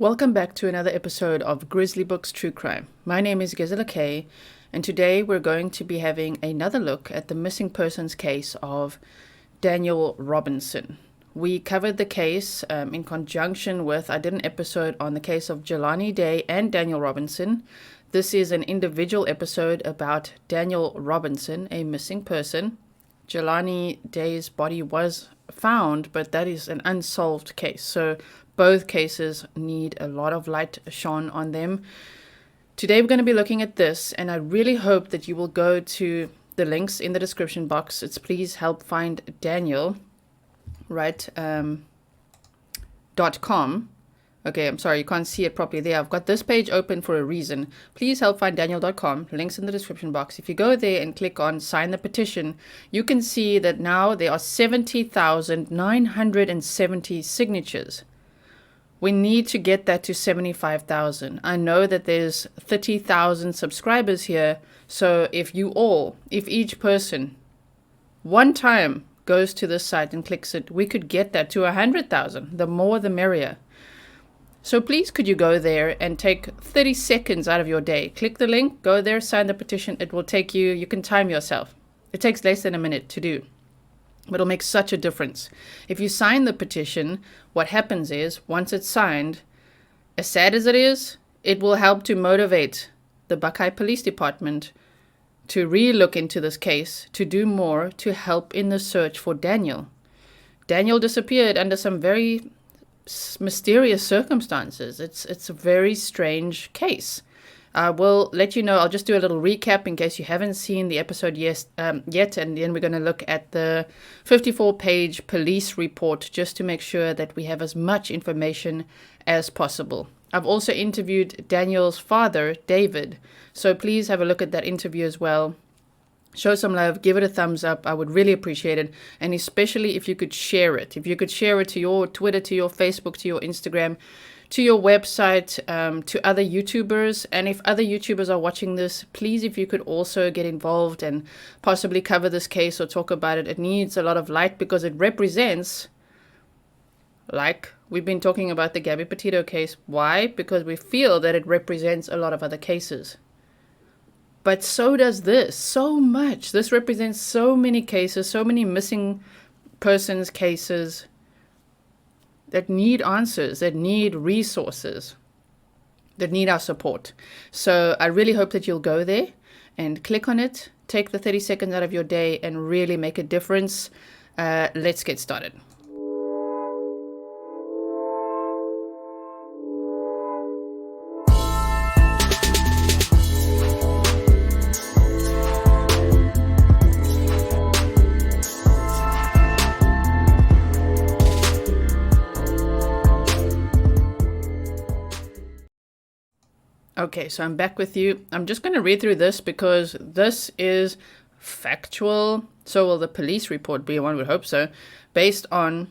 Welcome back to another episode of Grizzly Books True Crime. My name is Gisela K, and today we're going to be having another look at the missing persons case of Daniel Robinson. We covered the case in conjunction with, I did an episode on the case of jelaniday and Daniel Robinson. This is an individual episode about Daniel Robinson, a missing person. Jelaniday's body was found, but that is an unsolved case. So both cases need a lot of light shone on them. Today we're going to be looking at this, and I really hope that you will go to the links in the description box. It's please help find Daniel, right? .com. Okay, I'm sorry, you can't see it properly there. I've got this page open for a reason. Please help find Daniel.com. Links in the description box. If you go there and click on sign the petition, you can see that now there are 70,970 signatures. We need to get that to 75,000. I know that there's 30,000 subscribers here. So if each person one time goes to this site and clicks it, we could get that to 100,000. The more, the merrier. So please could you go there and take 30 seconds out of your day. Click the link, go there, sign the petition. It will take you can time yourself. It takes less than a minute to do. But it'll make such a difference. If you sign the petition, what happens is, once it's signed, as sad as it is, it will help to motivate the Buckeye Police Department to re-look into this case, to do more, to help in the search for Daniel. Daniel disappeared under some very mysterious circumstances. It's a very strange case. I will let you know. I'll just do a little recap in case you haven't seen the episode yet, and then we're going to look at the 54-page police report just to make sure that we have as much information as possible. I've also interviewed Daniel's father, David, so please have a look at that interview as well. Show some love, give it a thumbs up. I would really appreciate it, and especially if you could share it. If you could share it to your Twitter, to your Facebook, to your Instagram, to your website, to other YouTubers. And if other YouTubers are watching this, please, if you could also get involved and possibly cover this case or talk about it. It needs a lot of light because it represents, like we've been talking about the Gabby Petito case. Why? Because we feel that it represents a lot of other cases. But so does this, so much. This represents so many cases, so many missing persons cases that need answers, that need resources, that need our support. So I really hope that you'll go there and click on it, take the 30 seconds out of your day and really make a difference. Let's get started. Okay, so I'm back with you. I'm just going to read through this because this is factual. So will the police report be, one would hope so, based on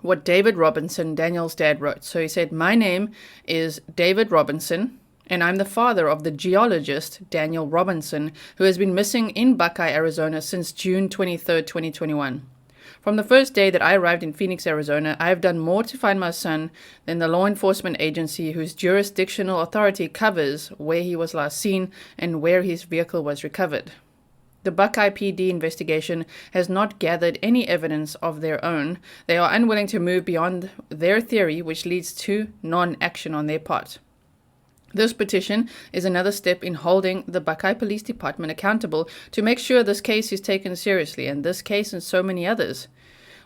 what David Robinson, Daniel's dad, wrote. So he said, "My name is David Robinson, and I'm the father of the geologist Daniel Robinson, who has been missing in Buckeye, Arizona since June 23rd, 2021. From the first day that I arrived in Phoenix, Arizona, I have done more to find my son than the law enforcement agency whose jurisdictional authority covers where he was last seen and where his vehicle was recovered. The Buckeye PD investigation has not gathered any evidence of their own. They are unwilling to move beyond their theory, which leads to non-action on their part. This petition is another step in holding the Buckeye Police Department accountable to make sure this case is taken seriously, and this case and so many others.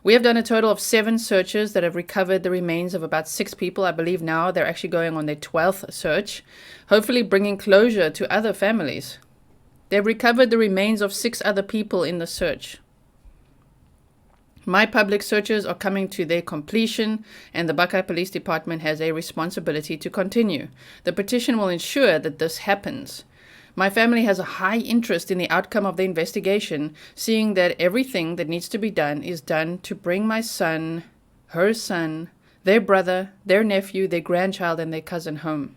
We have done a total of 7 searches that have recovered the remains of about 6 people. I believe now they're actually going on their 12th search, hopefully bringing closure to other families. They've recovered the remains of 6 other people in the search. My public searches are coming to their completion, and the Buckeye Police Department has a responsibility to continue. The petition will ensure that this happens. My family has a high interest in the outcome of the investigation, seeing that everything that needs to be done is done to bring my son, her son, their brother, their nephew, their grandchild, and their cousin home.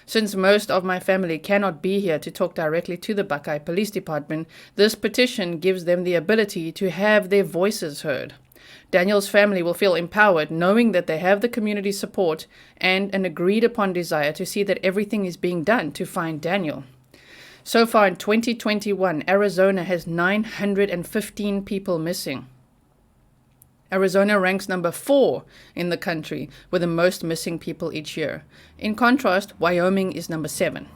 Since most of my family cannot be here to talk directly to the Buckeye Police Department, this petition gives them the ability to have their voices heard. Daniel's family will feel empowered knowing that they have the community support and an agreed upon desire to see that everything is being done to find Daniel. So far in 2021, Arizona has 915 people missing. Arizona ranks number 4 in the country with the most missing people each year. In contrast, Wyoming is number 7.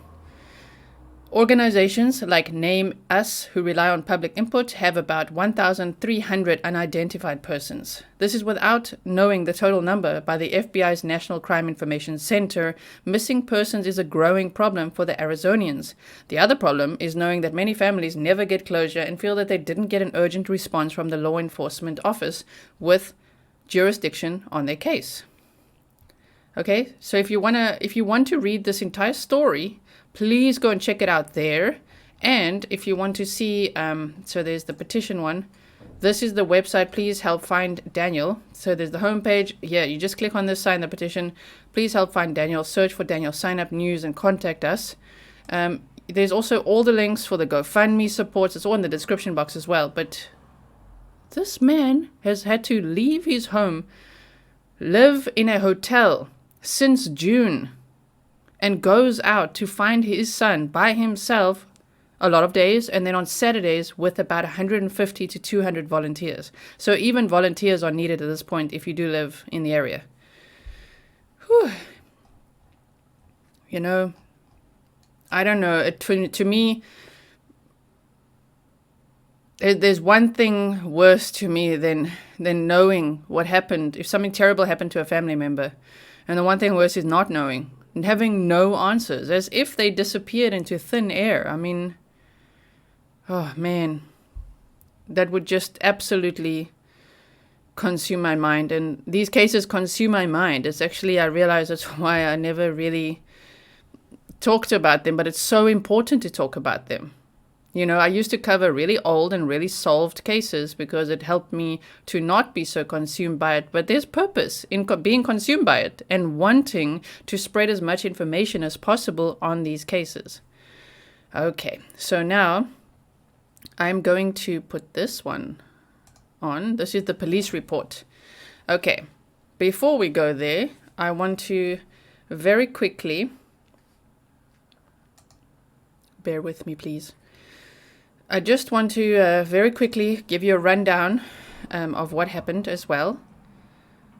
Organizations like Name Us, who rely on public input, have about 1,300 unidentified persons. This is without knowing the total number by the FBI's National Crime Information Center. Missing persons is a growing problem for the Arizonians. The other problem is knowing that many families never get closure and feel that they didn't get an urgent response from the law enforcement office with jurisdiction on their case. Okay, so if you want to read this entire story, please go and check it out there. And if you want to see, so there's the petition one. This is the website, Please Help Find Daniel. So there's the homepage. Yeah, you just click on this, sign the petition. Please help find Daniel. Search for Daniel, sign up news, and contact us. There's also all the links for the GoFundMe supports. It's all in the description box as well. But this man has had to leave his home, live in a hotel since June, and goes out to find his son by himself a lot of days, and then on Saturdays with about 150 to 200 volunteers. So even volunteers are needed at this point if you do live in the area. Whew. You know, I don't know. To me, there's one thing worse to me than knowing what happened, if something terrible happened to a family member. And the one thing worse is not knowing and having no answers, as if they disappeared into thin air. I mean, oh man, that would just absolutely consume my mind. And these cases consume my mind. It's actually, I realize that's why I never really talked about them, but it's so important to talk about them. You know, I used to cover really old and really solved cases because it helped me to not be so consumed by it. But there's purpose in being consumed by it and wanting to spread as much information as possible on these cases. Okay, so now I'm going to put this one on. This is the police report. Okay, before we go there, I want to very quickly, bear with me please. I just want to very quickly give you a rundown of what happened as well.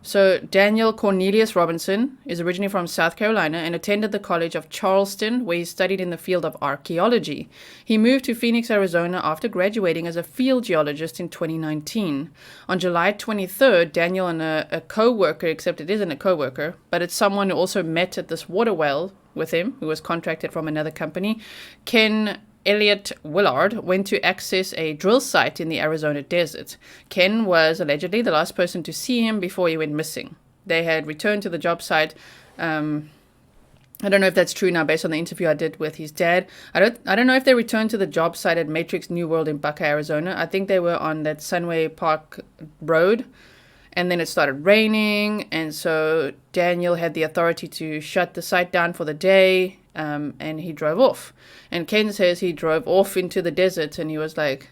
So Daniel Cornelius Robinson is originally from South Carolina and attended the College of Charleston, where he studied in the field of archaeology. He moved to Phoenix, Arizona after graduating as a field geologist in 2019. On July 23rd, Daniel and a co-worker, except it isn't a co-worker, but it's someone who also met at this water well with him, who was contracted from another company, Ken Elliot Willard, went to access a drill site in the Arizona desert. Ken was allegedly the last person to see him before he went missing. They had returned to the job site. I don't know if that's true now based on the interview I did with his dad. I don't know if they returned to the job site at Matrix New World in Buckeye, Arizona. I think they were on that Sunway Park Road. And then it started raining, and so Daniel had the authority to shut the site down for the day, and he drove off. And Ken says he drove off into the desert, and he was like,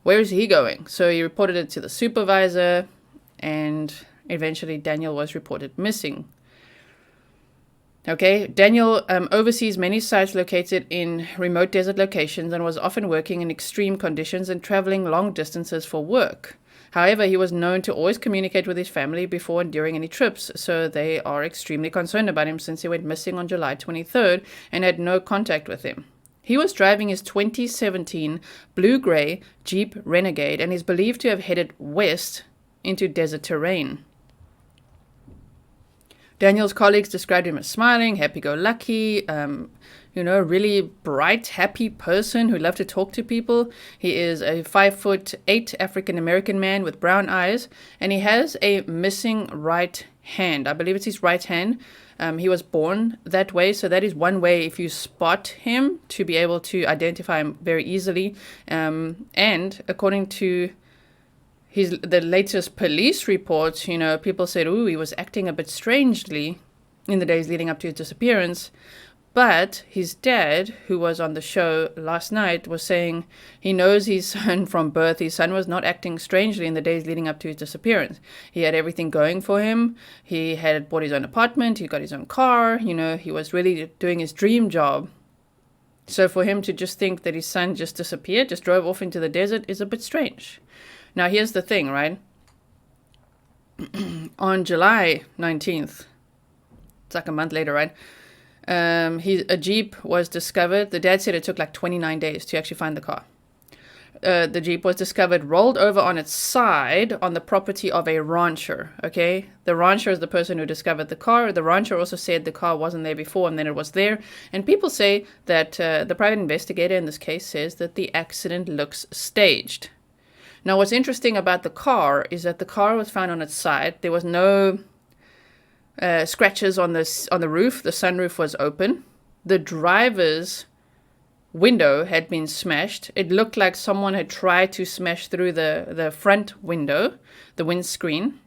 where is he going? So he reported it to the supervisor, and eventually Daniel was reported missing. Okay, Daniel oversees many sites located in remote desert locations and was often working in extreme conditions and traveling long distances for work. However, he was known to always communicate with his family before and during any trips, so they are extremely concerned about him since he went missing on July 23rd and had no contact with him. He was driving his 2017 blue-gray Jeep Renegade and is believed to have headed west into desert terrain. Daniel's colleagues described him as smiling, happy-go-lucky, really bright, happy person who loved to talk to people. He is a 5'8" African-American man with brown eyes, and he has a missing right hand. I believe it's his right hand. He was born that way, so that is one way if you spot him to be able to identify him very easily. And according to the latest police reports, people said, he was acting a bit strangely in the days leading up to his disappearance. But his dad, who was on the show last night, was saying he knows his son from birth. His son was not acting strangely in the days leading up to his disappearance. He had everything going for him. He had bought his own apartment. He got his own car. He was really doing his dream job. So for him to just think that his son just disappeared, just drove off into the desert, is a bit strange. Now, here's the thing, right? On July 19th, it's like a month later, right? A Jeep was discovered. The dad said it took like 29 days to actually find the car. The Jeep was discovered rolled over on its side on the property of a rancher, okay? The rancher is the person who discovered the car. The rancher also said the car wasn't there before and then it was there. And people say that the private investigator in this case says that the accident looks staged. Now, what's interesting about the car is that the car was found on its side. There was no scratches on the roof. The sunroof was open. The driver's window had been smashed. It looked like someone had tried to smash through the front window, the windscreen.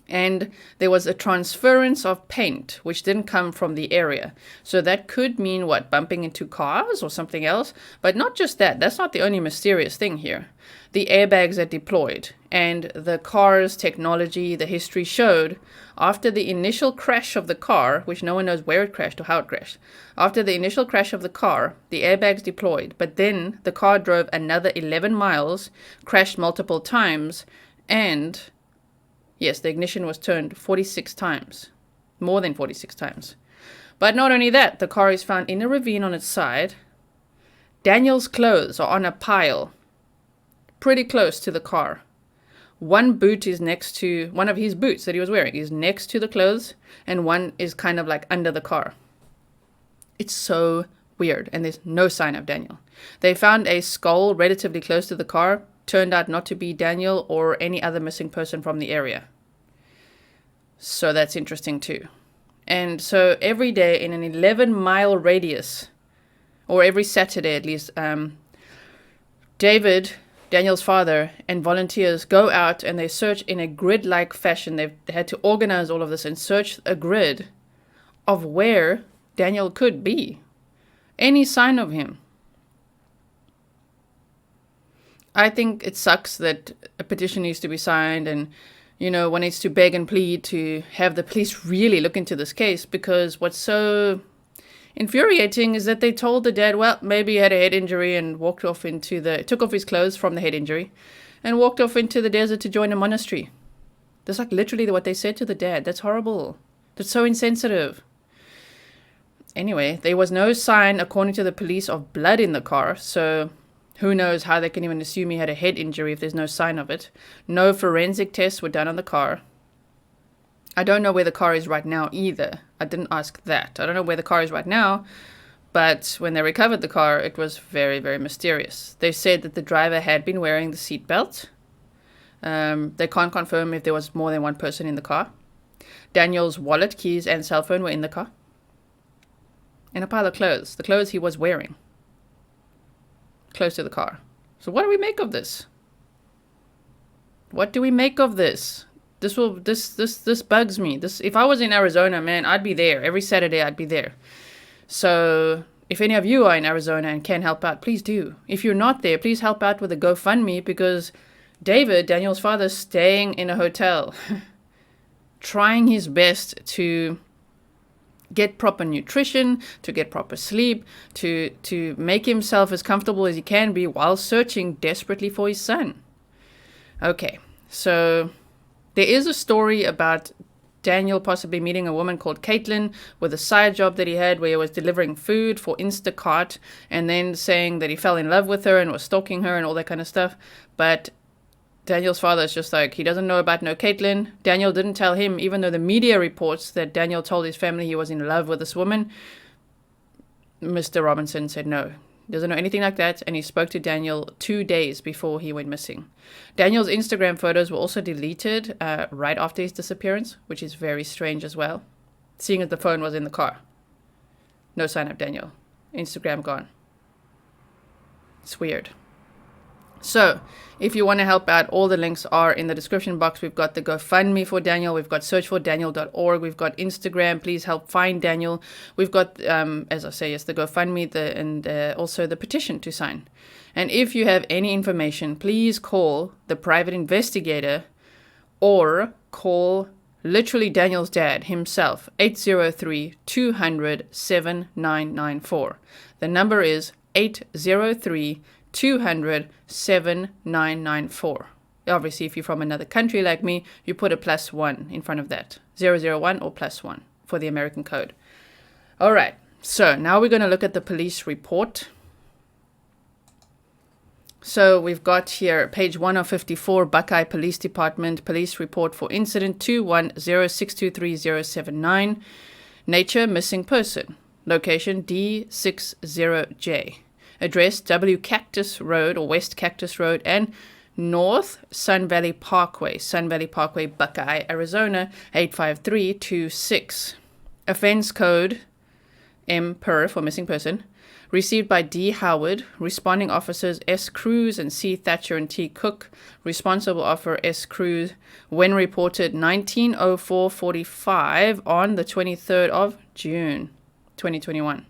And there was a transference of paint, which didn't come from the area. So that could mean what? Bumping into cars or something else? But not just that. That's not the only mysterious thing here. The airbags are deployed, and the car's technology, the history showed, after the initial crash of the car, which no one knows where it crashed or how it crashed, after the initial crash of the car, the airbags deployed, but then the car drove another 11 miles, crashed multiple times, and yes, the ignition was turned 46 times, more than 46 times. But not only that, the car is found in a ravine on its side. Daniel's clothes are on a pile pretty close to the car. One of his boots that he was wearing is next to the clothes, and one is kind of like under the car. It's so weird, and there's no sign of Daniel. They found a skull relatively close to the car. Turned out not to be Daniel or any other missing person from the area. So that's interesting too. And so every day in an 11-mile radius, or every Saturday at least, David, Daniel's father, and volunteers go out and they search in a grid-like fashion. They had to organize all of this and search a grid of where Daniel could be. Any sign of him. I think it sucks that a petition needs to be signed and, one needs to beg and plead to have the police really look into this case, because what's so infuriating is that they told the dad, well, maybe he had a head injury and took off his clothes from the head injury and walked off into the desert to join a monastery. That's like literally what they said to the dad. That's horrible. That's so insensitive. Anyway, there was no sign, according to the police, of blood in the car, so who knows how they can even assume he had a head injury if there's no sign of it. No forensic tests were done on the car. I don't know where the car is right now either. I didn't ask that. I don't know where the car is right now, but when they recovered the car, it was very, very mysterious. They said that the driver had been wearing the seatbelt. They can't confirm if there was more than one person in the car. Daniel's wallet, keys, and cell phone were in the car. And a pile of clothes. The clothes he was wearing. Close to the car. So what do we make of this? What do we make of this? This bugs me. If I was in Arizona, man, I'd be there. Every Saturday I'd be there. So if any of you are in Arizona and can help out, please do. If you're not there, please help out with a GoFundMe, because David, Daniel's father, is staying in a hotel, trying his best to get proper nutrition, to get proper sleep, to make himself as comfortable as he can be while searching desperately for his son. Okay, so there is a story about Daniel possibly meeting a woman called Katelyn with a side job that he had where he was delivering food for Instacart, and then saying that he fell in love with her and was stalking her and all that kind of stuff. But Daniel's father is just like, he doesn't know about no Katelyn. Daniel didn't tell him, even though the media reports that Daniel told his family he was in love with this woman. Mr. Robinson said no. He doesn't know anything like that, and he spoke to Daniel 2 days before he went missing. Daniel's Instagram photos were also deleted right after his disappearance, which is very strange as well, seeing as the phone was in the car. No sign of Daniel. Instagram gone. It's weird. So if you want to help out, all the links are in the description box. We've got the GoFundMe for Daniel. We've got searchfordaniel.org. We've got Instagram. Please help find Daniel. We've got, as I say, yes, the GoFundMe and also the petition to sign. And if you have any information, please call the private investigator or call literally Daniel's dad himself, 803-200-7994. The number is 803-200-7994. Obviously, if you're from another country like me, you put a +1 in front of that. 001 or +1 for the American code. All right. So now we're going to look at the police report. So we've got here page 1 of 54, Buckeye Police Department, Police Report for Incident 210623079. Nature, missing person. Location, D60J. Address, W Cactus Road or West Cactus Road and North Sun Valley Parkway, Buckeye, Arizona, 85326. Offense code, M per for missing person. Received by D. Howard, responding officers S. Cruz and C. Thatcher and T. Cook, responsible officer S. Cruz, when reported 19:04:45 on the 23rd of June, 2021.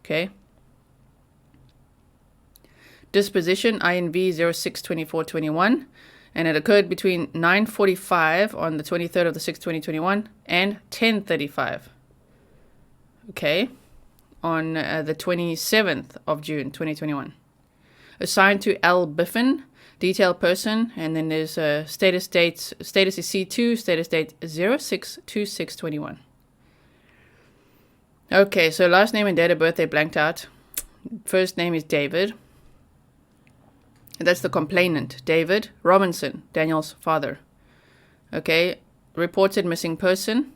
Okay. Disposition INV 062421, and it occurred between 9:45 on the 23rd of the 6th, 2021 and 10:35. Okay. On the 27th of June, 2021. Assigned to L. Biffin, detailed person, and then there's status is C2, status date 06/26/21. Okay, so last name and date of birth, they blanked out. First name is David. That's the complainant, David Robinson, Daniel's father. Okay, reported missing person.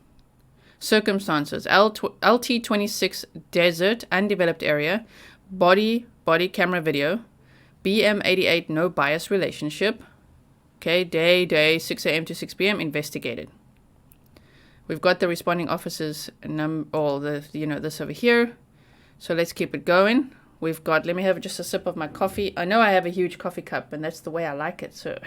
Circumstances, LT26 desert, undeveloped area, body camera video, BM88 no bias relationship. Okay, day, 6 a.m. to 6 p.m. investigated. We've got the responding officers this over here. So let's keep it going. We've got, let me have just a sip of my coffee. I know I have a huge coffee cup and that's the way I like it, so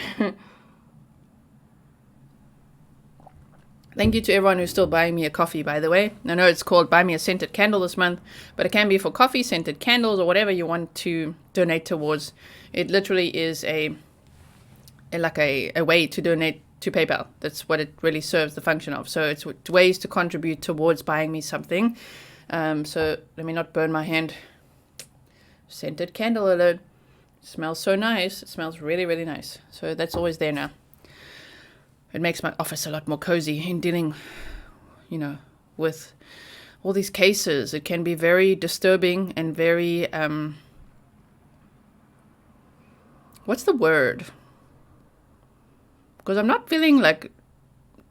thank you to everyone who's still buying me a coffee, by the way. I know it's called Buy Me a Scented Candle this month, but it can be for coffee, scented candles, or whatever you want to donate towards. It literally is a way to donate to PayPal. That's what it really serves the function of. So it's ways to contribute towards buying me something. So let me not burn my hand. Scented candle alert. It smells so nice. It smells really, really nice. So that's always there now. It makes my office a lot more cozy in dealing, with all these cases. It can be very disturbing and very, what's the word? Because I'm not feeling like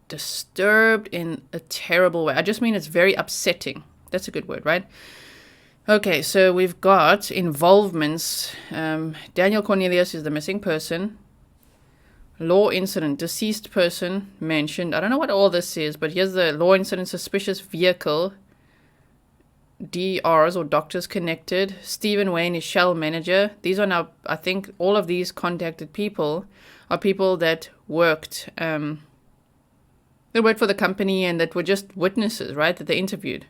disturbed in a terrible way. I just mean it's very upsetting. That's a good word, right? Okay, so we've got involvements. Daniel Cornelius is the missing person. Law incident, deceased person mentioned. I don't know what all this is, but here's the law incident, suspicious vehicle. DRs or doctors connected. Stephen Wayne is Shell manager. These are now, I think, all of these contacted people are people that worked. They worked for the company and that were just witnesses, right? That they interviewed.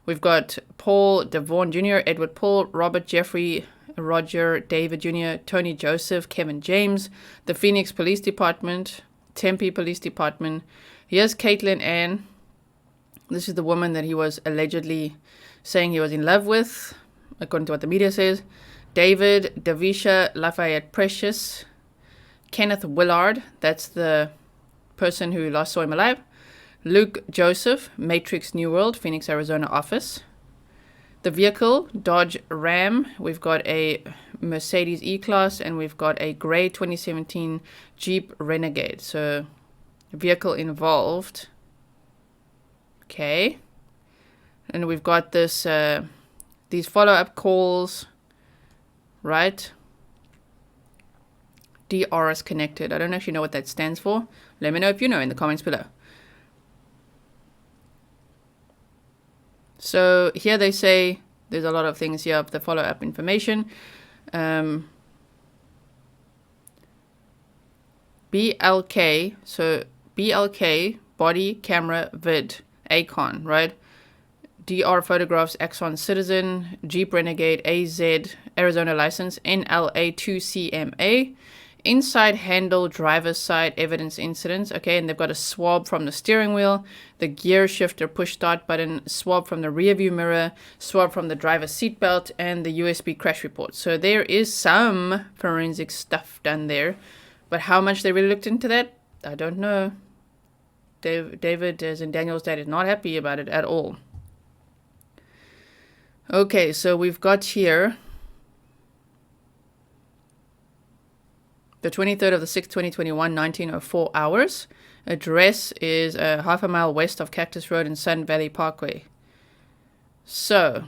We've got Paul DeVaughn Jr., Edward Paul, Robert Jeffrey, Roger, David Jr., Tony Joseph, Kevin James, the Phoenix Police Department, Tempe Police Department. Here's Katelyn Ann. This is the woman that he was allegedly saying he was in love with, according to what the media says. David, Davisha Lafayette Precious, Kenneth Willard, that's the person who last saw him alive. Luke Joseph, Matrix New World, Phoenix, Arizona office. The vehicle, Dodge Ram. We've got a Mercedes E-Class and we've got a gray 2017 Jeep Renegade. So, vehicle involved. Okay. And we've got this, these follow-up calls, right? DRS connected. I don't actually know what that stands for. Let me know if you know in the comments below. So here they say there's a lot of things here of the follow-up information. BLK, so BLK, body camera vid, Acon, right? DR photographs, Exxon Citizen, Jeep Renegade, AZ, Arizona license, NLA2CMA, inside handle, driver's side, evidence incidents. Okay, and they've got a swab from the steering wheel, the gear shifter push start button, swab from the rear view mirror, swab from the driver's seatbelt, and the USB crash report. So there is some forensic stuff done there, but how much they really looked into that, I don't know. David, as in Daniel's dad, is not happy about it at all. Okay, so we've got here the 23rd of the 6th, 2021, 19:04 hours. Address is half a mile west of Cactus Road and Sun Valley Parkway. So,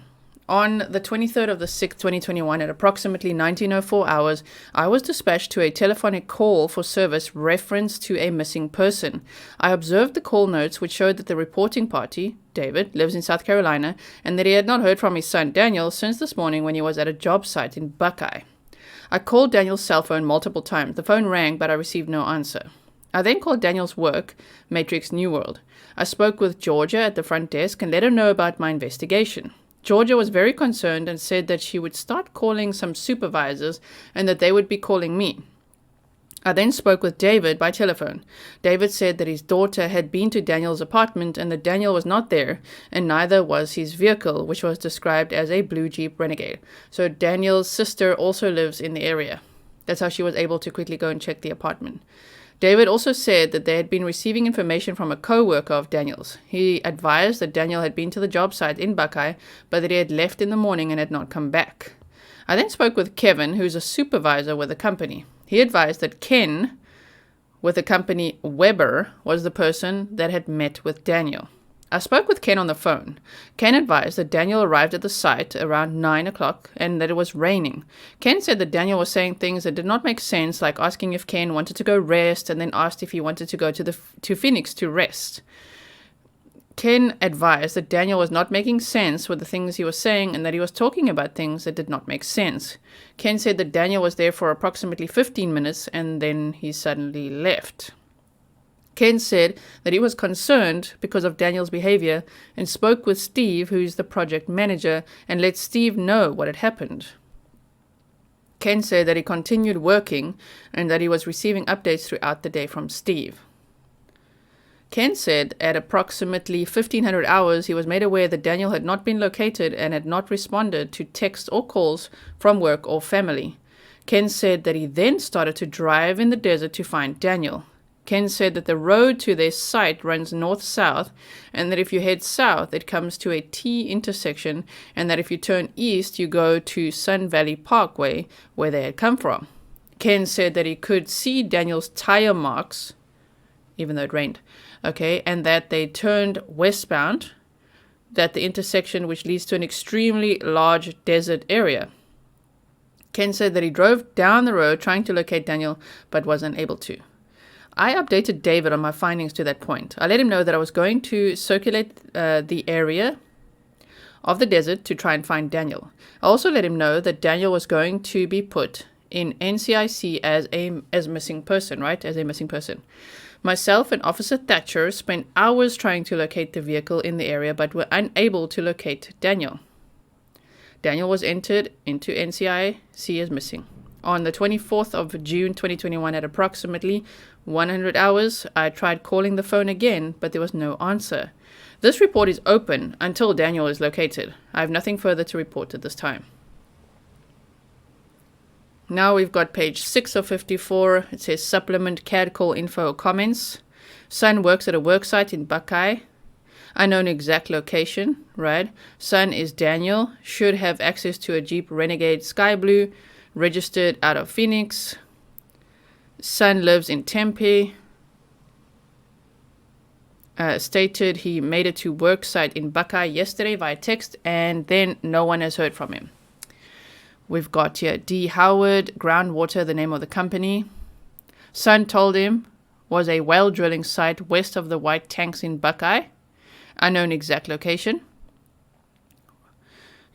on the 23rd of the 6th, 2021, at approximately 19:04 hours, I was dispatched to a telephonic call for service reference to a missing person. I observed the call notes, which showed that the reporting party, David, lives in South Carolina, and that he had not heard from his son Daniel since this morning when he was at a job site in Buckeye. I called Daniel's cell phone multiple times. The phone rang, but I received no answer. I then called Daniel's work, Matrix New World. I spoke with Georgia at the front desk and let her know about my investigation. Georgia was very concerned and said that she would start calling some supervisors and that they would be calling me. I then spoke with David by telephone. David said that his daughter had been to Daniel's apartment and that Daniel was not there, and neither was his vehicle, which was described as a blue Jeep Renegade. So Daniel's sister also lives in the area. That's how she was able to quickly go and check the apartment. David also said that they had been receiving information from a co-worker of Daniel's. He advised that Daniel had been to the job site in Buckeye, but that he had left in the morning and had not come back. I then spoke with Kevin, who's a supervisor with the company. He advised that Ken, with the company Weber, was the person that had met with Daniel. I spoke with Ken on the phone. Ken advised that Daniel arrived at the site around 9 o'clock and that it was raining. Ken said that Daniel was saying things that did not make sense, like asking if Ken wanted to go rest and then asked if he wanted to go to Phoenix to rest. Ken advised that Daniel was not making sense with the things he was saying and that he was talking about things that did not make sense. Ken said that Daniel was there for approximately 15 minutes and then he suddenly left. Ken said that he was concerned because of Daniel's behavior and spoke with Steve, who's the project manager, and let Steve know what had happened. Ken said that he continued working and that he was receiving updates throughout the day from Steve. Ken said at approximately 1500 hours he was made aware that Daniel had not been located and had not responded to texts or calls from work or family. Ken said that he then started to drive in the desert to find Daniel. Ken said that the road to their site runs north-south and that if you head south it comes to a T intersection and that if you turn east you go to Sun Valley Parkway where they had come from. Ken said that he could see Daniel's tire marks even though it rained, okay, and that they turned westbound, that the intersection which leads to an extremely large desert area. Ken said that he drove down the road trying to locate Daniel, but was unable to. I updated David on my findings to that point. I let him know that I was going to circulate the area of the desert to try and find Daniel. I also let him know that Daniel was going to be put in NCIC as missing person, right? As a missing person. Myself and Officer Thatcher spent hours trying to locate the vehicle in the area, but were unable to locate Daniel. Daniel was entered into NCIC as missing. On the 24th of June 2021 at approximately 100 hours, I tried calling the phone again, but there was no answer. This report is open until Daniel is located. I have nothing further to report at this time. Now we've got page 6 of 54. It says supplement CAD call info comments. Son works at a work site in Buckeye. Unknown exact location, right? Son is Daniel. Should have access to a Jeep Renegade Sky Blue. Registered out of Phoenix. Son lives in Tempe. Stated he made it to work site in Buckeye yesterday via text and then no one has heard from him. We've got here D. Howard, Groundwater, the name of the company. Son told him was a well drilling site west of the white tanks in Buckeye. Unknown exact location.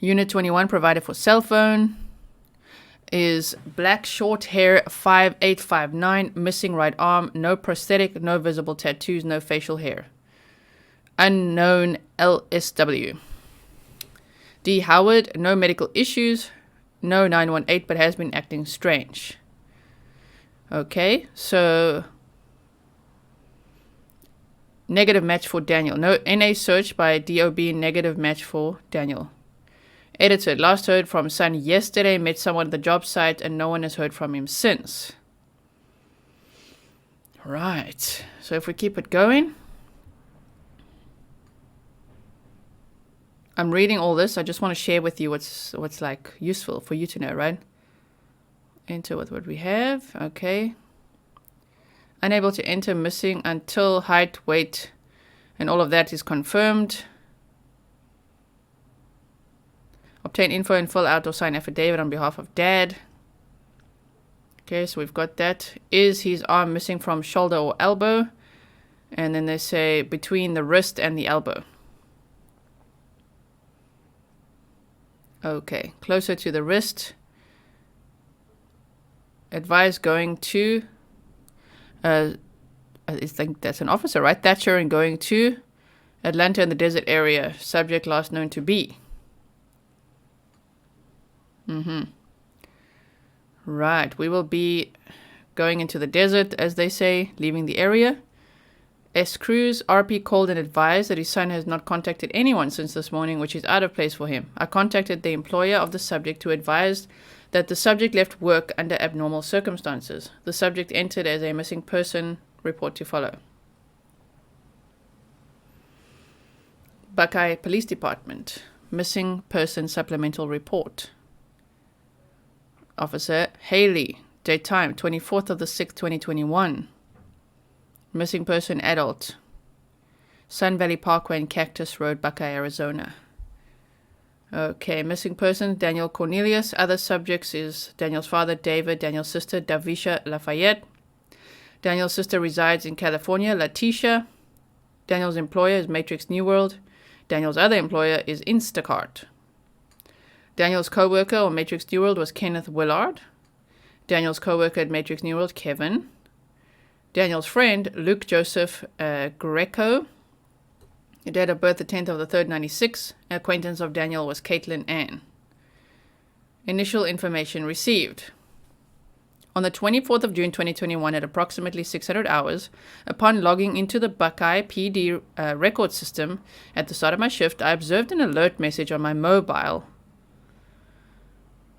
Unit 21 provided for cell phone. is black short hair, 5859, missing right arm, no prosthetic, no visible tattoos, no facial hair. Unknown LSW. D. Howard, no medical issues, no 918, but has been acting strange. Okay, so negative match for Daniel. No NA search by DOB, negative match for Daniel. Edited, last heard from son yesterday, met someone at the job site, and no one has heard from him since. Right, so if we keep it going. I'm reading all this. I just want to share with you what's like useful for you to know, right? Enter with what we have. Okay. Unable to enter, missing until height, weight, and all of that is confirmed. Obtain info and fill out or sign affidavit on behalf of dad. Okay, so we've got that. Is his arm missing from shoulder or elbow? And then they say between the wrist and the elbow. Okay, closer to the wrist. Advise going to, I think that's an officer, right? Thatcher, and going to Atlanta in the desert area. Subject last known to be. Right, we will be going into the desert, as they say, leaving the area. S. Cruz, RP called and advised that his son has not contacted anyone since this morning, which is out of place for him. I contacted the employer of the subject, who advised that the subject left work under abnormal circumstances. The subject entered as a missing person, report to follow. Buckeye Police Department, missing person supplemental report. Officer Haley, date time 24th of the 6th, 2021. Missing person adult. Sun Valley Parkway and Cactus Road, Buckeye, Arizona. Okay, missing person Daniel Cornelius. Other subjects is Daniel's father David, Daniel's sister Davisha Lafayette. Daniel's sister resides in California, Letitia. Daniel's employer is Matrix New World. Daniel's other employer is Instacart. Daniel's co-worker on Matrix New World was Kenneth Willard. Daniel's co-worker at Matrix New World, Kevin. Daniel's friend, Luke Joseph Greco. Date of birth, the 10th of the 3rd, 96. Acquaintance of Daniel was Katelyn Ann. Initial information received. On the 24th of June 2021 at approximately 600 hours, upon logging into the Buckeye PD record system at the start of my shift, I observed an alert message on my mobile.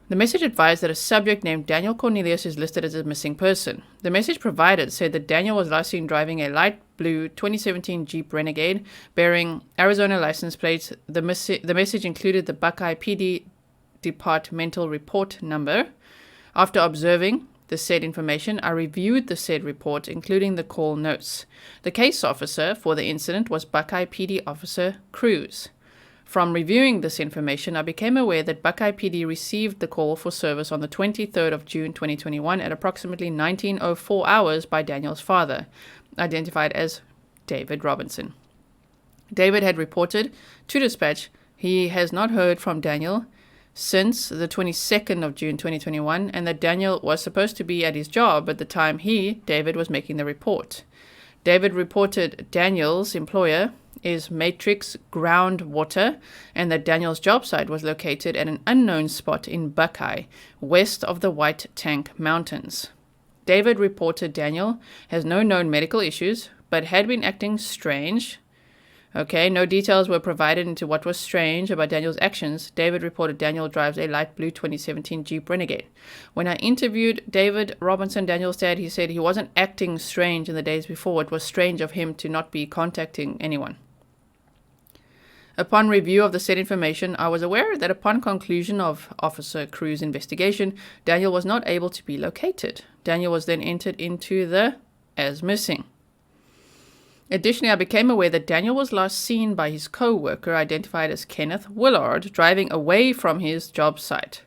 The message advised that a subject named Daniel Cornelius is listed as a missing person. The message provided said that Daniel was last seen driving a light blue 2017 Jeep Renegade bearing Arizona license plates. The message included the Buckeye PD departmental report number. After observing the said information, I reviewed the said report, including the call notes. The case officer for the incident was Buckeye PD Officer Cruz. From reviewing this information, I became aware that Buckeye PD received the call for service on the 23rd of June 2021 at approximately 19:04 hours by Daniel's father, identified as David Robinson. David had reported to dispatch he has not heard from Daniel since the 22nd of June 2021, and that Daniel was supposed to be at his job at the time David, was making the report. David reported Daniel's employer is Matrix Groundwater, and that Daniel's job site was located at an unknown spot in Buckeye, west of the White Tank Mountains. David reported Daniel has no known medical issues, but had been acting strange. Okay, no details were provided into what was strange about Daniel's actions. David reported Daniel drives a light blue 2017 Jeep Renegade. When I interviewed David Robinson, Daniel's dad, he said he wasn't acting strange in the days before. It was strange of him to not be contacting anyone. Upon review of the said information, I was aware that upon conclusion of Officer Cruz's investigation, Daniel was not able to be located. Daniel was then entered into the as missing. Additionally, I became aware that Daniel was last seen by his co-worker, identified as Kenneth Willard, driving away from his job site.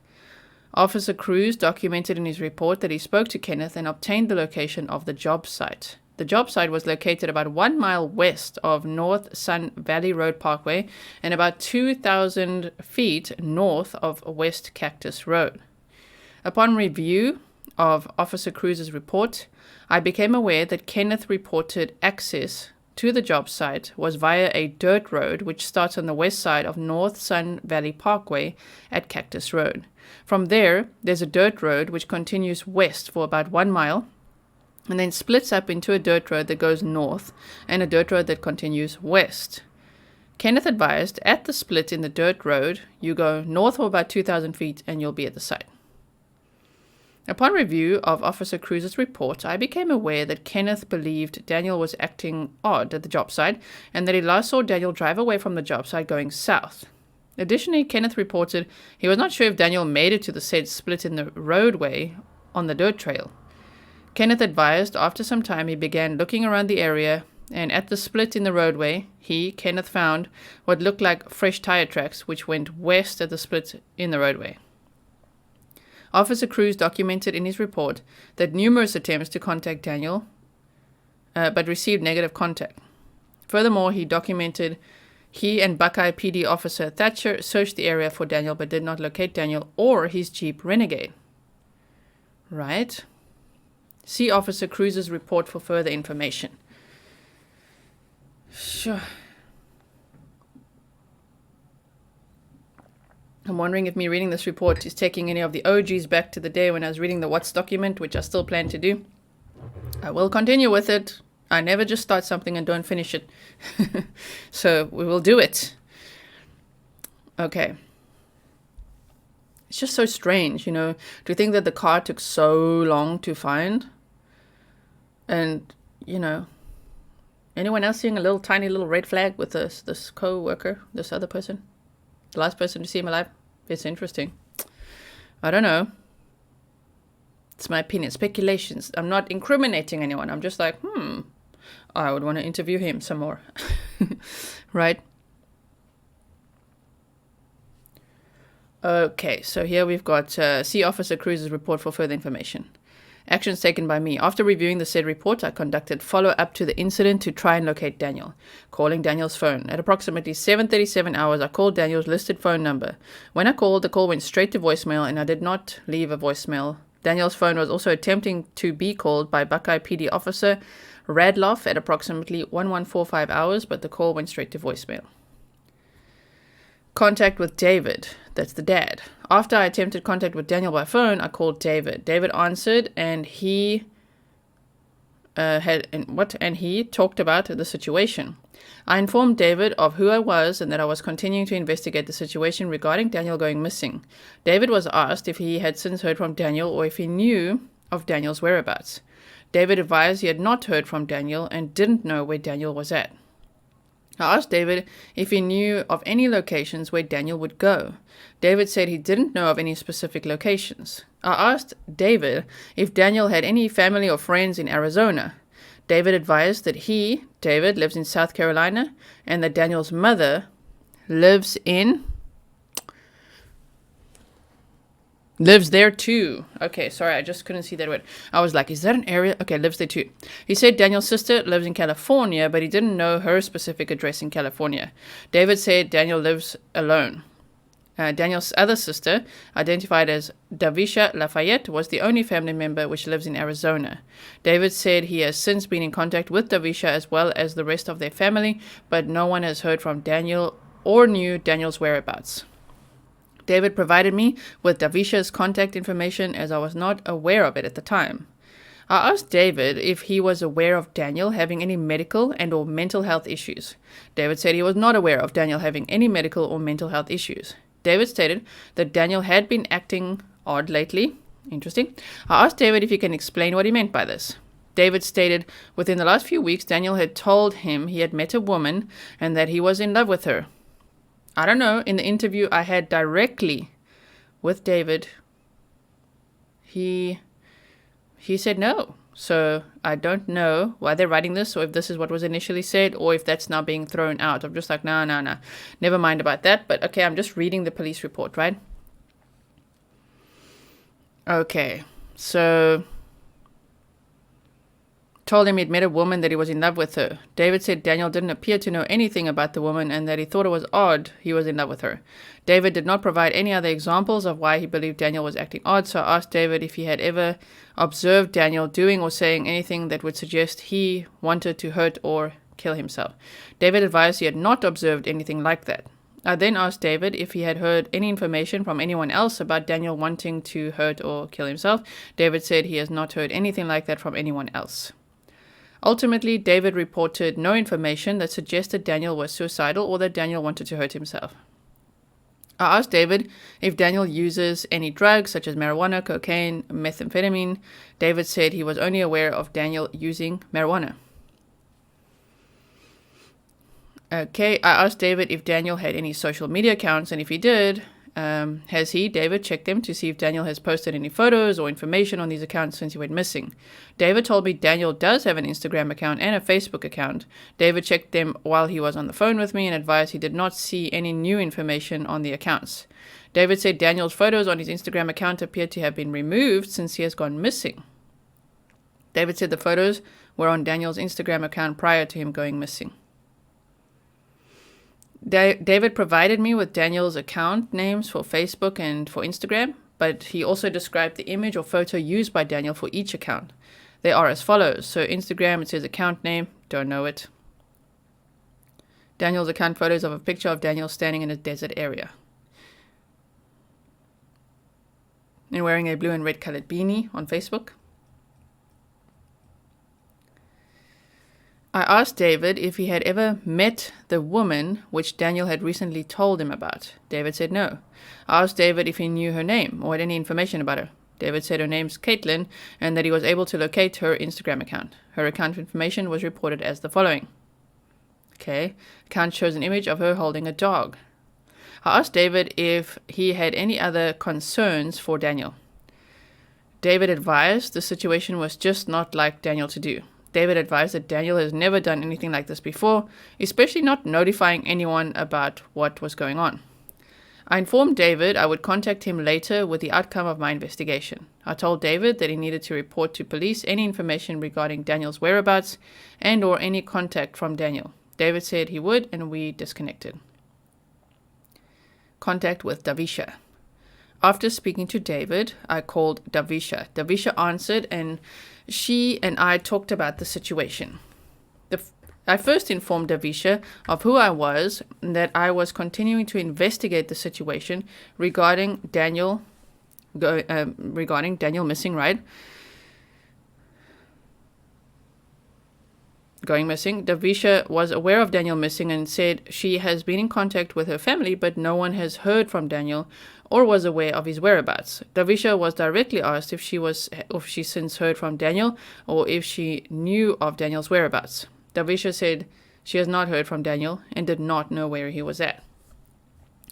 Officer Cruz documented in his report that he spoke to Kenneth and obtained the location of the job site. The job site was located about 1 mile west of North Sun Valley Road Parkway and about 2,000 feet north of West Cactus Road. Upon review of Officer Cruz's report, I became aware that Kenneth reported access to the job site was via a dirt road which starts on the west side of North Sun Valley Parkway at Cactus Road. From there, there's a dirt road which continues west for about 1 mile and then splits up into a dirt road that goes north and a dirt road that continues west. Kenneth advised at the split in the dirt road, you go north for about 2,000 feet and you'll be at the site. Upon review of Officer Cruz's report, I became aware that Kenneth believed Daniel was acting odd at the job site and that he last saw Daniel drive away from the job site going south. Additionally, Kenneth reported he was not sure if Daniel made it to the said split in the roadway on the dirt trail. Kenneth advised after some time he began looking around the area, and at the split in the roadway, Kenneth, found what looked like fresh tire tracks which went west at the split in the roadway. Officer Cruz documented in his report that numerous attempts to contact Daniel, but received negative contact. Furthermore, he documented he and Buckeye PD officer Thatcher searched the area for Daniel but did not locate Daniel or his Jeep Renegade. Right? See Officer Cruz's report for further information. Sure. I'm wondering if me reading this report is taking any of the OGs back to the day when I was reading the What's document, which I still plan to do. I will continue with it. I never just start something and don't finish it. So we will do it. Okay. It's just so strange, to think that the car took so long to find. And, anyone else seeing a little tiny little red flag with this co-worker, this other person? The last person to see him alive? It's interesting. I don't know. It's my opinion. Speculations. I'm not incriminating anyone. I'm just like, I would want to interview him some more. Right? Okay, so here we've got see Officer Cruz's report for further information. Actions taken by me. After reviewing the said report, I conducted follow-up to the incident to try and locate Daniel. Calling Daniel's phone. At approximately 7:37 hours, I called Daniel's listed phone number. When I called, the call went straight to voicemail and I did not leave a voicemail. Daniel's phone was also attempting to be called by Buckeye PD officer Radloff at approximately 1145 hours, but the call went straight to voicemail. Contact with David. That's the dad. After I attempted contact with Daniel by phone, I called David. David answered, and he he talked about the situation. I informed David of who I was and that I was continuing to investigate the situation regarding Daniel going missing. David was asked if he had since heard from Daniel or if he knew of Daniel's whereabouts. David advised he had not heard from Daniel and didn't know where Daniel was at. I asked David if he knew of any locations where Daniel would go. David said he didn't know of any specific locations. I asked David if Daniel had any family or friends in Arizona. David advised that David, lives in South Carolina and that Daniel's mother lives there too. Okay, sorry, I just couldn't see that word. I was like, is that an area? Okay, lives there too. He said Daniel's sister lives in California, but he didn't know her specific address in California. David said Daniel lives alone. Daniel's other sister, identified as Davisha Lafayette, was the only family member which lives in Arizona. David said he has since been in contact with Davisha as well as the rest of their family, but no one has heard from Daniel or knew Daniel's whereabouts. David provided me with Davisha's contact information as I was not aware of it at the time. I asked David if he was aware of Daniel having any medical and or mental health issues. David said he was not aware of Daniel having any medical or mental health issues. David stated that Daniel had been acting odd lately. Interesting. I asked David if he can explain what he meant by this. David stated within the last few weeks Daniel had told him he had met a woman and that he was in love with her. I don't know, in the interview I had directly with David, he said no. So I don't know why they're writing this or if this is what was initially said or if that's now being thrown out. I'm just like, no. Never mind about that. But okay, I'm just reading the police report, right? Okay, so told him he'd met a woman, that he was in love with her. David said Daniel didn't appear to know anything about the woman and that he thought it was odd he was in love with her. David did not provide any other examples of why he believed Daniel was acting odd, so I asked David if he had ever observed Daniel doing or saying anything that would suggest he wanted to hurt or kill himself. David advised he had not observed anything like that. I then asked David if he had heard any information from anyone else about Daniel wanting to hurt or kill himself. David said he has not heard anything like that from anyone else. Ultimately, David reported no information that suggested Daniel was suicidal or that Daniel wanted to hurt himself. I asked David if Daniel uses any drugs such as marijuana, cocaine, methamphetamine. David said he was only aware of Daniel using marijuana. Okay, I asked David if Daniel had any social media accounts, and if he did, has he, David, checked them to see if Daniel has posted any photos or information on these accounts since he went missing. David told me Daniel does have an Instagram account and a Facebook account. David checked them while he was on the phone with me and advised he did not see any new information on the accounts. David said Daniel's photos on his Instagram account appeared to have been removed since he has gone missing. David said the photos were on Daniel's Instagram account prior to him going missing. David provided me with Daniel's account names for Facebook and for Instagram, but he also described the image or photo used by Daniel for each account. They are as follows. So Instagram, it says account name, don't know it. Daniel's account photos of a picture of Daniel standing in a desert area and wearing a blue and red colored beanie on Facebook. I asked David if he had ever met the woman which Daniel had recently told him about. David said no. I asked David if he knew her name or had any information about her. David said her name's Katelyn and that he was able to locate her Instagram account. Her account information was reported as the following. Okay, account shows an image of her holding a dog. I asked David if he had any other concerns for Daniel. David advised the situation was just not like Daniel to do. David advised that Daniel has never done anything like this before, especially not notifying anyone about what was going on. I informed David I would contact him later with the outcome of my investigation. I told David that he needed to report to police any information regarding Daniel's whereabouts and or any contact from Daniel. David said he would, and we disconnected. Contact with Davisha. After speaking to David, I called Davisha. Davisha answered, and she and I talked about the situation. I first informed Davisha of who I was and that I was continuing to investigate the situation regarding Daniel missing, right? Going missing. Davisha was aware of Daniel missing and said she has been in contact with her family, but no one has heard from Daniel or was aware of his whereabouts. Davisha was directly asked if she since heard from Daniel or if she knew of Daniel's whereabouts. Davisha said she has not heard from Daniel and did not know where he was at.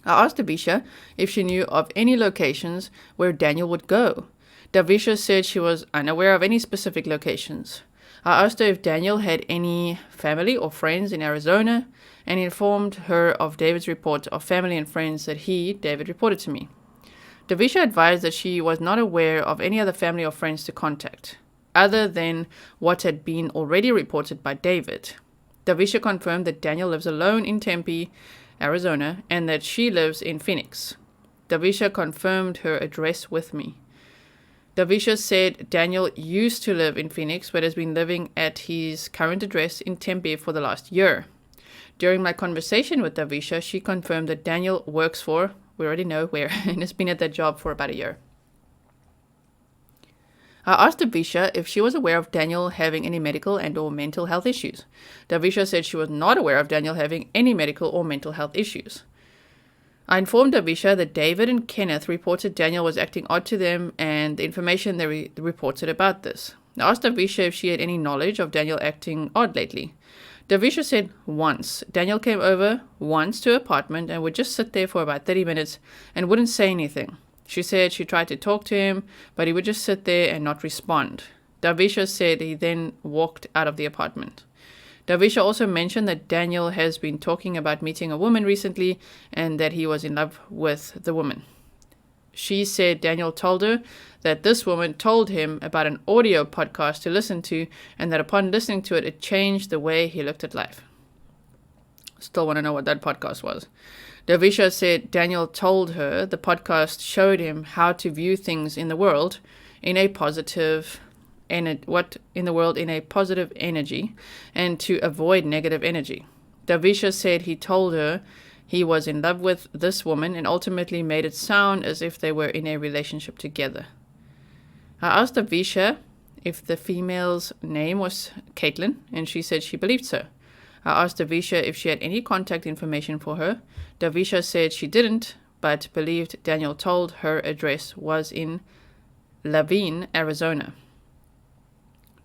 I asked Davisha if she knew of any locations where Daniel would go. Davisha said she was unaware of any specific locations. I asked her if Daniel had any family or friends in Arizona and informed her of David's report of family and friends that David, reported to me. Davisha advised that she was not aware of any other family or friends to contact, other than what had been already reported by David. Davisha confirmed that Daniel lives alone in Tempe, Arizona, and that she lives in Phoenix. Davisha confirmed her address with me. Davisha said Daniel used to live in Phoenix, but has been living at his current address in Tempe for the last year. During my conversation with Davisha, she confirmed that Daniel works for, we already know where, and has been at that job for about a year. I asked Davisha if she was aware of Daniel having any medical and or mental health issues. Davisha said she was not aware of Daniel having any medical or mental health issues. I informed Davisha that David and Kenneth reported Daniel was acting odd to them and the information they reported about this. I asked Davisha if she had any knowledge of Daniel acting odd lately. Davisha said once. Daniel came over once to her apartment and would just sit there for about 30 minutes and wouldn't say anything. She said she tried to talk to him, but he would just sit there and not respond. Davisha said he then walked out of the apartment. Davisha also mentioned that Daniel has been talking about meeting a woman recently and that he was in love with the woman. She said Daniel told her that this woman told him about an audio podcast to listen to, and that upon listening to it, it changed the way he looked at life. Still want to know what that podcast was. Davisha said Daniel told her the podcast showed him how to view things in the world in a positive energy and to avoid negative energy. Davisha said he told her he was in love with this woman and ultimately made it sound as if they were in a relationship together. I asked Davisha if the female's name was Katelyn, and she said she believed so. I asked Davisha if she had any contact information for her. Davisha said she didn't, but believed Daniel told her address was in Laveen, Arizona.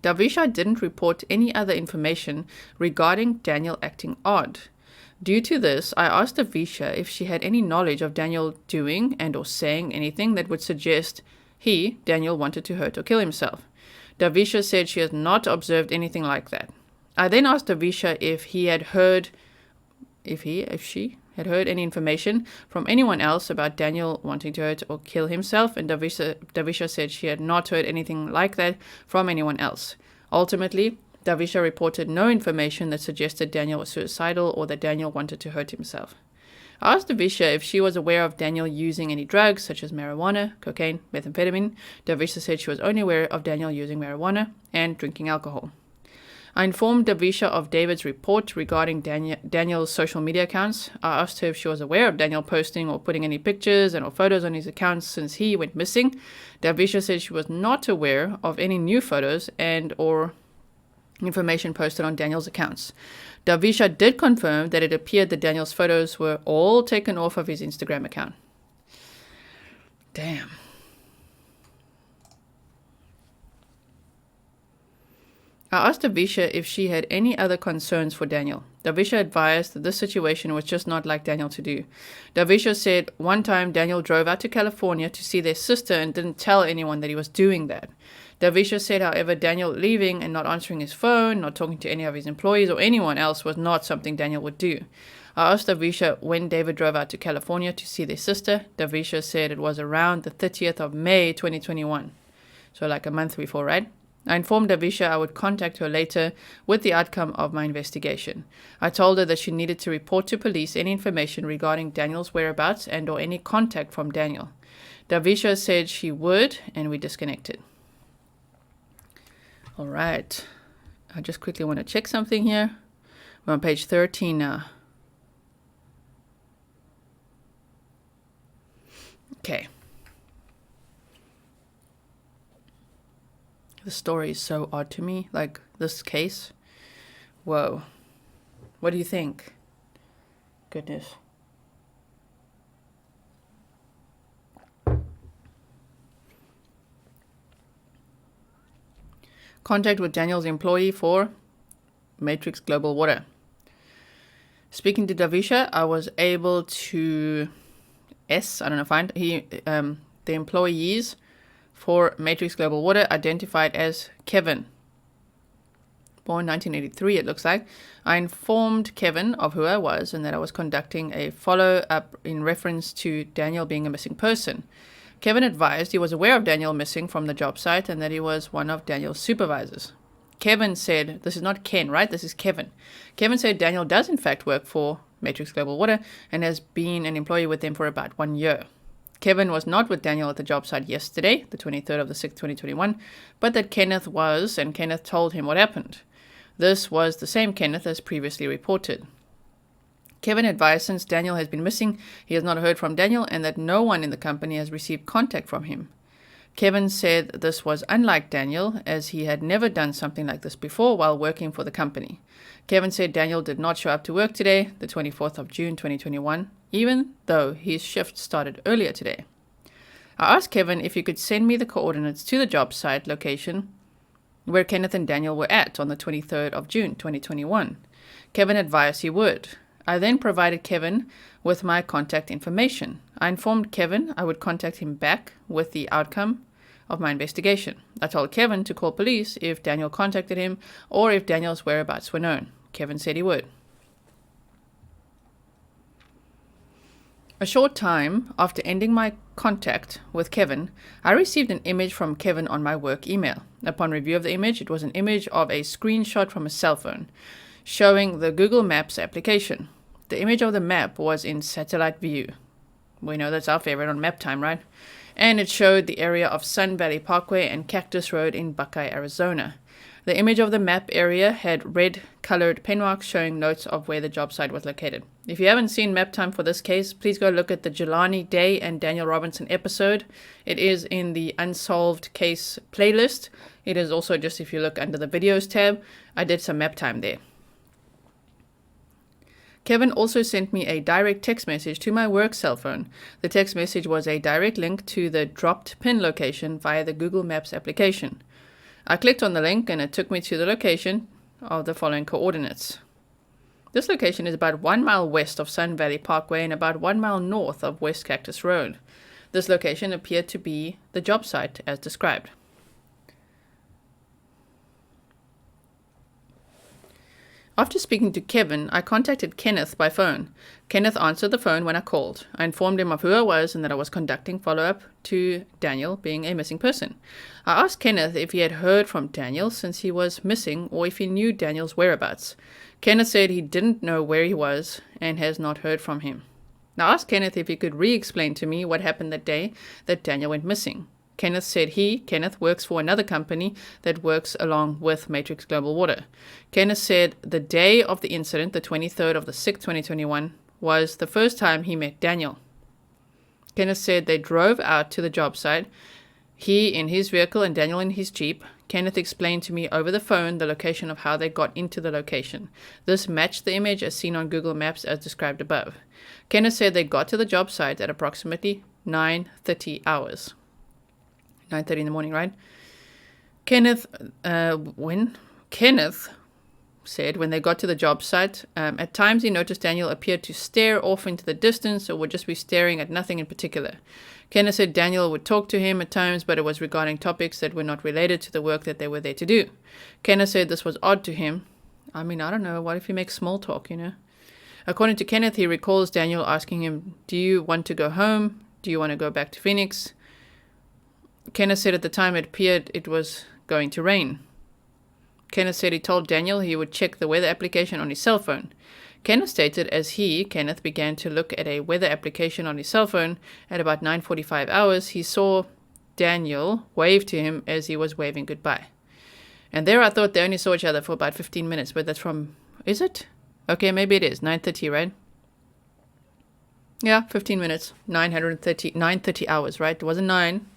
Davisha didn't report any other information regarding Daniel acting odd. Due to this, I asked Davisha if she had any knowledge of Daniel doing and or saying anything that would suggest Daniel, wanted to hurt or kill himself. Davisha said she has not observed anything like that. I then asked Davisha if she had heard any information from anyone else about Daniel wanting to hurt or kill himself, and Davisha said she had not heard anything like that from anyone else. Ultimately, Davisha reported no information that suggested Daniel was suicidal or that Daniel wanted to hurt himself. I asked Davisha if she was aware of Daniel using any drugs such as marijuana, cocaine, methamphetamine. Davisha said she was only aware of Daniel using marijuana and drinking alcohol. I informed Davisha of David's report regarding Daniel's social media accounts. I asked her if she was aware of Daniel posting or putting any pictures and or photos on his accounts since he went missing. Davisha said she was not aware of any new photos and or information posted on Daniel's accounts. Davisha did confirm that it appeared that Daniel's photos were all taken off of his Instagram account. Damn. I asked Davisha if she had any other concerns for Daniel. Davisha advised that this situation was just not like Daniel to do. Davisha said one time Daniel drove out to California to see their sister and didn't tell anyone that he was doing that. Davisha said, however, Daniel leaving and not answering his phone, not talking to any of his employees or anyone else was not something Daniel would do. I asked Davisha when David drove out to California to see their sister. Davisha said it was around the 30th of May 2021. So like a month before, right? I informed Davisha I would contact her later with the outcome of my investigation. I told her that she needed to report to police any information regarding Daniel's whereabouts and or any contact from Daniel. Davisha said she would, and we disconnected. All right. I just quickly want to check something here. We're on page 13 now. Okay. The story is so odd to me, like this case. Whoa. What do you think? Goodness. Contact with Daniel's employee for Matrix Global Water. Speaking to Davisha, I was able to find the employees for Matrix Global Water identified as Kevin. Born 1983, it looks like. I informed Kevin of who I was and that I was conducting a follow-up in reference to Daniel being a missing person. Kevin advised he was aware of Daniel missing from the job site and that he was one of Daniel's supervisors. Kevin said, this is not Ken, right? This is Kevin. Kevin said Daniel does in fact work for Matrix Global Water and has been an employee with them for about 1 year. Kevin was not with Daniel at the job site yesterday, the 23rd of the 6th, 2021, but that Kenneth was, and Kenneth told him what happened. This was the same Kenneth as previously reported. Kevin advised since Daniel has been missing, he has not heard from Daniel and that no one in the company has received contact from him. Kevin said this was unlike Daniel, as he had never done something like this before while working for the company. Kevin said Daniel did not show up to work today, the 24th of June 2021, even though his shift started earlier today. I asked Kevin if he could send me the coordinates to the job site location where Kenneth and Daniel were at on the 23rd of June 2021. Kevin advised he would. I then provided Kevin with my contact information. I informed Kevin I would contact him back with the outcome of my investigation. I told Kevin to call police if Daniel contacted him or if Daniel's whereabouts were known. Kevin said he would. A short time after ending my contact with Kevin, I received an image from Kevin on my work email. Upon review of the image, it was an image of a screenshot from a cell phone showing the Google Maps application. The image of the map was in satellite view. We know that's our favorite on map time, right? And it showed the area of Sun Valley Parkway and Cactus Road in Buckeye, Arizona. The image of the map area had red-colored pen marks showing notes of where the job site was located. If you haven't seen map time for this case, please go look at the Jelaniday and Daniel Robinson episode. It is in the Unsolved Case playlist. It is also just if you look under the videos tab, I did some map time there. Kevin also sent me a direct text message to my work cell phone. The text message was a direct link to the dropped pin location via the Google Maps application. I clicked on the link and it took me to the location of the following coordinates. This location is about 1 mile west of Sun Valley Parkway and about 1 mile north of West Cactus Road. This location appeared to be the job site as described. After speaking to Kevin, I contacted Kenneth by phone. Kenneth answered the phone when I called. I informed him of who I was and that I was conducting follow-up to Daniel being a missing person. I asked Kenneth if he had heard from Daniel since he was missing or if he knew Daniel's whereabouts. Kenneth said he didn't know where he was and has not heard from him. I asked Kenneth if he could re-explain to me what happened that day that Daniel went missing. Kenneth said Kenneth, works for another company that works along with Matrix Global Water. Kenneth said the day of the incident, the 23rd of the 6th, 2021, was the first time he met Daniel. Kenneth said they drove out to the job site, he in his vehicle and Daniel in his Jeep. Kenneth explained to me over the phone the location of how they got into the location. This matched the image as seen on Google Maps as described above. Kenneth said they got to the job site at approximately 9:30 hours. 9:30 in the morning, right? Kenneth said when they got to the job site, at times he noticed Daniel appeared to stare off into the distance or would just be staring at nothing in particular. Kenneth said Daniel would talk to him at times, but it was regarding topics that were not related to the work that they were there to do. Kenneth said this was odd to him. I mean, I don't know. What if he makes small talk, According to Kenneth, he recalls Daniel asking him, do you want to go home? Do you want to go back to Phoenix? Kenneth said at the time it appeared it was going to rain. Kenneth said he told Daniel he would check the weather application on his cell phone. Kenneth stated as Kenneth began to look at a weather application on his cell phone at about 9:45 hours, he saw Daniel wave to him as he was waving goodbye. And there I thought they only saw each other for about 15 minutes, but that's from, is it? Okay, maybe it is, 9:30, right? Yeah, 15 minutes, 9:30 hours, right? It wasn't 9.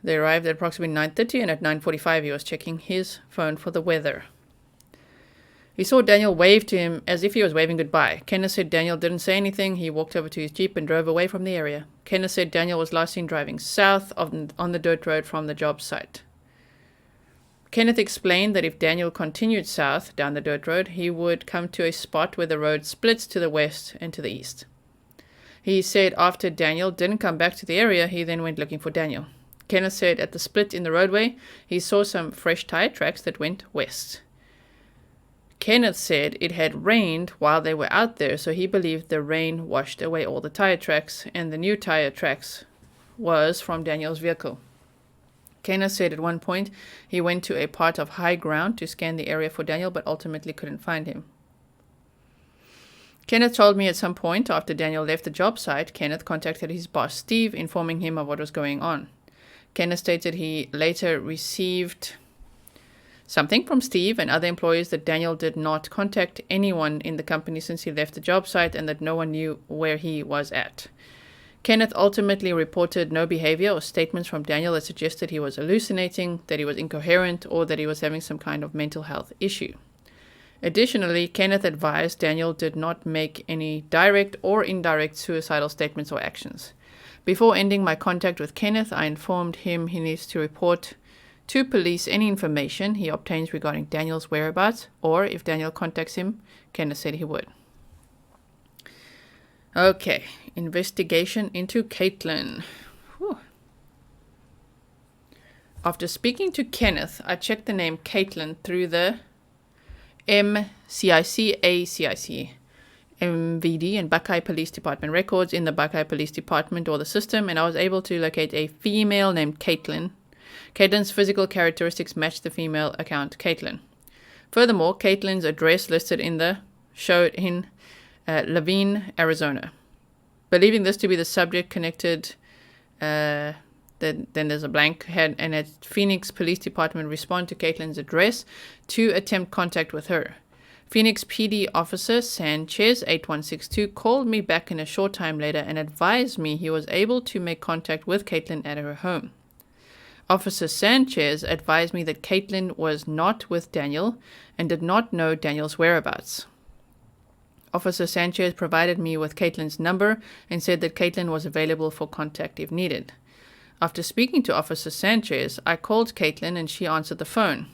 They arrived at approximately 9:30 and at 9:45 he was checking his phone for the weather. He saw Daniel wave to him as if he was waving goodbye. Kenneth said Daniel didn't say anything. He walked over to his Jeep and drove away from the area. Kenneth said Daniel was last seen driving south on the dirt road from the job site. Kenneth explained that if Daniel continued south down the dirt road, he would come to a spot where the road splits to the west and to the east. He said after Daniel didn't come back to the area, he then went looking for Daniel. Kenneth said at the split in the roadway, he saw some fresh tire tracks that went west. Kenneth said it had rained while they were out there, so he believed the rain washed away all the tire tracks, and the new tire tracks was from Daniel's vehicle. Kenneth said at one point he went to a part of high ground to scan the area for Daniel, but ultimately couldn't find him. Kenneth told me at some point after Daniel left the job site, Kenneth contacted his boss Steve, informing him of what was going on. Kenneth stated he later received something from Steve and other employees that Daniel did not contact anyone in the company since he left the job site and that no one knew where he was at. Kenneth ultimately reported no behavior or statements from Daniel that suggested he was hallucinating, that he was incoherent, or that he was having some kind of mental health issue. Additionally, Kenneth advised Daniel did not make any direct or indirect suicidal statements or actions. Before ending my contact with Kenneth, I informed him he needs to report to police any information he obtains regarding Daniel's whereabouts, or if Daniel contacts him, Kenneth said he would. Okay, investigation into Katelyn. Whew. After speaking to Kenneth, I checked the name Katelyn through the MCIC, ACIC. MVD and Buckeye Police Department records in the Buckeye Police Department or the system, and I was able to locate a female named Katelyn. Katelyn's physical characteristics matched the female account Katelyn. Furthermore, Katelyn's address listed in the showed in Laveen, Arizona. Believing this to be the subject connected, then there's a blank, had a Phoenix Police Department respond to Katelyn's address to attempt contact with her. Phoenix PD officer Sanchez 8162 called me back in a short time later and advised me he was able to make contact with Katelyn at her home. Officer Sanchez advised me that Katelyn was not with Daniel and did not know Daniel's whereabouts. Officer Sanchez provided me with Katelyn's number and said that Katelyn was available for contact if needed. After speaking to Officer Sanchez, I called Katelyn and she answered the phone.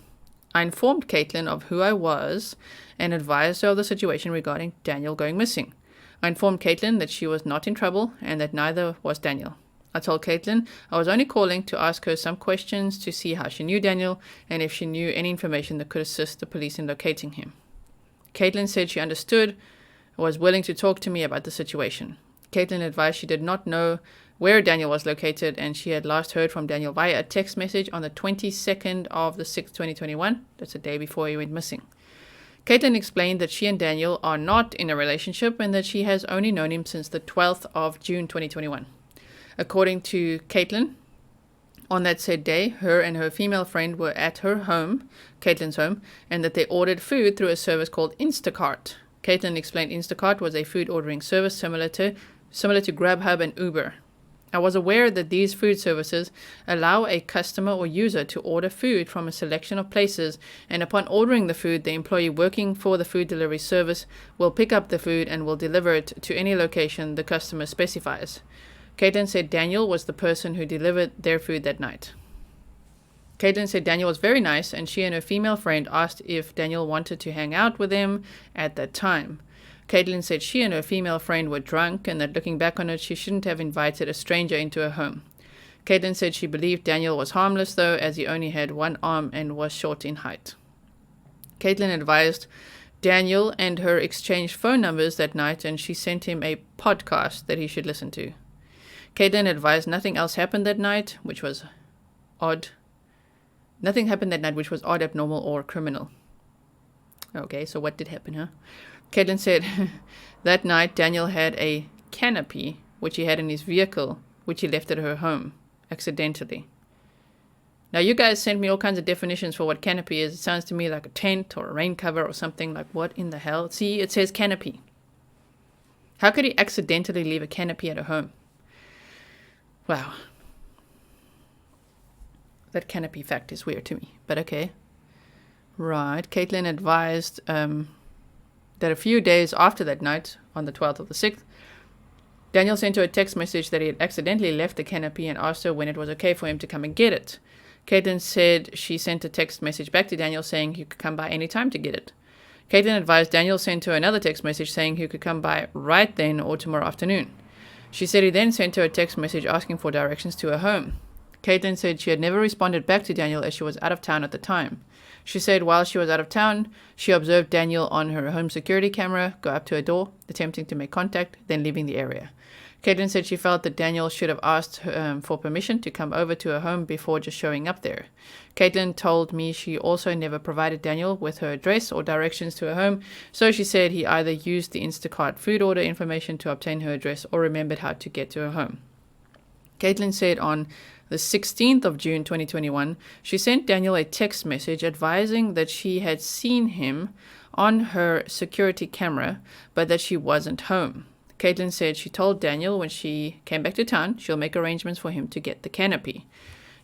I informed Katelyn of who I was and advised her of the situation regarding Daniel going missing. I informed Katelyn that she was not in trouble and that neither was Daniel. I told Katelyn I was only calling to ask her some questions to see how she knew Daniel and if she knew any information that could assist the police in locating him. Katelyn said she understood and was willing to talk to me about the situation. Katelyn advised she did not know where Daniel was located and she had last heard from Daniel via a text message on the 22nd of the 6th, 2021. That's the day before he went missing. Katelyn explained that she and Daniel are not in a relationship and that she has only known him since the 12th of June 2021. According to Katelyn, on that said day, her and her female friend were at her home, Katelyn's home, and that they ordered food through a service called Instacart. Katelyn explained Instacart was a food ordering service similar to Grubhub and Uber. I was aware that these food services allow a customer or user to order food from a selection of places, and upon ordering the food, the employee working for the food delivery service will pick up the food and will deliver it to any location the customer specifies. Katelyn said Daniel was the person who delivered their food that night. Katelyn said Daniel was very nice, and she and her female friend asked if Daniel wanted to hang out with them at that time. Katelyn said she and her female friend were drunk and that looking back on it, she shouldn't have invited a stranger into her home. Katelyn said she believed Daniel was harmless though, as he only had one arm and was short in height. Katelyn advised Daniel and her exchanged phone numbers that night, and she sent him a podcast that he should listen to. Katelyn advised nothing else happened that night, which was odd. Nothing happened that night which was odd, abnormal, or criminal. Okay, so what did happen, huh? Katelyn said that night Daniel had a canopy, which he had in his vehicle, which he left at her home, accidentally. Now, you guys sent me all kinds of definitions for what canopy is. It sounds to me like a tent or a rain cover or something. Like, what in the hell? See, it says canopy. How could he accidentally leave a canopy at her home? Wow. That canopy fact is weird to me, but okay. Right. Katelyn advised that a few days after that night, on the 12th of the 6th, Daniel sent her a text message that he had accidentally left the canopy and asked her when it was okay for him to come and get it. Katelyn said she sent a text message back to Daniel saying he could come by any time to get it. Katelyn advised Daniel sent her another text message saying he could come by right then or tomorrow afternoon. She said he then sent her a text message asking for directions to her home. Katelyn said she had never responded back to Daniel as she was out of town at the time. She said while she was out of town, she observed Daniel on her home security camera go up to her door, attempting to make contact, then leaving the area. Katelyn said she felt that Daniel should have asked her, for permission to come over to her home before just showing up there. Katelyn told me she also never provided Daniel with her address or directions to her home, so she said he either used the Instacart food order information to obtain her address or remembered how to get to her home. Katelyn said on the 16th of June 2021, she sent Daniel a text message advising that she had seen him on her security camera, but that she wasn't home. Katelyn said she told Daniel when she came back to town, she'll make arrangements for him to get the canopy.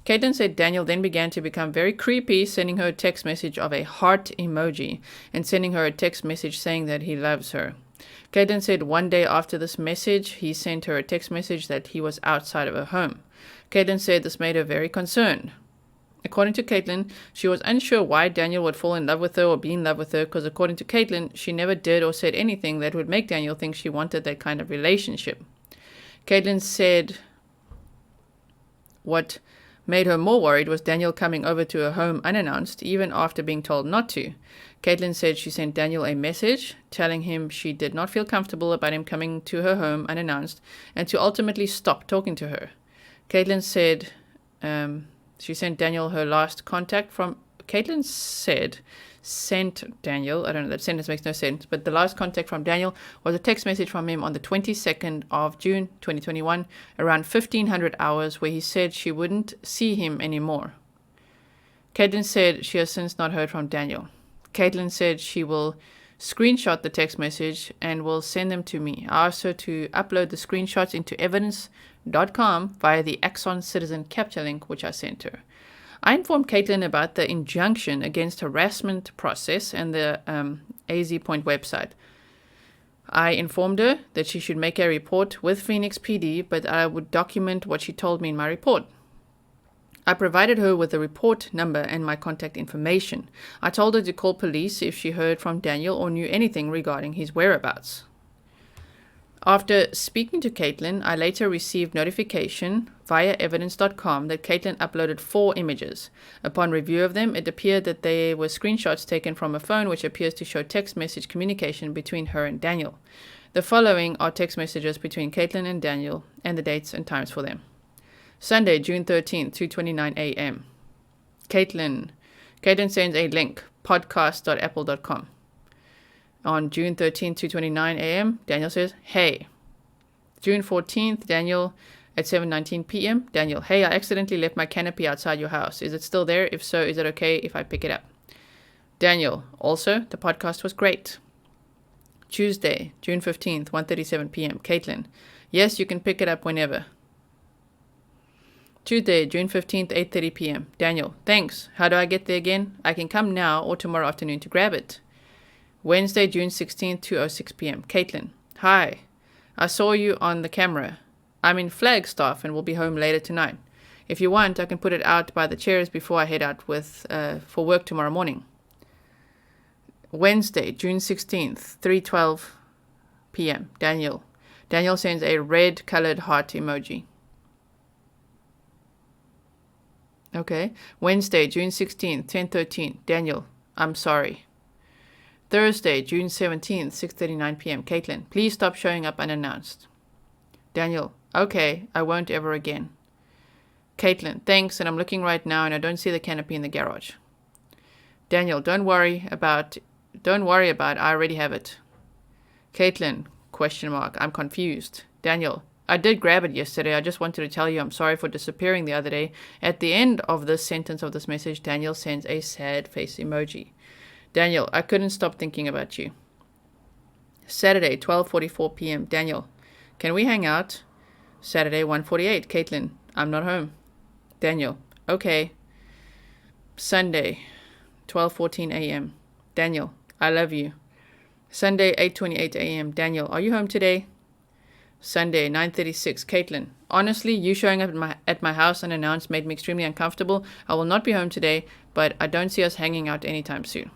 Katelyn said Daniel then began to become very creepy, sending her a text message of a heart emoji and sending her a text message saying that he loves her. Katelyn said one day after this message, he sent her a text message that he was outside of her home. Katelyn said this made her very concerned. According to Katelyn, she was unsure why Daniel would fall in love with her or be in love with her because according to Katelyn, she never did or said anything that would make Daniel think she wanted that kind of relationship. Katelyn said what made her more worried was Daniel coming over to her home unannounced, even after being told not to. Katelyn said she sent Daniel a message telling him she did not feel comfortable about him coming to her home unannounced and to ultimately stop talking to her. Katelyn said she sent Daniel her last contact from... Katelyn said sent Daniel, I don't know, that sentence makes no sense, but the last contact from Daniel was a text message from him on the 22nd of June 2021, around 1500 hours, where he said she wouldn't see him anymore. Katelyn said she has since not heard from Daniel. Katelyn said she will screenshot the text message and will send them to me. I asked her to upload the screenshots into evidence.com via the Axon Citizen capture link, which I sent her. I informed Katelyn about the injunction against harassment process and the AZ Point website. I informed her that she should make a report with Phoenix PD, but I would document what she told me in my report. I provided her with the report number and my contact information. I told her to call police if she heard from Daniel or knew anything regarding his whereabouts. After speaking to Katelyn, I later received notification via evidence.com that Katelyn uploaded 4 images. Upon review of them, it appeared that they were screenshots taken from a phone which appears to show text message communication between her and Daniel. The following are text messages between Katelyn and Daniel and the dates and times for them. Sunday, June 13th, 2:29 a.m. Katelyn sends a link, podcast.apple.com. On June 13th, 2:29 a.m., Daniel says, hey. June 14th, Daniel at 7:19 p.m. Daniel, hey, I accidentally left my canopy outside your house. Is it still there? If so, is it okay if I pick it up? Daniel, also, the podcast was great. Tuesday, June 15th, 1:37 p.m. Katelyn, yes, you can pick it up whenever. Tuesday, June 15th, 8:30 p.m. Daniel, thanks. How do I get there again? I can come now or tomorrow afternoon to grab it. Wednesday, June 16th, 2:06 p.m. Katelyn, hi. I saw you on the camera. I'm in Flagstaff and will be home later tonight. If you want, I can put it out by the chairs before I head out for work tomorrow morning. Wednesday, June 16th, 3:12 p.m. Daniel sends a red-colored heart emoji. Okay. Wednesday, June 16th, 10:13. Daniel, I'm sorry. Thursday, June 17th, 6:39 p.m. Katelyn, please stop showing up unannounced. Daniel, okay, I won't ever again. Katelyn, thanks, and I'm looking right now and I don't see the canopy in the garage. Daniel, don't worry about, I already have it. Katelyn, ? I'm confused. Daniel, I did grab it yesterday. I just wanted to tell you I'm sorry for disappearing the other day. At the end of this sentence of this message, Daniel sends a sad face emoji. Daniel, I couldn't stop thinking about you. Saturday, 12:44 p.m. Daniel, can we hang out? Saturday, 1:48. Katelyn, I'm not home. Daniel, okay. Sunday, 12:14 a.m. Daniel, I love you. Sunday, 8:28 a.m. Daniel, are you home today? Sunday, 9:36. Katelyn, honestly, you showing up at my house unannounced made me extremely uncomfortable. I will not be home today, but I don't see us hanging out anytime soon.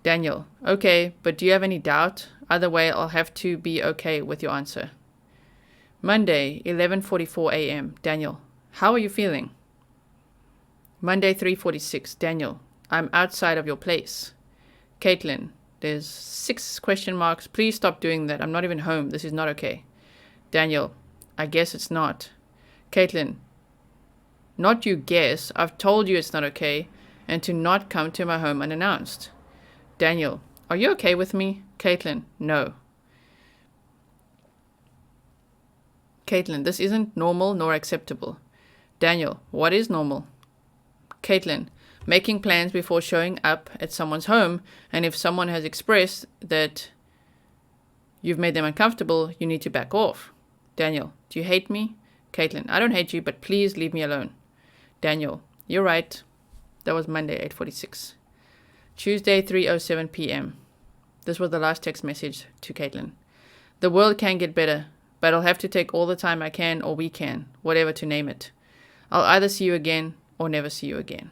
Daniel, okay, but do you have any doubt? Either way, I'll have to be okay with your answer. Monday, 11:44 a.m. Daniel, how are you feeling? Monday, 3:46. Daniel, I'm outside of your place. Katelyn, there's 6 question marks. Please stop doing that. I'm not even home. This is not okay. Daniel, I guess it's not. Katelyn, not you guess. I've told you it's not okay and to not come to my home unannounced. Daniel, are you okay with me? Katelyn, no. Katelyn, this isn't normal nor acceptable. Daniel, what is normal? Katelyn, making plans before showing up at someone's home, and if someone has expressed that you've made them uncomfortable, you need to back off. Daniel, do you hate me? Katelyn, I don't hate you, but please leave me alone. Daniel, you're right. That was Monday, 8:46. Tuesday, 3:07 p.m. This was the last text message to Katelyn. The world can get better, but I'll have to take all the time I can or we can, whatever to name it. I'll either see you again or never see you again.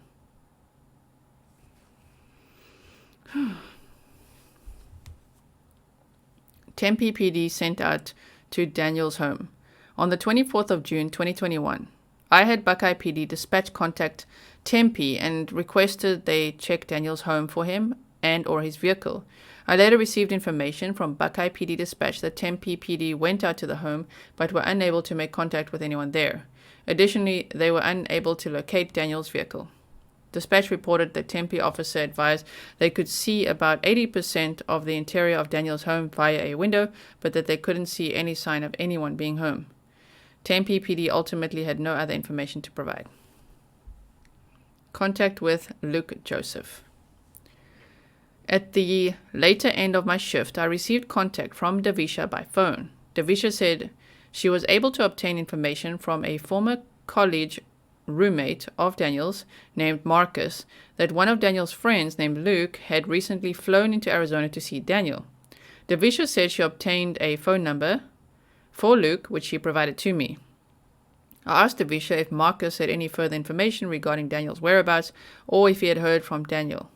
Tempe PD sent out to Daniel's home. On the 24th of June, 2021, I had Buckeye PD dispatch contact Tempe and requested they check Daniel's home for him and or his vehicle. I later received information from Buckeye PD dispatch that Tempe PD went out to the home but were unable to make contact with anyone there. Additionally, they were unable to locate Daniel's vehicle. Dispatch reported that Tempe officer advised they could see about 80% of the interior of Daniel's home via a window, but that they couldn't see any sign of anyone being home. Tempe PD ultimately had no other information to provide. Contact with Luke Joseph. At the later end of my shift, I received contact from Davisha by phone. Davisha said she was able to obtain information from a former college roommate of Daniel's named Marcus that one of Daniel's friends named Luke had recently flown into Arizona to see Daniel. Davisha said she obtained a phone number for Luke, which she provided to me. I asked Davisha if Marcus had any further information regarding Daniel's whereabouts or if he had heard from Daniel.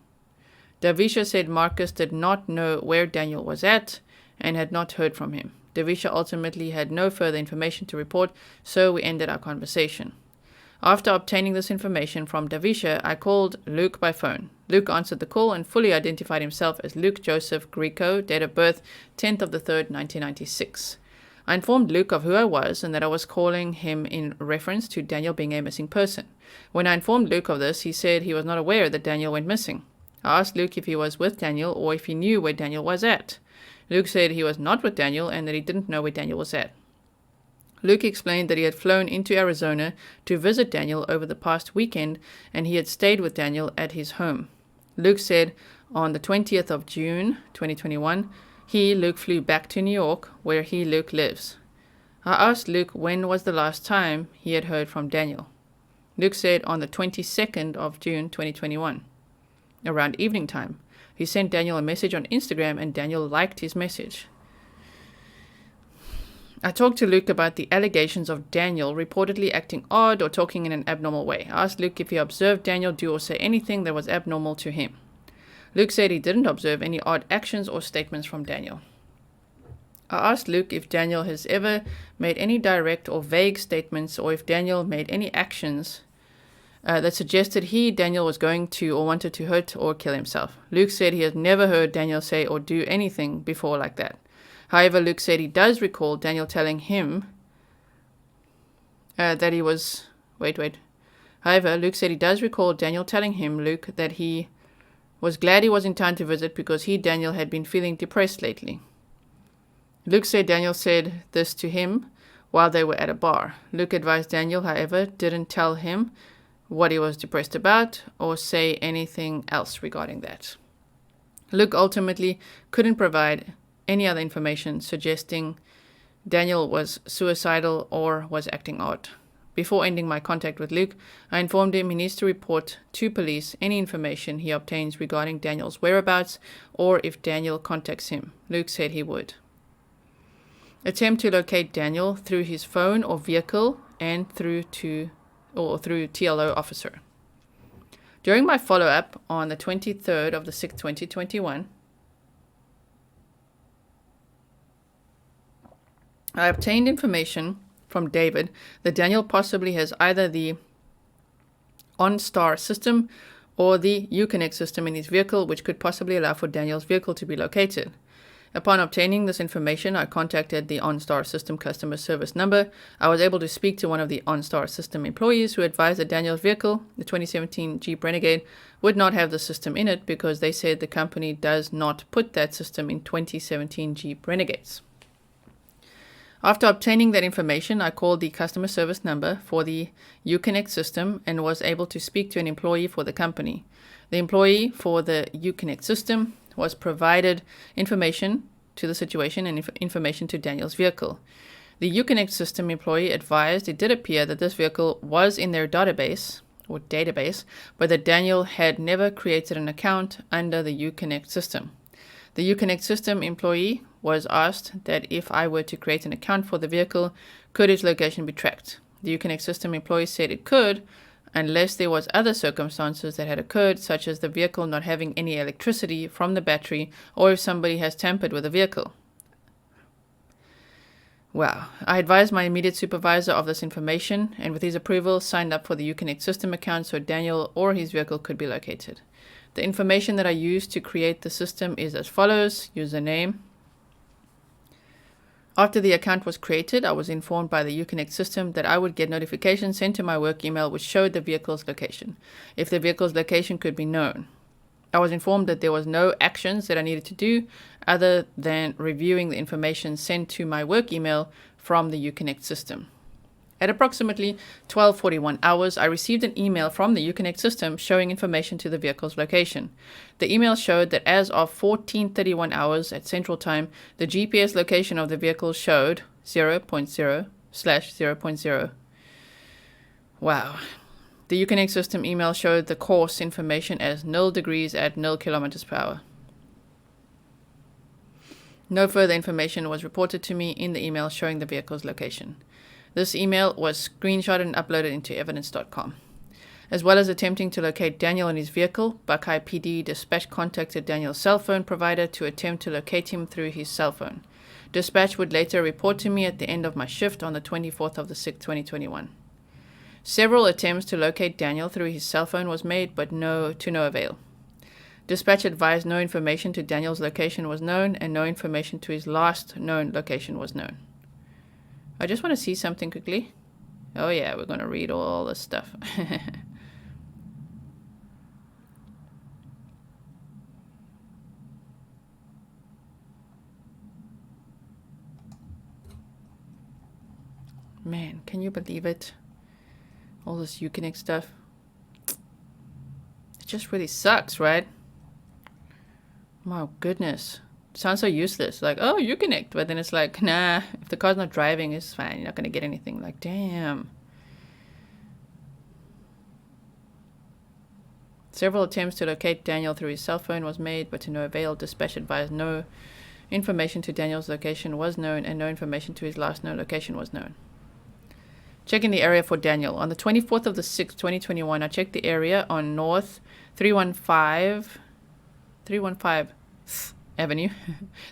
Davisha said Marcus did not know where Daniel was at and had not heard from him. Davisha ultimately had no further information to report, so we ended our conversation. After obtaining this information from Davisha, I called Luke by phone. Luke answered the call and fully identified himself as Luke Joseph Greco, date of birth 10th of the 3rd, 1996. I informed Luke of who I was and that I was calling him in reference to Daniel being a missing person. When I informed Luke of this, he said he was not aware that Daniel went missing. I asked Luke if he was with Daniel or if he knew where Daniel was at. Luke said he was not with Daniel and that he didn't know where Daniel was at. Luke explained that he had flown into Arizona to visit Daniel over the past weekend and he had stayed with Daniel at his home. Luke said on the 20th of June, 2021, Luke, flew back to New York, where Luke, lives. I asked Luke when was the last time he had heard from Daniel. Luke said on the 22nd of June, 2021, around evening time. He sent Daniel a message on Instagram and Daniel liked his message. I talked to Luke about the allegations of Daniel reportedly acting odd or talking in an abnormal way. I asked Luke if he observed Daniel do or say anything that was abnormal to him. Luke said he didn't observe any odd actions or statements from Daniel. I asked Luke if Daniel has ever made any direct or vague statements or if Daniel made any actions that suggested Daniel, was going to or wanted to hurt or kill himself. Luke said he has never heard Daniel say or do anything before like that. However, Luke said he does recall Daniel telling him that he was... However, Luke said he does recall Daniel telling him, Luke, that he was glad he was in town to visit because Daniel, had been feeling depressed lately. Luke said Daniel said this to him while they were at a bar. Luke advised Daniel, however, didn't tell him what he was depressed about or say anything else regarding that. Luke ultimately couldn't provide any other information suggesting Daniel was suicidal or was acting odd. Before ending my contact with Luke, I informed him he needs to report to police any information he obtains regarding Daniel's whereabouts or if Daniel contacts him. Luke said he would. Attempt to locate Daniel through his phone or vehicle and through TLO officer. During my follow-up on the 23rd of the 6th, 2021, I obtained information from David that Daniel possibly has either the OnStar system or the Uconnect system in his vehicle, which could possibly allow for Daniel's vehicle to be located. Upon obtaining this information, I contacted the OnStar system customer service number. I was able to speak to one of the OnStar system employees who advised that Daniel's vehicle, the 2017 Jeep Renegade, would not have the system in it because they said the company does not put that system in 2017 Jeep Renegades. After obtaining that information, I called the customer service number for the Uconnect system and was able to speak to an employee for the company. The employee for the Uconnect system was provided information to the situation and information to Daniel's vehicle. The Uconnect system employee advised it did appear that this vehicle was in their database, but that Daniel had never created an account under the Uconnect system. The Uconnect system employee was asked that if I were to create an account for the vehicle, could its location be tracked? The Uconnect system employee said it could, unless there was other circumstances that had occurred, such as the vehicle not having any electricity from the battery or if somebody has tampered with the vehicle. Wow. I advised my immediate supervisor of this information, and with his approval, signed up for the Uconnect system account so Daniel or his vehicle could be located. The information that I used to create the system is as follows. Username. After the account was created, I was informed by the Uconnect system that I would get notifications sent to my work email which showed the vehicle's location, if the vehicle's location could be known. I was informed that there was no actions that I needed to do other than reviewing the information sent to my work email from the Uconnect system. At approximately 12:41 hours, I received an email from the Uconnect system showing information to the vehicle's location. The email showed that as of 14:31 hours at Central Time, the GPS location of the vehicle showed 0.0/0.0. Wow. The Uconnect system email showed the course information as 0 degrees at 0 kilometers per hour. No further information was reported to me in the email showing the vehicle's location. This email was screenshotted and uploaded into evidence.com. As well as attempting to locate Daniel and his vehicle, Buckeye PD Dispatch contacted Daniel's cell phone provider to attempt to locate him through his cell phone. Dispatch would later report to me at the end of my shift on the 24th of the 6th, 2021. Several attempts to locate Daniel through his cell phone was made, but to no avail. Dispatch advised no information to Daniel's location was known, and no information to his last known location was known. I just want to see something quickly. Oh yeah, we're going to read all this stuff. Man, can you believe it? All this Uconnect stuff. It just really sucks, right? My goodness. Sounds so useless. Like, oh, Uconnect. But then it's like, nah, if the car's not driving, it's fine. You're not going to get anything. Like, damn. Several attempts to locate Daniel through his cell phone was made, but to no avail. Dispatch advised no information to Daniel's location was known, and no information to his last known location was known. Checking the area for Daniel. On the 24th of the 6th, 2021, I checked the area on North 315th Avenue,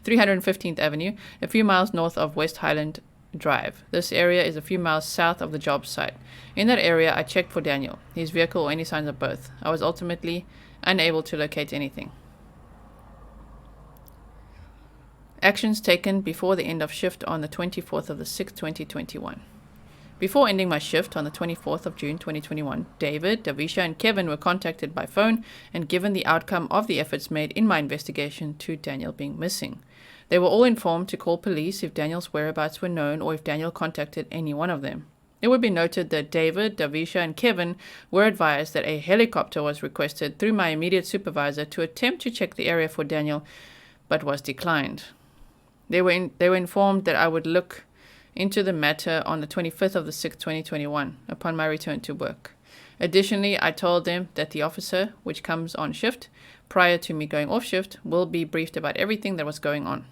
315th Avenue, a few miles north of West Highland Drive. This area is a few miles south of the job site. In that area, I checked for Daniel, his vehicle, or any signs of both. I was ultimately unable to locate anything. Actions taken before the end of shift on the 24th of the 6th, 2021. Before ending my shift on the 24th of June 2021, David, Davisha, and Kevin were contacted by phone and given the outcome of the efforts made in my investigation to Daniel being missing. They were all informed to call police if Daniel's whereabouts were known or if Daniel contacted any one of them. It would be noted that David, Davisha, and Kevin were advised that a helicopter was requested through my immediate supervisor to attempt to check the area for Daniel, but was declined. They were informed that I would look into the matter on the 25th of the 6th, 2021, upon my return to work. Additionally, I told them that the officer, which comes on shift prior to me going off shift, will be briefed about everything that was going on.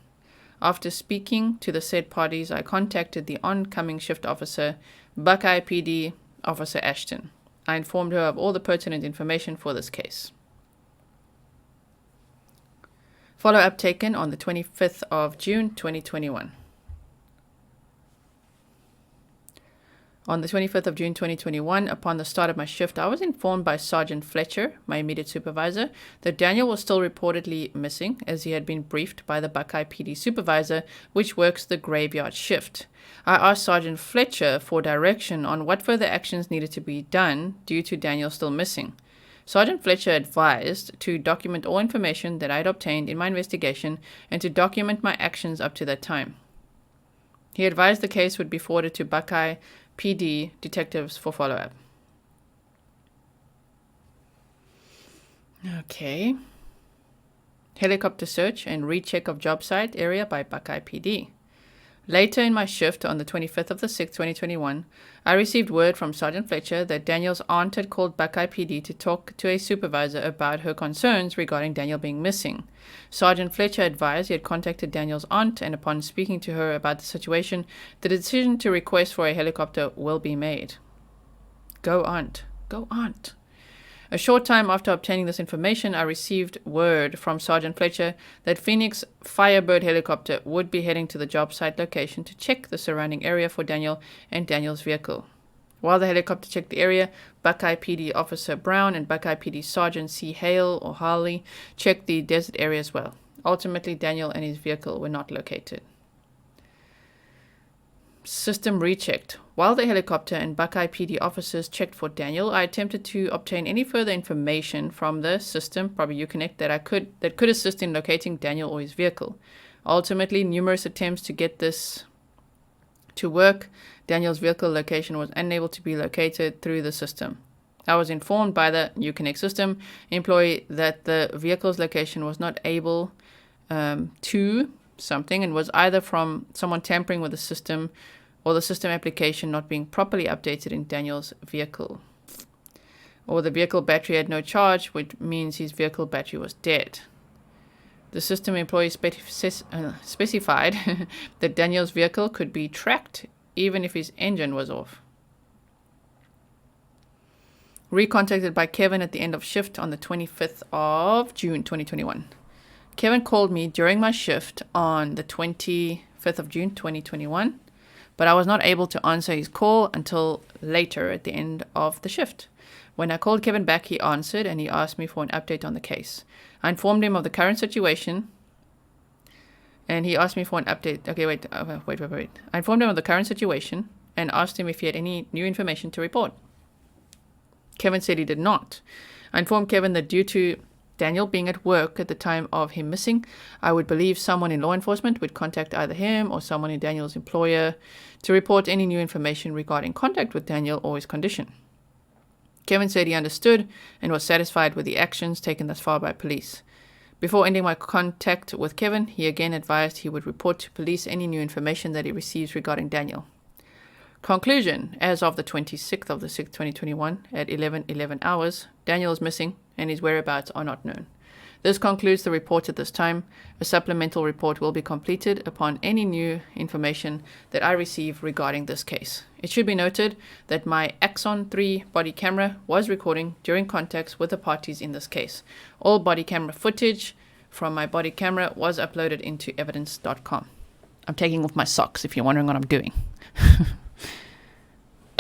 After speaking to the said parties, I contacted the oncoming shift officer, Buckeye PD Officer Ashton. I informed her of all the pertinent information for this case. Follow-up taken on the 25th of June, 2021. On the 25th of June 2021, upon the start of my shift, I was informed by Sergeant Fletcher, my immediate supervisor, that Daniel was still reportedly missing, as he had been briefed by the Buckeye PD supervisor, which works the graveyard shift. I asked Sergeant Fletcher for direction on what further actions needed to be done due to Daniel still missing. Sergeant Fletcher advised to document all information that I had obtained in my investigation and to document my actions up to that time. He advised the case would be forwarded to Buckeye PD detectives for follow-up. Okay. Helicopter search and recheck of job site area by Buckeye PD. Later in my shift on the 25th of the 6th, 2021, I received word from Sergeant Fletcher that Daniel's aunt had called Buckeye PD to talk to a supervisor about her concerns regarding Daniel being missing. Sergeant Fletcher advised he had contacted Daniel's aunt, and upon speaking to her about the situation, the decision to request for a helicopter will be made. Go aunt. Go aunt. A short time after obtaining this information, I received word from Sergeant Fletcher that Phoenix Firebird helicopter would be heading to the job site location to check the surrounding area for Daniel and Daniel's vehicle. While the helicopter checked the area, Buckeye PD Officer Brown and Buckeye PD Sergeant C. Hale or Harley checked the desert area as well. Ultimately, Daniel and his vehicle were not located. System rechecked. While the helicopter and Buckeye PD officers checked for Daniel, I attempted to obtain any further information from the system, probably Uconnect, that could assist in locating Daniel or his vehicle. Ultimately, numerous attempts to get this to work, Daniel's vehicle location was unable to be located through the system. I was informed by the Uconnect system employee that the vehicle's location was not able to something and was either from someone tampering with the system or the system application not being properly updated in Daniel's vehicle. Or the vehicle battery had no charge, which means his vehicle battery was dead. The system employee specified that Daniel's vehicle could be tracked even if his engine was off. Recontacted by Kevin at the end of shift on the 25th of June 2021. Kevin called me during my shift on the 25th of June 2021, but I was not able to answer his call until later at the end of the shift. When I called Kevin back, he answered and he asked me for an update on the case. I informed him of the current situation and he asked me for an update. Okay, wait. I informed him of the current situation and asked him if he had any new information to report. Kevin said he did not. I informed Kevin that due to Daniel being at work at the time of him missing, I would believe someone in law enforcement would contact either him or someone in Daniel's employer to report any new information regarding contact with Daniel or his condition. Kevin said he understood and was satisfied with the actions taken thus far by police. Before ending my contact with Kevin, he again advised he would report to police any new information that he receives regarding Daniel. Conclusion: as of the 26th of the 6th, 2021 at 11:11 hours, Daniel is missing and his whereabouts are not known. This concludes the report at this time. A supplemental report will be completed upon any new information that I receive regarding this case. It should be noted that my Axon 3 body camera was recording during contacts with the parties in this case. All body camera footage from my body camera was uploaded into evidence.com. I'm taking off my socks if you're wondering what I'm doing.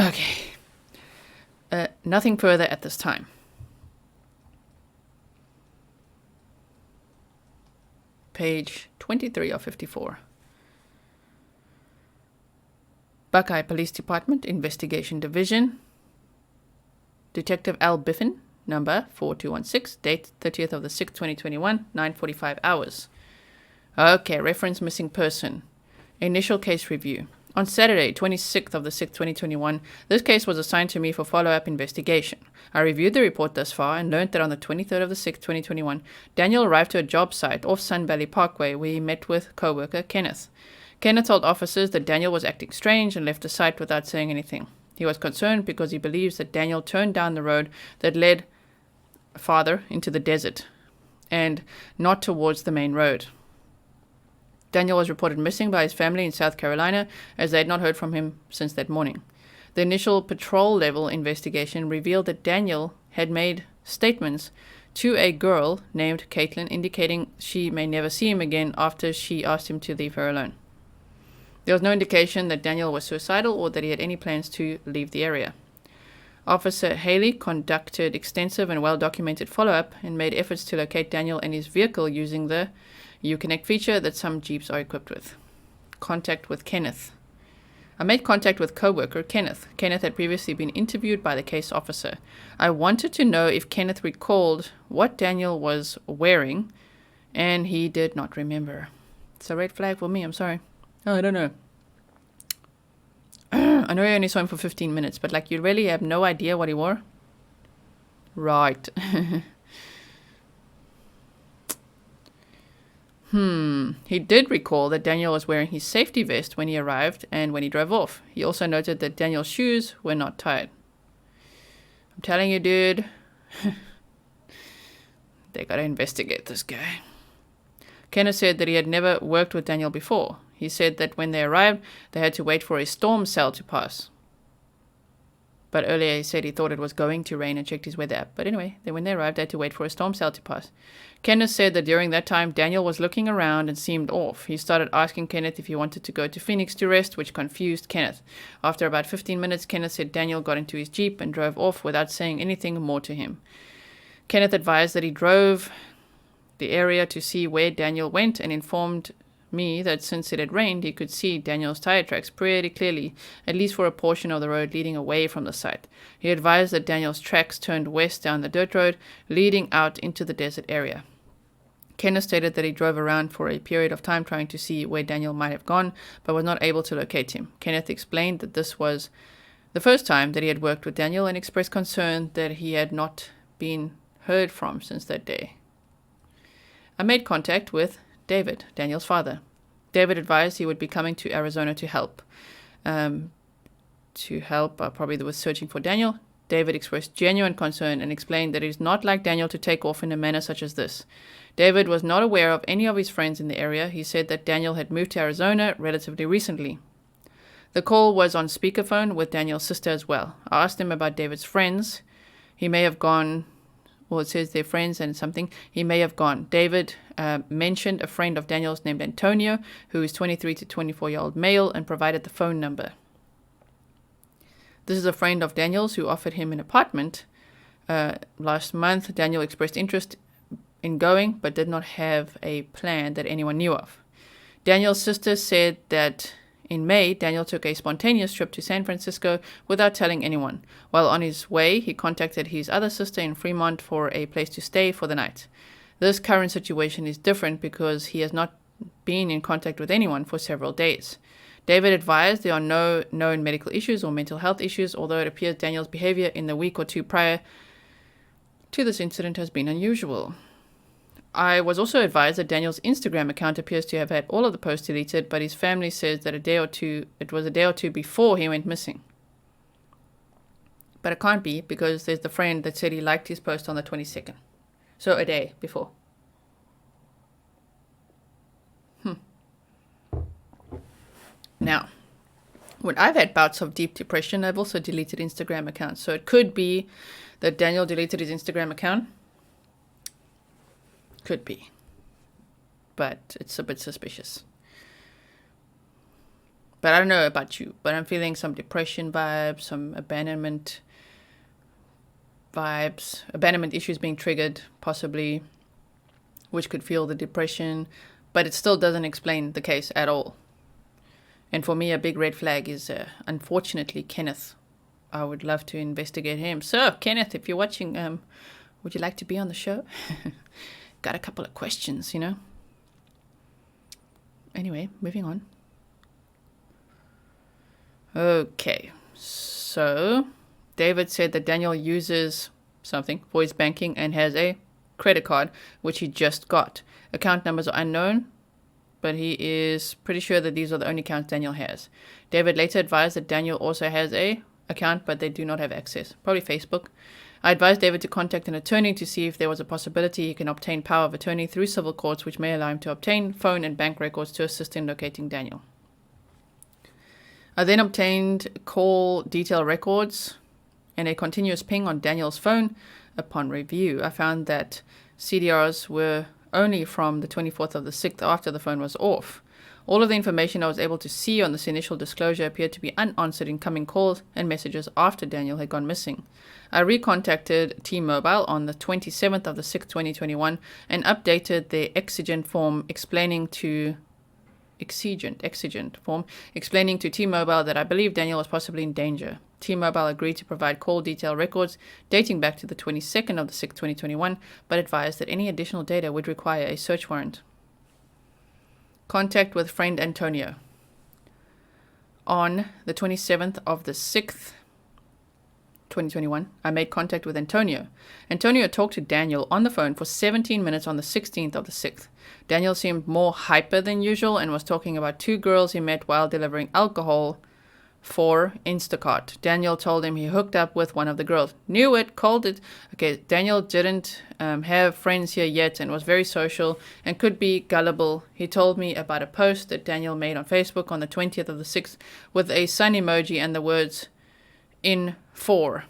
Okay. Nothing further at this time. Page 23 of 54. Buckeye Police Department, Investigation Division. Detective Al Biffin, number 4216, date 30th of the 6th, 2021, 9:45 hours. Okay, reference missing person. Initial case review. On Saturday, 26th of the 6th, 2021, this case was assigned to me for follow-up investigation. I reviewed the report thus far and learned that on the 23rd of the 6th, 2021, Daniel arrived to a job site off Sun Valley Parkway where he met with co-worker Kenneth. Kenneth told officers that Daniel was acting strange and left the site without saying anything. He was concerned because he believes that Daniel turned down the road that led farther into the desert and not towards the main road. Daniel was reported missing by his family in South Carolina as they had not heard from him since that morning. The initial patrol-level investigation revealed that Daniel had made statements to a girl named Katelyn indicating she may never see him again after she asked him to leave her alone. There was no indication that Daniel was suicidal or that he had any plans to leave the area. Officer Haley conducted extensive and well-documented follow-up and made efforts to locate Daniel and his vehicle using the Uconnect feature that some Jeeps are equipped with. Contact with Kenneth. I made contact with co-worker Kenneth. Kenneth had previously been interviewed by the case officer. I wanted to know if Kenneth recalled what Daniel was wearing, and he did not remember. It's a red flag for me, I'm sorry. Oh, I don't know. I know I only saw him for 15 minutes, but like you really have no idea what he wore? Right. He did recall that Daniel was wearing his safety vest when he arrived and when he drove off. He also noted that Daniel's shoes were not tied. I'm telling you, dude. They gotta investigate this guy. Kenneth said that he had never worked with Daniel before. He said that when they arrived, they had to wait for a storm cell to pass. But earlier he said he thought it was going to rain and checked his weather app. But anyway, then when they arrived, they had to wait for a storm cell to pass. Kenneth said that during that time, Daniel was looking around and seemed off. He started asking Kenneth if he wanted to go to Phoenix to rest, which confused Kenneth. After about 15 minutes, Kenneth said Daniel got into his Jeep and drove off without saying anything more to him. Kenneth advised that he drove the area to see where Daniel went and informed me that since it had rained, he could see Daniel's tire tracks pretty clearly, at least for a portion of the road leading away from the site. He advised that Daniel's tracks turned west down the dirt road, leading out into the desert area. Kenneth stated that he drove around for a period of time trying to see where Daniel might have gone, but was not able to locate him. Kenneth explained that this was the first time that he had worked with Daniel and expressed concern that he had not been heard from since that day. I made contact with David, Daniel's father. David advised he would be coming to Arizona to help. Probably with searching for Daniel. David expressed genuine concern and explained that it is not like Daniel to take off in a manner such as this. David was not aware of any of his friends in the area. He said that Daniel had moved to Arizona relatively recently. The call was on speakerphone with Daniel's sister as well. I asked him about David's friends. He may have gone... Well, it says they're friends and something. He may have gone. David mentioned a friend of Daniel's named Antonio, who is 23 to 24-year-old male, and provided the phone number. This is a friend of Daniel's who offered him an apartment. Last month, Daniel expressed interest in going, but did not have a plan that anyone knew of. Daniel's sister said that in May, Daniel took a spontaneous trip to San Francisco without telling anyone. While on his way, he contacted his other sister in Fremont for a place to stay for the night. This current situation is different because he has not been in contact with anyone for several days. David advised there are no known medical issues or mental health issues, although it appears Daniel's behavior in the week or two prior to this incident has been unusual. I was also advised that Daniel's Instagram account appears to have had all of the posts deleted, but his family says that it was a day or two before he went missing. But it can't be because there's the friend that said he liked his post on the 22nd. So a day before. Now, when I've had bouts of deep depression, I've also deleted Instagram accounts. So it could be that Daniel deleted his Instagram account. Could be. But it's a bit suspicious. But I don't know about you, but I'm feeling some depression vibes, some abandonment vibes, abandonment issues being triggered, possibly, which could fuel the depression, but it still doesn't explain the case at all. And for me, a big red flag is, unfortunately, Kenneth. I would love to investigate him. So, Kenneth, if you're watching, would you like to be on the show? Got a couple of questions, Anyway, moving on. Okay, so David said that Daniel uses something for his banking and has a credit card, which he just got. Account numbers are unknown, but he is pretty sure that these are the only accounts Daniel has. David later advised that Daniel also has a account, but they do not have access. Probably Facebook. I advised David to contact an attorney to see if there was a possibility he can obtain power of attorney through civil courts, which may allow him to obtain phone and bank records to assist in locating Daniel. I then obtained call detail records and a continuous ping on Daniel's phone. Upon review, I found that CDRs were only from the 24th of the 6th after the phone was off. All of the information I was able to see on this initial disclosure appeared to be unanswered incoming calls and messages after Daniel had gone missing. I recontacted T-Mobile on the 27th of the 6th, 2021 and updated the exigent form explaining to T-Mobile that I believe Daniel was possibly in danger. T-Mobile agreed to provide call detail records dating back to the 22nd of the 6th, 2021, but advised that any additional data would require a search warrant. Contact with friend Antonio. On the 27th of the 6th, 2021, I made contact with Antonio. Antonio talked to Daniel on the phone for 17 minutes on the 16th of the 6th. Daniel seemed more hyper than usual and was talking about two girls he met while delivering alcohol for Instacart. Daniel told him he hooked up with one of the girls. Knew it, called it. Okay, Daniel didn't have friends here yet and was very social and could be gullible. He told me about a post that Daniel made on Facebook on the 20th of the 6th with a sun emoji and the words, in 4.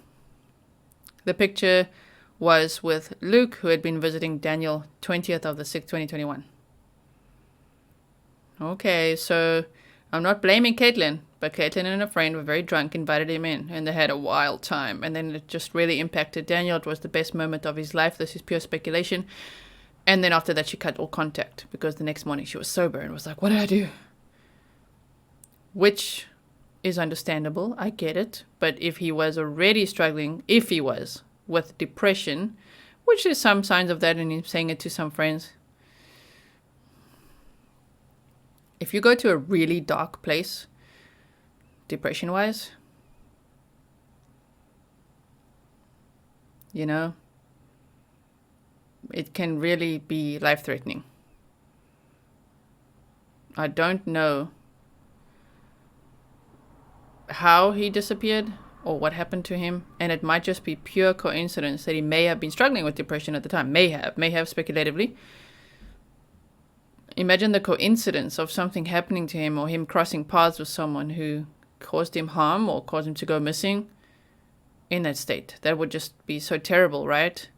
The picture was with Luke, who had been visiting Daniel 20th of the 6th, 2021. Okay, so I'm not blaming Katelyn, but Katelyn and a friend were very drunk, invited him in, and they had a wild time. And then it just really impacted Daniel. It was the best moment of his life. This is pure speculation. And then after that, she cut all contact because the next morning she was sober and was like, what did I do? Which is understandable. I get it. But if he was already struggling, with depression, which there's some signs of that, and he's saying it to some friends. If you go to a really dark place, depression-wise, you know, it can really be life-threatening. I don't know how he disappeared or what happened to him, and it might just be pure coincidence that he may have been struggling with depression at the time. May have speculatively. Imagine the coincidence of something happening to him or him crossing paths with someone who caused him harm or caused him to go missing in that state. That would just be so terrible, right?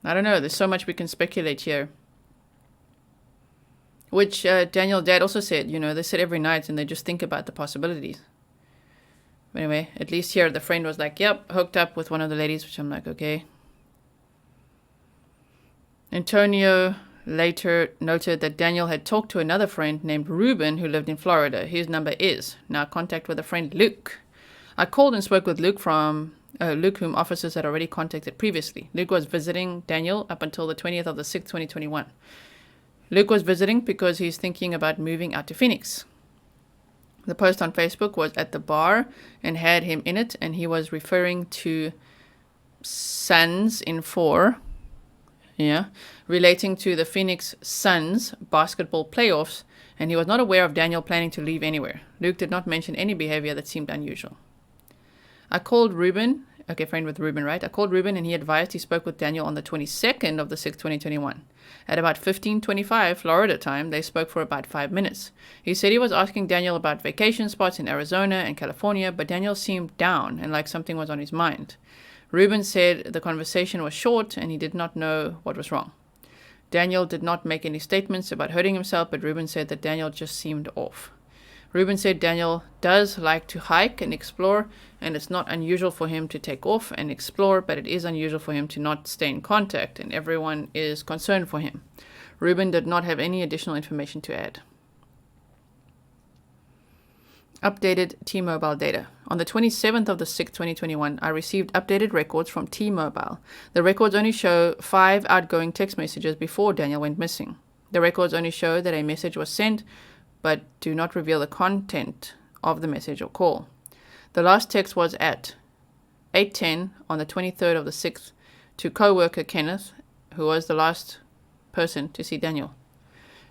I don't know. There's so much we can speculate here. Which Daniel's dad also said, you know, they sit every night and they just think about the possibilities. But anyway, at least here the friend was like, yep, hooked up with one of the ladies, which I'm like, okay. Antonio later noted that Daniel had talked to another friend named Ruben who lived in Florida. His number is now contact with a friend, Luke. I called and spoke with Luke Luke, whom officers had already contacted previously. Luke was visiting Daniel up until the 20th of the 6th, 2021. Luke was visiting because he's thinking about moving out to Phoenix. The post on Facebook was at the bar and had him in it, and he was referring to Suns in 4, relating to the Phoenix Suns basketball playoffs, and he was not aware of Daniel planning to leave anywhere. Luke did not mention any behavior that seemed unusual. I called Ruben, friend with Ruben, right? I called Ruben and he advised he spoke with Daniel on the 22nd of the 6th, 2021. At about 15:25 Florida time, they spoke for about 5 minutes. He said he was asking Daniel about vacation spots in Arizona and California, but Daniel seemed down and like something was on his mind. Ruben said the conversation was short and he did not know what was wrong. Daniel did not make any statements about hurting himself, but Ruben said that Daniel just seemed off. Ruben said Daniel does like to hike and explore, and it's not unusual for him to take off and explore, but it is unusual for him to not stay in contact, and everyone is concerned for him. Ruben did not have any additional information to add. Updated T-Mobile data. On the 27th of the 6th, 2021, I received updated records from T-Mobile. The records only show 5 outgoing text messages before Daniel went missing. The records only show that a message was sent, but do not reveal the content of the message or call. The last text was at 8:10 on the 23rd of the 6th to co-worker Kenneth, who was the last person to see Daniel.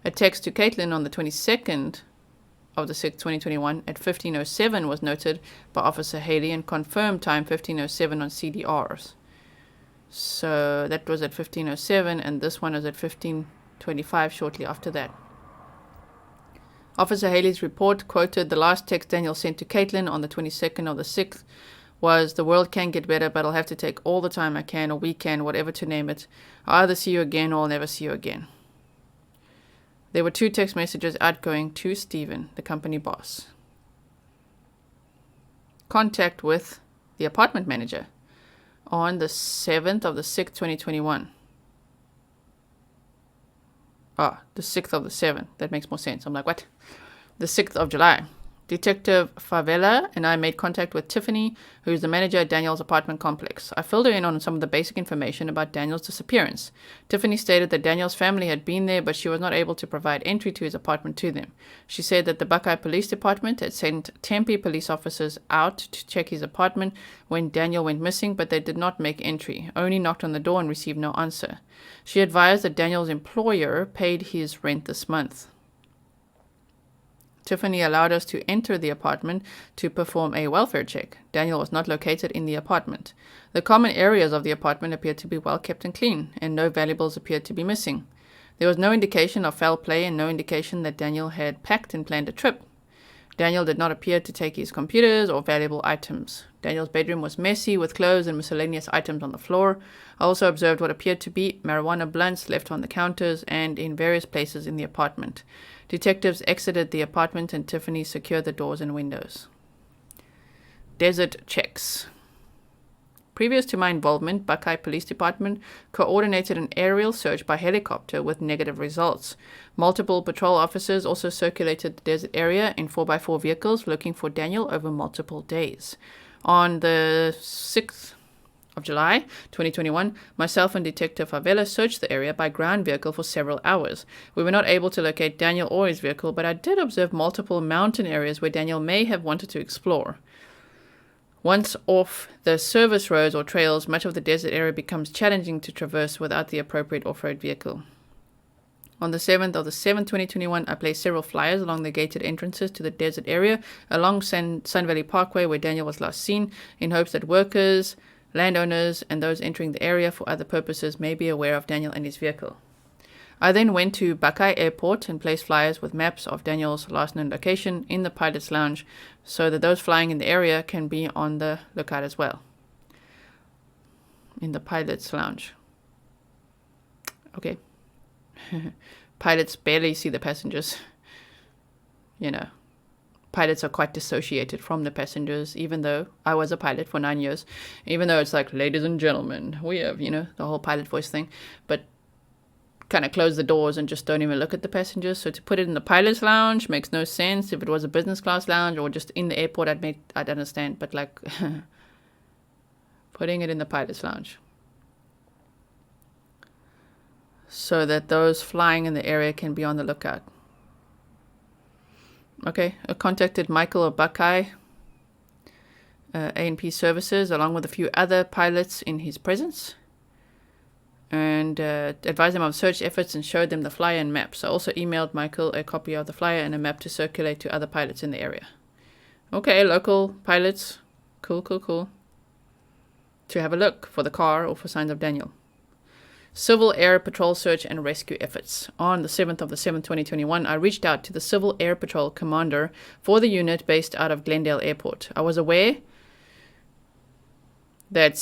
A text to Katelyn on the 22nd of the 6th, 2021 at 15:07 was noted by Officer Haley and confirmed time 15:07 on CDRs. So that was at 15:07 and this one was at 15:25 shortly after that. Officer Haley's report quoted the last text Daniel sent to Katelyn on the 22nd of the 6th was, "The world can get better, but I'll have to take all the time I can or we can, whatever to name it. I'll either see you again or I'll never see you again." There were 2 text messages outgoing to Stephen, the company boss. Contact with the apartment manager on the 7th of the 6th, 2021. The 6th of the 7th. That makes more sense. I'm like, what? The 6th of July. Detective Favela and I made contact with Tiffany, who is the manager at Daniel's apartment complex. I filled her in on some of the basic information about Daniel's disappearance. Tiffany stated that Daniel's family had been there, but she was not able to provide entry to his apartment to them. She said that the Buckeye Police Department had sent Tempe police officers out to check his apartment when Daniel went missing, but they did not make entry, only knocked on the door and received no answer. She advised that Daniel's employer paid his rent this month. Tiffany allowed us to enter the apartment to perform a welfare check. Daniel was not located in the apartment. The common areas of the apartment appeared to be well kept and clean, and no valuables appeared to be missing. There was no indication of foul play and no indication that Daniel had packed and planned a trip. Daniel did not appear to take his computers or valuable items. Daniel's bedroom was messy with clothes and miscellaneous items on the floor. I also observed what appeared to be marijuana blunts left on the counters and in various places in the apartment. Detectives exited the apartment and Tiffany secured the doors and windows. Desert checks. Previous to my involvement, Buckeye Police Department coordinated an aerial search by helicopter with negative results. Multiple patrol officers also circulated the desert area in 4x4 vehicles looking for Daniel over multiple days. On the 6th of July 2021, myself and Detective Favela searched the area by ground vehicle for several hours. We were not able to locate Daniel or his vehicle, but I did observe multiple mountain areas where Daniel may have wanted to explore. Once off the service roads or trails, much of the desert area becomes challenging to traverse without the appropriate off-road vehicle. On the 7th of the 7th, 2021, I placed several flyers along the gated entrances to the desert area along Sun Valley Parkway where Daniel was last seen, in hopes that workers, landowners, and those entering the area for other purposes may be aware of Daniel and his vehicle. I then went to Buckeye Airport and placed flyers with maps of Daniel's last known location in the pilot's lounge so that those flying in the area can be on the lookout as well. In the pilot's lounge. Okay. Pilots barely see the passengers. You know, pilots are quite dissociated from the passengers, even though I was a pilot for 9 years. Even though it's like, ladies and gentlemen, we have, the whole pilot voice thing. But kind of close the doors and just don't even look at the passengers. So to put it in the pilot's lounge makes no sense. If it was a business class lounge or just in the airport, I'd understand. But like putting it in the pilot's lounge so that those flying in the area can be on the lookout. Okay, I contacted Michael of Buckeye A&P Services along with a few other pilots in his presence, and advised them of search efforts and showed them the flyer and maps. I also emailed Michael a copy of the flyer and a map to circulate to other pilots in the area. Okay, local pilots. Cool. To have a look for the car or for signs of Daniel. Civil Air Patrol search and rescue efforts. On the 7th of the 7th, 2021, I reached out to the Civil Air Patrol commander for the unit based out of Glendale Airport. I was aware that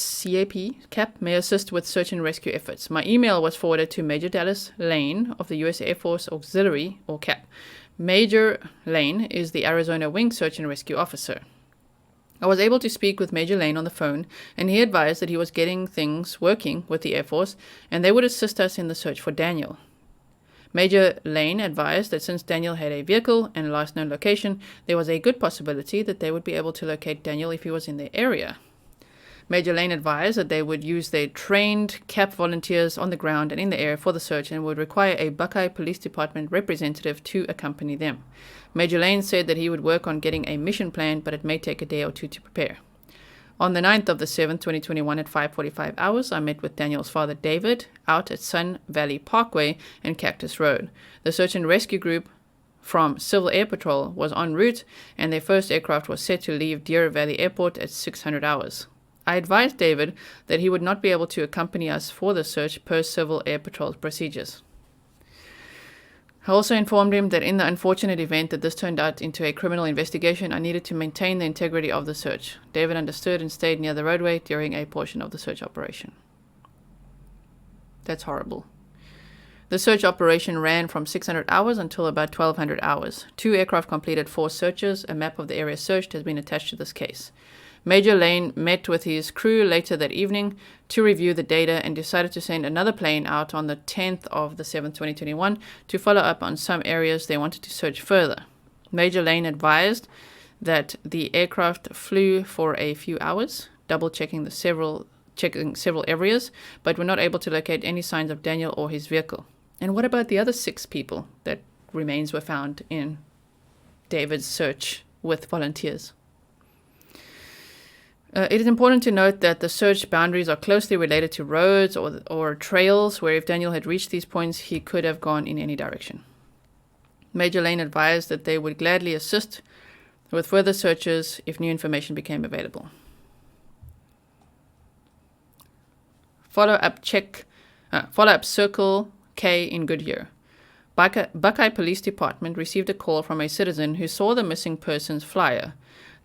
CAP may assist with search and rescue efforts. My email was forwarded to Major Dallas Lane of the U.S. Air Force Auxiliary, or CAP. Major Lane is the Arizona Wing Search and Rescue Officer. I was able to speak with Major Lane on the phone, and he advised that he was getting things working with the Air Force, and they would assist us in the search for Daniel. Major Lane advised that since Daniel had a vehicle and last known location, there was a good possibility that they would be able to locate Daniel if he was in their area. Major Lane advised that they would use their trained CAP volunteers on the ground and in the air for the search and would require a Buckeye Police Department representative to accompany them. Major Lane said that he would work on getting a mission plan, but it may take a day or two to prepare. On the 9th of the 7th, 2021 at 5:45 hours, I met with Daniel's father David out at Sun Valley Parkway and Cactus Road. The search and rescue group from Civil Air Patrol was en route, and their first aircraft was set to leave Deer Valley Airport at 600 hours. I advised David that he would not be able to accompany us for the search per Civil Air Patrol procedures. I also informed him that in the unfortunate event that this turned out into a criminal investigation, I needed to maintain the integrity of the search. David understood and stayed near the roadway during a portion of the search operation. That's horrible. The search operation ran from 600 hours until about 1200 hours. 2 aircraft completed 4 searches. A map of the area searched has been attached to this case. Major Lane met with his crew later that evening to review the data and decided to send another plane out on the 10th of the 7th, 2021 to follow up on some areas they wanted to search further. Major Lane advised that the aircraft flew for a few hours, checking several areas, but were not able to locate any signs of Daniel or his vehicle. And what about the other 6 people that remains were found in David's search with volunteers? It is important to note that the search boundaries are closely related to roads or trails, where if Daniel had reached these points, he could have gone in any direction. Major Lane advised that they would gladly assist with further searches if new information became available. Follow-up Circle K in Goodyear. Buckeye Police Department received a call from a citizen who saw the missing persons flyer.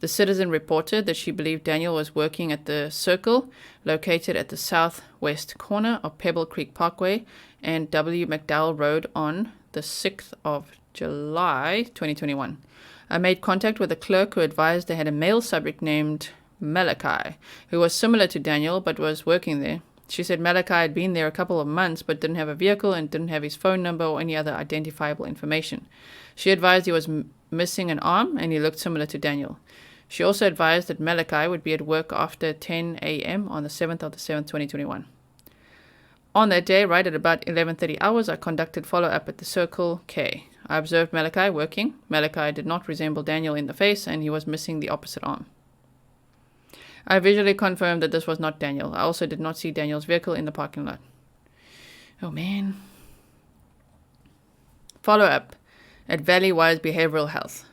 The citizen reported that she believed Daniel was working at the Circle, located at the southwest corner of Pebble Creek Parkway and W. McDowell Road on the 6th of July 2021. I made contact with a clerk who advised they had a male subject named Malachi, who was similar to Daniel but was working there. She said Malachi had been there a couple of months but didn't have a vehicle and didn't have his phone number or any other identifiable information. She advised he was missing an arm and he looked similar to Daniel. She also advised that Malachi would be at work after 10 a.m. on the 7th of the 7th, 2021. On that day, right at about 11:30 hours, I conducted follow-up at the Circle K. I observed Malachi working. Malachi did not resemble Daniel in the face and he was missing the opposite arm. I visually confirmed that this was not Daniel. I also did not see Daniel's vehicle in the parking lot. Oh, man. Follow-up at Valley Wise Behavioral Health.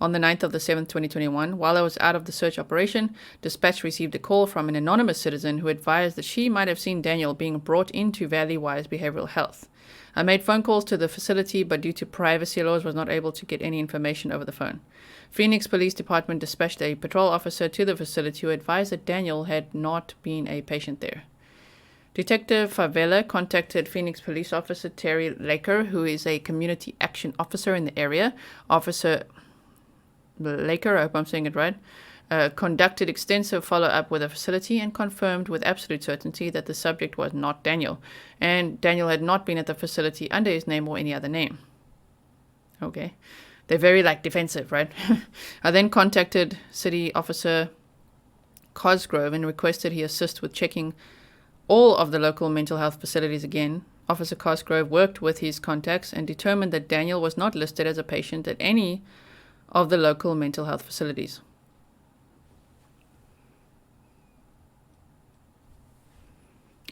On the 9th of the 7th, 2021, while I was out of the search operation, dispatch received a call from an anonymous citizen who advised that she might have seen Daniel being brought into Valley Wise Behavioral Health. I made phone calls to the facility, but due to privacy laws was not able to get any information over the phone. Phoenix Police Department dispatched a patrol officer to the facility who advised that Daniel had not been a patient there. Detective Favela contacted Phoenix Police Officer Terry Laker, who is a community action officer in the area. Officer Laker, I hope I'm saying it right, conducted extensive follow-up with the facility and confirmed with absolute certainty that the subject was not Daniel, and Daniel had not been at the facility under his name or any other name. Okay. They're very, defensive, right? I then contacted City Officer Cosgrove and requested he assist with checking all of the local mental health facilities again. Officer Cosgrove worked with his contacts and determined that Daniel was not listed as a patient at any of the local mental health facilities.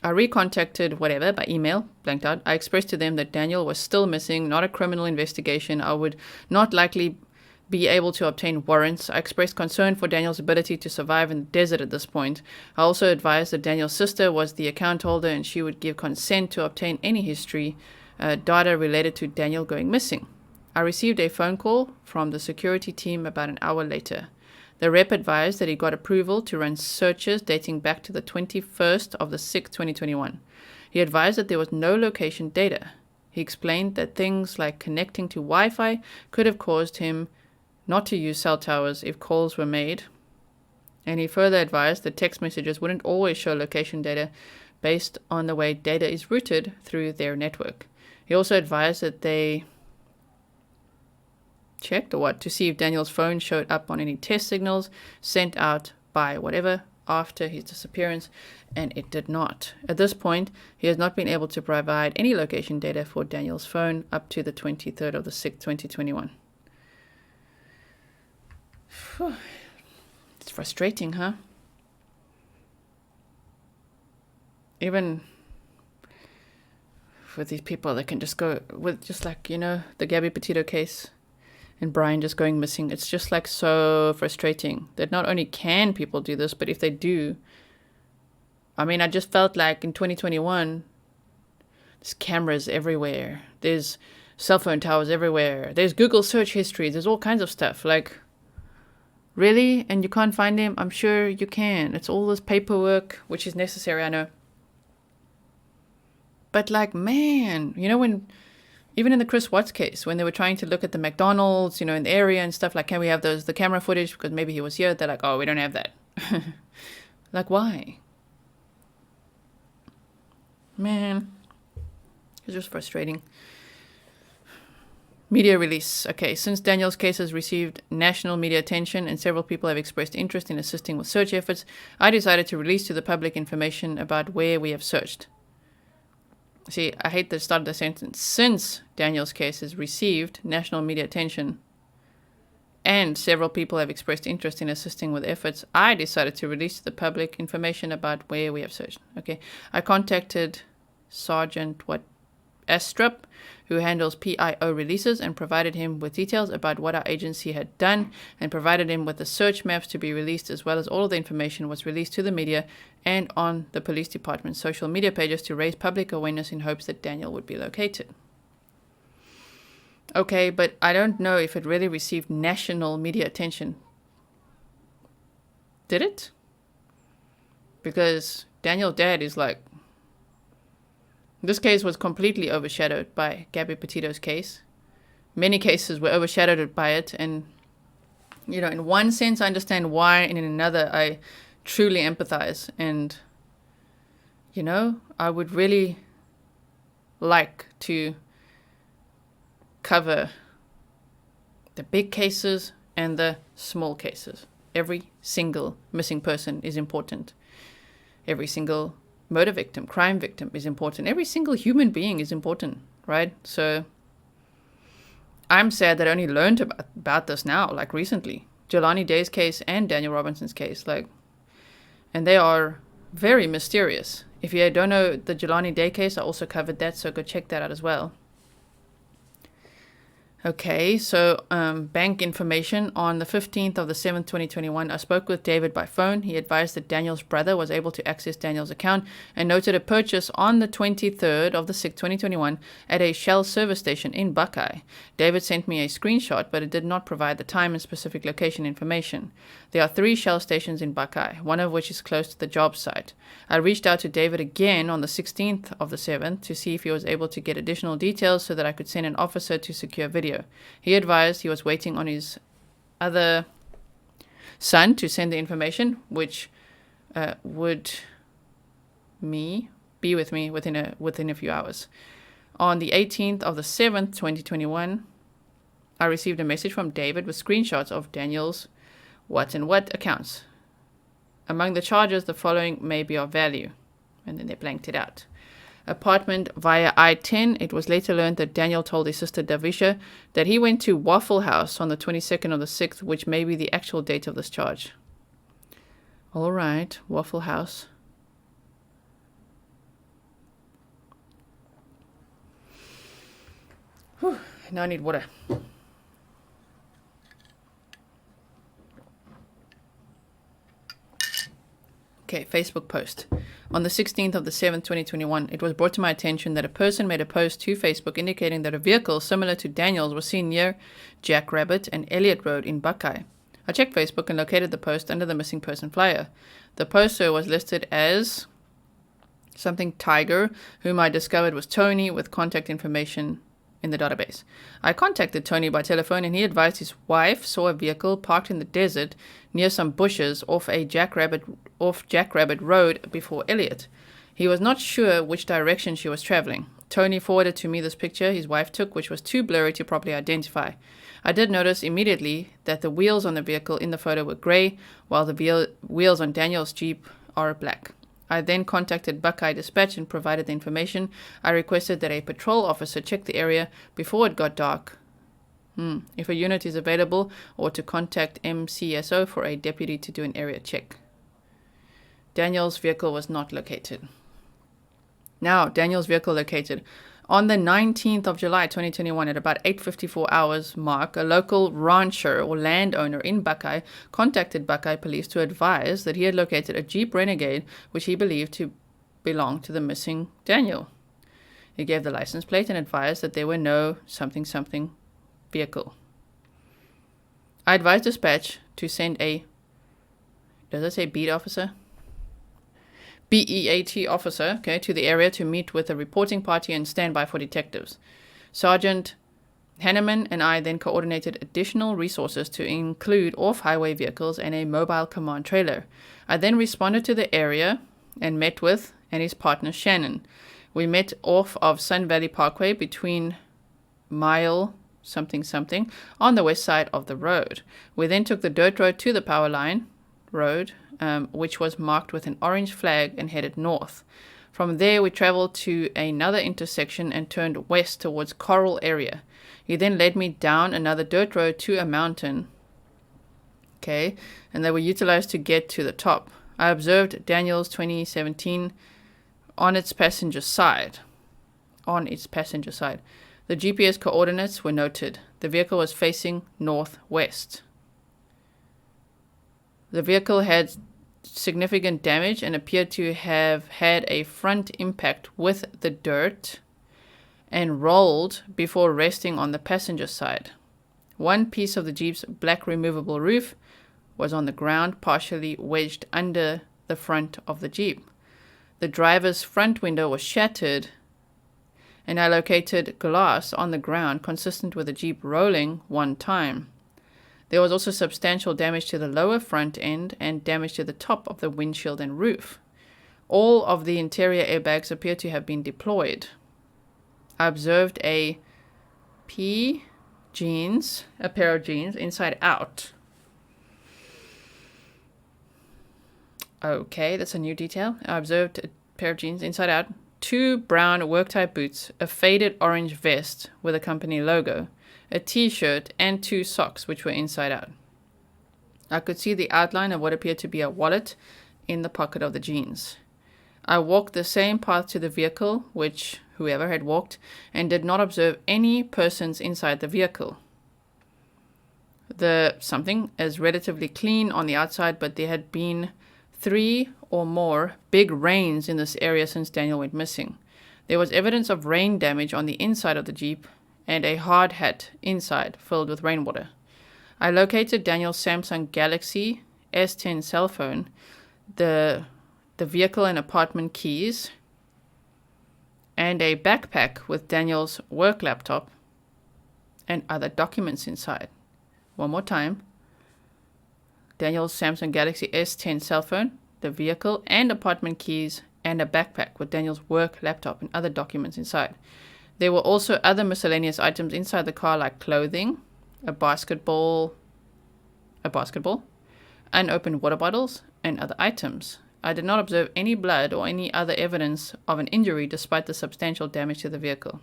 I recontacted whatever by email, blanked out. I expressed to them that Daniel was still missing, not a criminal investigation. I would not likely be able to obtain warrants. I expressed concern for Daniel's ability to survive in the desert at this point. I also advised that Daniel's sister was the account holder and she would give consent to obtain any history data related to Daniel going missing. I received a phone call from the security team about an hour later. The rep advised that he got approval to run searches dating back to the 21st of the 6th, 2021. He advised that there was no location data. He explained that things like connecting to Wi-Fi could have caused him not to use cell towers if calls were made. And he further advised that text messages wouldn't always show location data based on the way data is routed through their network. He also advised that they checked to see if Daniel's phone showed up on any test signals sent out by whatever after his disappearance, and it did not. At this point, he has not been able to provide any location data for Daniel's phone up to the 23rd of the 6th, 2021. It's frustrating, huh? Even with these people that can just go with the Gabby Petito case and Brian just going missing. It's just so frustrating that not only can people do this, but if they do, I just felt like in 2021, there's cameras everywhere. There's cell phone towers everywhere. There's Google search histories. There's all kinds of stuff. Really? And you can't find him? I'm sure you can. It's all this paperwork, which is necessary, I know. But man, when... Even in the Chris Watts case, when they were trying to look at the McDonald's, in the area and stuff, can we have the camera footage because maybe he was here? They're like, oh, we don't have that. Why? Man, it's just frustrating. Media release. Okay, since Daniel's case has received national media attention and several people have expressed interest in assisting with search efforts, I decided to release to the public information about where we have searched. See, I hate the start of the sentence. Since Daniel's case has received national media attention and several people have expressed interest in assisting with efforts, I decided to release to the public information about where we have searched. Okay, I contacted Sergeant Astrup, who handles PIO releases, and provided him with details about what our agency had done and provided him with the search maps to be released, as well as all of the information was released to the media and on the police department's social media pages to raise public awareness in hopes that Daniel would be located. Okay, but I don't know if it really received national media attention. Did it? Because Daniel's dad is like... This case was completely overshadowed by Gabby Petito's case. Many cases were overshadowed by it, and, you know, in one sense I understand why, and in another I truly empathize. And, you know, I would really like to cover the big cases and the small cases. Every single missing person is important. Every single murder victim, crime victim is important. Every single human being is important, right? So I'm sad that I only learned about this now, like recently. Jelaniday's case and Daniel Robinson's case, like, and they are very mysterious. If you don't know the Jelaniday case, I also covered that, so go check that out as well. Okay, so bank information. On the 15th of the 7th, 2021, I spoke with David by phone. He advised that Daniel's brother was able to access Daniel's account and noted a purchase on the 23rd of the 6th, 2021 at a Shell service station in Buckeye. David sent me a screenshot, but it did not provide the time and specific location information. There are 3 Shell stations in Buckeye, one of which is close to the job site. I reached out to David again on the 16th of the 7th to see if he was able to get additional details so that I could send an officer to secure video. He advised he was waiting on his other son to send the information, which would be with me within a few hours. On the 18th of the 7th, 2021, I received a message from David with screenshots of Daniel's what and what accounts. Among the charges, the following may be of value. And then they blanked it out. Apartment via I-10. It was later learned that Daniel told his sister Davisha that he went to Waffle House on the 22nd of the 6th, which may be the actual date of this charge. All right, Waffle House. Whew, now I need water. Okay, Facebook post. On the 16th of the 7th, 2021, it was brought to my attention that a person made a post to Facebook indicating that a vehicle similar to Daniel's was seen near Jackrabbit and Elliott Road in Buckeye. I checked Facebook and located the post under the missing person flyer. The poster was listed as something Tiger, whom I discovered was Tony with contact information in the database. I contacted Tony by telephone and he advised his wife saw a vehicle parked in the desert near some bushes off Jackrabbit Road before Elliott. He was not sure which direction she was traveling. Tony forwarded to me this picture his wife took, which was too blurry to properly identify. I did notice immediately that the wheels on the vehicle in the photo were gray, while the wheels on Daniel's Jeep are black. I then contacted Buckeye Dispatch and provided the information. I requested that a patrol officer check the area before it got dark. If a unit is available, or to contact MCSO for a deputy to do an area check. Daniel's vehicle was not located. Now, Daniel's vehicle located. On the 19th of July 2021 at about 8:54 hours mark, a local rancher or landowner in Buckeye contacted Buckeye police to advise that he had located a Jeep Renegade which he believed to belong to the missing Daniel. He gave the license plate and advised that there were no something vehicle. I advised dispatch to send a, does it say beat officer? BEAT officer, okay, to the area to meet with a reporting party and stand by for detectives. Sergeant Hanneman and I then coordinated additional resources to include off-highway vehicles and a mobile command trailer. I then responded to the area and met with and his partner Shannon. We met off of Sun Valley Parkway between mile something on the west side of the road. We then took the dirt road to the power line road, which was marked with an orange flag, and headed north. From there, we traveled to another intersection and turned west towards Coral area. He then led me down another dirt road to a mountain, okay, and they were utilized to get to the top. I observed Daniel's 2017 on its passenger side. The GPS coordinates were noted. The vehicle was facing northwest. The vehicle had significant damage and appeared to have had a front impact with the dirt and rolled before resting on the passenger side. One piece of the Jeep's black removable roof was on the ground, partially wedged under the front of the Jeep. The driver's front window was shattered, and I located glass on the ground consistent with the Jeep rolling one time. There was also substantial damage to the lower front end and damage to the top of the windshield and roof. All of the interior airbags appear to have been deployed. I observed a pair of jeans inside out. Okay, that's a new detail. I observed a pair of jeans inside out, 2 brown work-type boots, a faded orange vest with a company logo, a t-shirt, and 2 socks, which were inside out. I could see the outline of what appeared to be a wallet in the pocket of the jeans. I walked the same path to the vehicle, which whoever had walked, and did not observe any persons inside the vehicle. The something is relatively clean on the outside, but there had been 3 or more big rains in this area since Daniel went missing. There was evidence of rain damage on the inside of the Jeep and a hard hat inside filled with rainwater. I located Daniel's Samsung Galaxy S10 cell phone, the vehicle and apartment keys, and a backpack with Daniel's work laptop and other documents inside. One more time. Daniel's Samsung Galaxy S10 cell phone, the vehicle and apartment keys, and a backpack with Daniel's work laptop and other documents inside. There were also other miscellaneous items inside the car like clothing, a basketball, unopened water bottles, and other items. I did not observe any blood or any other evidence of an injury despite the substantial damage to the vehicle.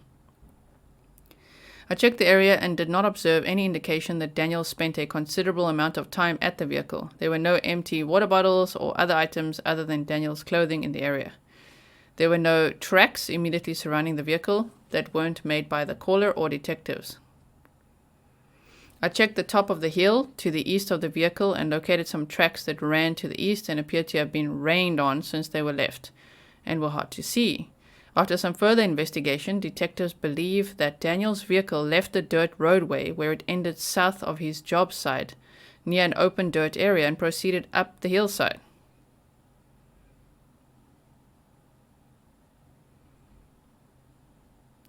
I checked the area and did not observe any indication that Daniel spent a considerable amount of time at the vehicle. There were no empty water bottles or other items other than Daniel's clothing in the area. There were no tracks immediately surrounding the vehicle that weren't made by the caller or detectives. I checked the top of the hill to the east of the vehicle and located some tracks that ran to the east and appeared to have been rained on since they were left and were hard to see. After some further investigation, detectives believe that Daniel's vehicle left the dirt roadway where it ended south of his job site near an open dirt area and proceeded up the hillside.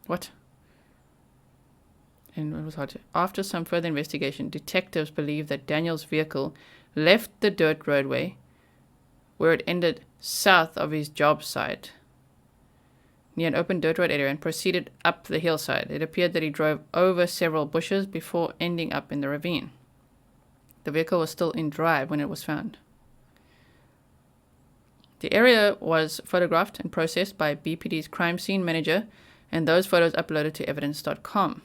What? And it was hard to... After some further investigation, detectives believe that Daniel's vehicle left the dirt roadway where it ended south of his job site near an open dirt road area and proceeded up the hillside. It appeared that he drove over several bushes before ending up in the ravine. The vehicle was still in drive when it was found. The area was photographed and processed by BPD's crime scene manager, and those photos uploaded to evidence.com.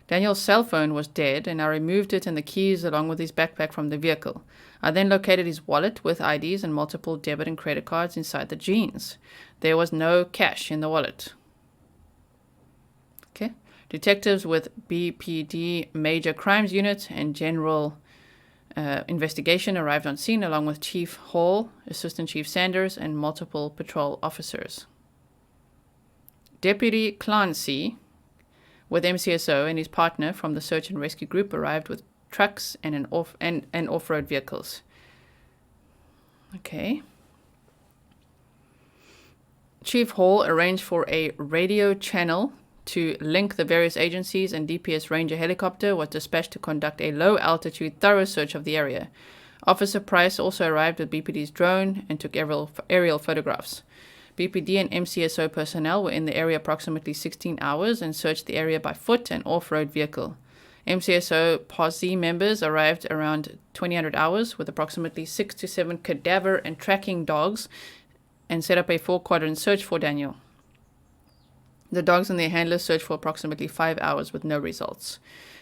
Daniel's cell phone was dead, and I removed it and the keys along with his backpack from the vehicle. I then located his wallet with IDs and multiple debit and credit cards inside the jeans. There was no cash in the wallet. Okay. Detectives with BPD Major Crimes Unit and General Investigation arrived on scene along with Chief Hall, Assistant Chief Sanders, and multiple patrol officers. Deputy Clancy with MCSO and his partner from the search and rescue group arrived with trucks and off-road vehicles. Okay. Chief Hall arranged for a radio channel to link the various agencies, and DPS Ranger helicopter was dispatched to conduct a low-altitude thorough search of the area. Officer Price also arrived with BPD's drone and took aerial photographs. BPD and MCSO personnel were in the area approximately 16 hours and searched the area by foot and off-road vehicle. MCSO posse members arrived around 2000 hours with approximately 6 to 7 cadaver and tracking dogs and set up a 4-quadrant search for Daniel. The dogs and their handlers searched for approximately 5 hours with no results.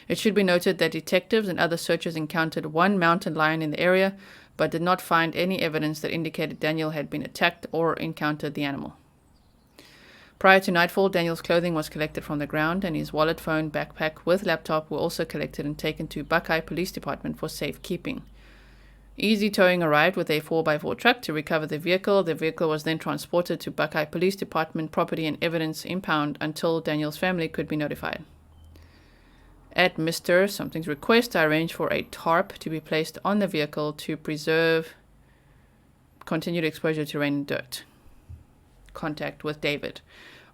It should be noted that detectives and other searchers encountered one mountain lion in the area, but did not find any evidence that indicated Daniel had been attacked or encountered the animal. Prior to nightfall, Daniel's clothing was collected from the ground, and his wallet, phone, backpack with laptop were also collected and taken to Buckeye Police Department for safekeeping. Easy Towing arrived with a 4x4 truck to recover the vehicle. The vehicle was then transported to Buckeye Police Department Property and Evidence Impound until Daniel's family could be notified. At Mr. Something's request, I arranged for a tarp to be placed on the vehicle to preserve continued exposure to rain and dirt. Contact with David.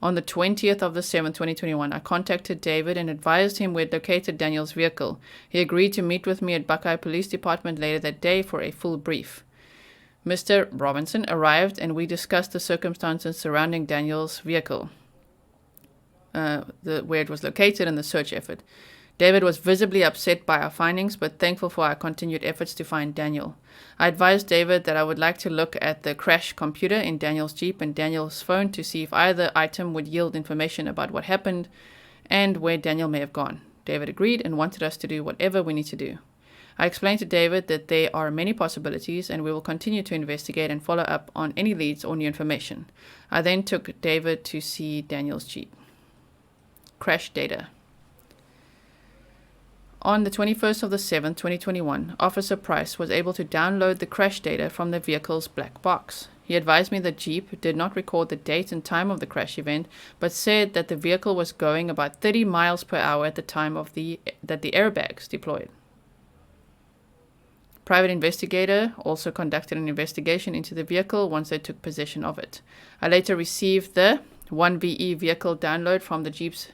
On the 20th of the 7th, 2021, I contacted David and advised him we had located Daniel's vehicle. He agreed to meet with me at Buckeye Police Department later that day for a full brief. Mr. Robinson arrived and we discussed the circumstances surrounding Daniel's vehicle, where it was located and the search effort. David was visibly upset by our findings, but thankful for our continued efforts to find Daniel. I advised David that I would like to look at the crash computer in Daniel's Jeep and Daniel's phone to see if either item would yield information about what happened and where Daniel may have gone. David agreed and wanted us to do whatever we need to do. I explained to David that there are many possibilities and we will continue to investigate and follow up on any leads or new information. I then took David to see Daniel's Jeep. Crash data. On the 21st of the 7th, 2021, Officer Price was able to download the crash data from the vehicle's black box. He advised me that Jeep did not record the date and time of the crash event, but said that the vehicle was going about 30 miles per hour at the time that the airbags deployed. Private investigator also conducted an investigation into the vehicle once they took possession of it. I later received the 1VE vehicle download from the Jeep's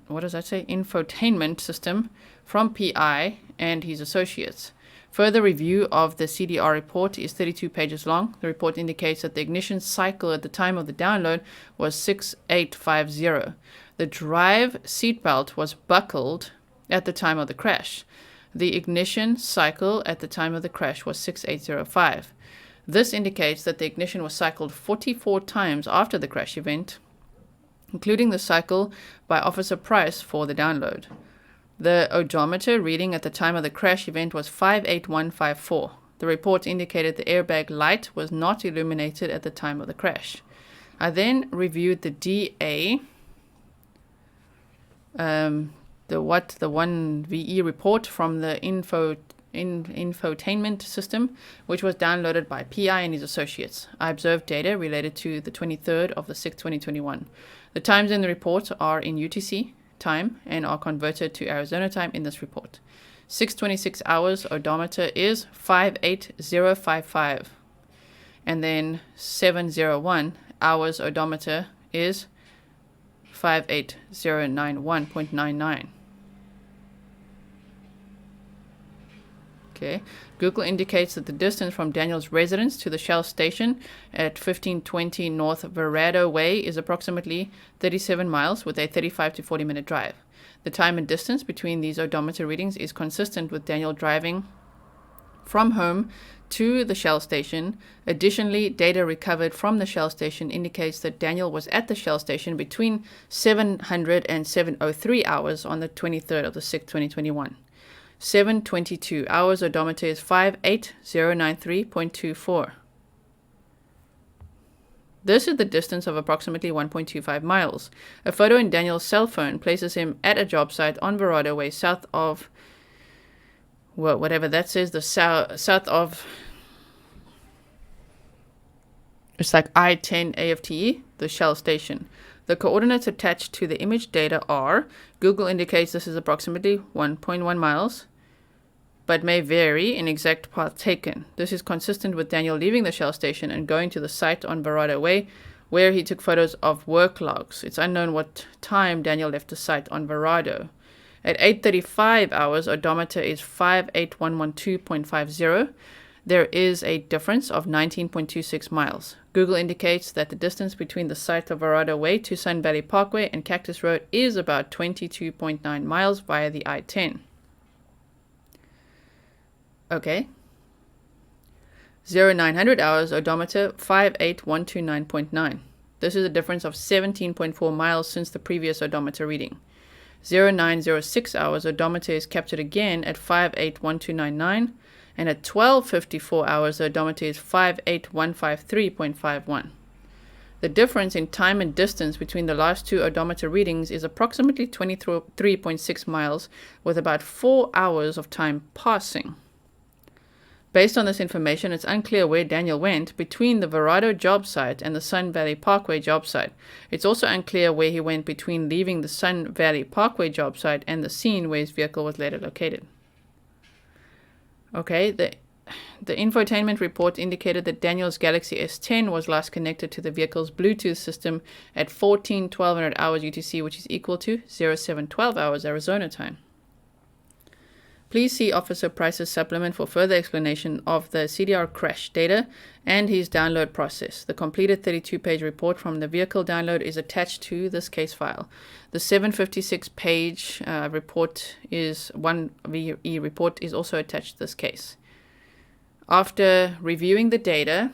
infotainment system from PI and his associates. Further review of the CDR report is 32 pages long. The report indicates that the ignition cycle at the time of the download was 6850. The drive seatbelt was buckled at the time of the crash. The ignition cycle at the time of the crash was 6805. This indicates that the ignition was cycled 44 times after the crash event, including the cycle by Officer Price for the download. The odometer reading at the time of the crash event was 58154. The report indicated the airbag light was not illuminated at the time of the crash. I then reviewed the DA, the 1VE report from the infotainment system, which was downloaded by PI and his associates. I observed data related to the 23rd of the 6th, 2021. The times in the report are in UTC time and are converted to Arizona time in this report. 6:26 hours odometer is 58055. And then 7:01 hours odometer is 58091.99. Okay. Google indicates that the distance from Daniel's residence to the Shell station at 1520 North Verrado Way is approximately 37 miles with a 35 to 40 minute drive. The time and distance between these odometer readings is consistent with Daniel driving from home to the Shell station. Additionally, data recovered from the Shell station indicates that Daniel was at the Shell station between 700 and 7:03 hours on the 23rd of the 6th, 2021. 7:22 hours odometer is 58093.24. This is the distance of approximately 1.25 miles. A photo in Daniel's cell phone places him at a job site on Verrado Way, south of, well, whatever that says, the south of, it's like I-10 AFTE, the Shell station. The coordinates attached to the image data are, Google indicates this is approximately 1.1 miles, but may vary in exact path taken. This is consistent with Daniel leaving the Shell station and going to the site on Verrado Way, where he took photos of work logs. It's unknown what time Daniel left the site on Verrado. At 8:35 hours, odometer is 58112.50. There is a difference of 19.26 miles. Google indicates that the distance between the site of Verrado Way to Sun Valley Parkway and Cactus Road is about 22.9 miles via the I-10. Okay. 0900 hours, odometer 58129.9. This is a difference of 17.4 miles since the previous odometer reading. 0906 hours, odometer is captured again at 58129.9. And at 12:54 hours, the odometer is 58153.51. The difference in time and distance between the last two odometer readings is approximately 23.6 miles, with about 4 hours of time passing. Based on this information, it's unclear where Daniel went between the Verado job site and the Sun Valley Parkway job site. It's also unclear where he went between leaving the Sun Valley Parkway job site and the scene where his vehicle was later located. Okay, the infotainment report indicated that Daniel's Galaxy S10 was last connected to the vehicle's Bluetooth system at 1200 hours UTC, which is equal to 0712 hours Arizona time. Please see Officer Price's supplement for further explanation of the CDR crash data and his download process. The completed 32-page report from the vehicle download is attached to this case file. The 756-page report is 1VE report is also attached to this case. After reviewing the data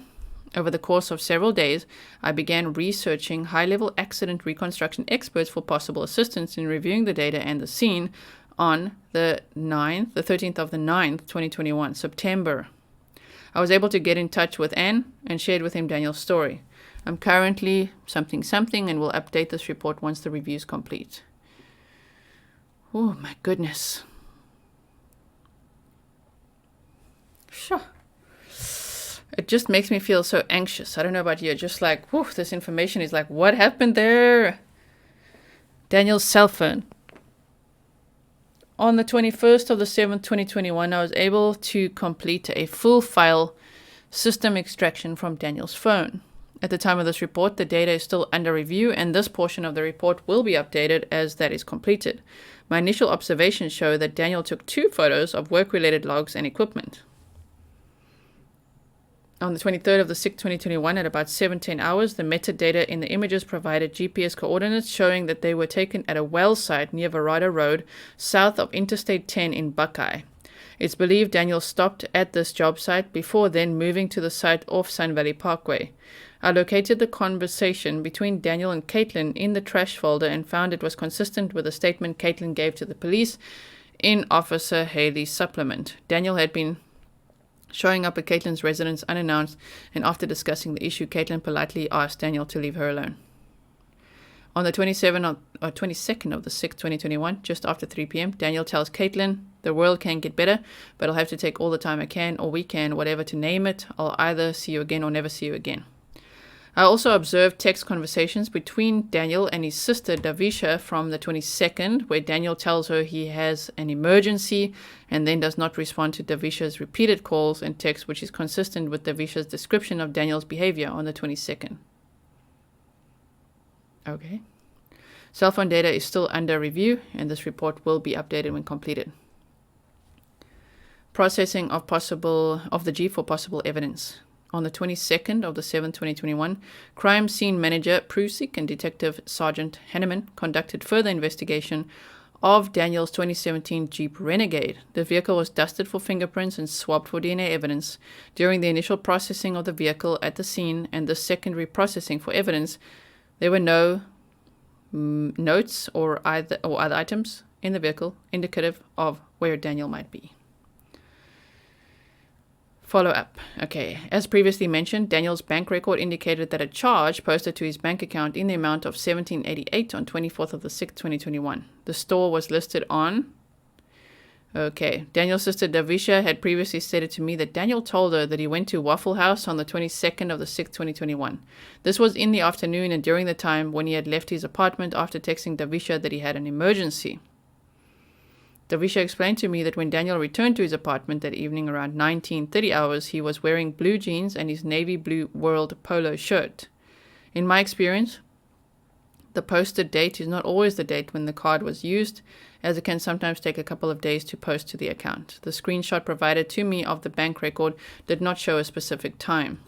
over the course of several days, I began researching high-level accident reconstruction experts for possible assistance in reviewing the data and the scene on the 13th of the 9th, 2021, September. I was able to get in touch with Anne and shared with him Daniel's story. I'm currently something and will update this report once the review is complete. Oh my goodness. Sure. It just makes me feel so anxious. I don't know about you. Just like, whew, this information is like, what happened there? Daniel's cell phone. On the 21st of the 7th, 2021, I was able to complete a full file system extraction from Daniel's phone. At the time of this report, the data is still under review, and this portion of the report will be updated as that is completed. My initial observations show that Daniel took 2 photos of work-related logs and equipment. On the 23rd of the 6th, 2021, at about 7:10 hours, the metadata in the images provided GPS coordinates showing that they were taken at a well site near Verado Road, south of Interstate 10 in Buckeye. It's believed Daniel stopped at this job site before then moving to the site off Sun Valley Parkway. I located the conversation between Daniel and Katelyn in the trash folder and found it was consistent with the statement Katelyn gave to the police in Officer Haley's supplement. Daniel had been showing up at Katelyn's residence unannounced, and after discussing the issue, Katelyn politely asked Daniel to leave her alone. On the 22nd of the 6th, 2021, just after 3 p.m., Daniel tells Katelyn, the world can get better, but I'll have to take all the time I can, or we can, whatever to name it. I'll either see you again or never see you again. I also observed text conversations between Daniel and his sister Davisha from the 22nd, where Daniel tells her he has an emergency and then does not respond to Davisha's repeated calls and texts, which is consistent with Davisha's description of Daniel's behavior on the 22nd. Okay. Cell phone data is still under review, and this report will be updated when completed. Processing of the G for possible evidence. On the 22nd of the 7th, 2021, crime scene manager Prusik and Detective Sergeant Henneman conducted further investigation of Daniel's 2017 Jeep Renegade. The vehicle was dusted for fingerprints and swabbed for DNA evidence. During the initial processing of the vehicle at the scene and the secondary processing for evidence, there were no notes or other items in the vehicle indicative of where Daniel might be. Follow-up. Okay, as previously mentioned, Daniel's bank record indicated that a charge posted to his bank account in the amount of $17.88 on 24th of the 6th, 2021. The store was listed on... Okay, Daniel's sister Davisha had previously stated to me that Daniel told her that he went to Waffle House on the 22nd of the 6th, 2021. This was in the afternoon and during the time when he had left his apartment after texting Davisha that he had an emergency. Davisha explained to me that when Daniel returned to his apartment that evening around 19:30 hours, he was wearing blue jeans and his navy blue World polo shirt. In my experience, the posted date is not always the date when the card was used, as it can sometimes take a couple of days to post to the account. The screenshot provided to me of the bank record did not show a specific time.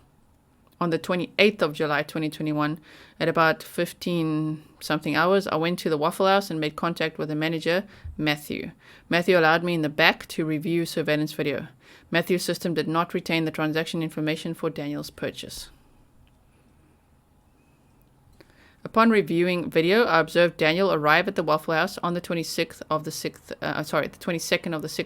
On the 28th of July 2021, at about 15-something hours, I went to the Waffle House and made contact with the manager, Matthew. Matthew allowed me in the back to review surveillance video. Matthew's system did not retain the transaction information for Daniel's purchase. Upon reviewing video, I observed Daniel arrive at the Waffle House on the 22nd of the 6th,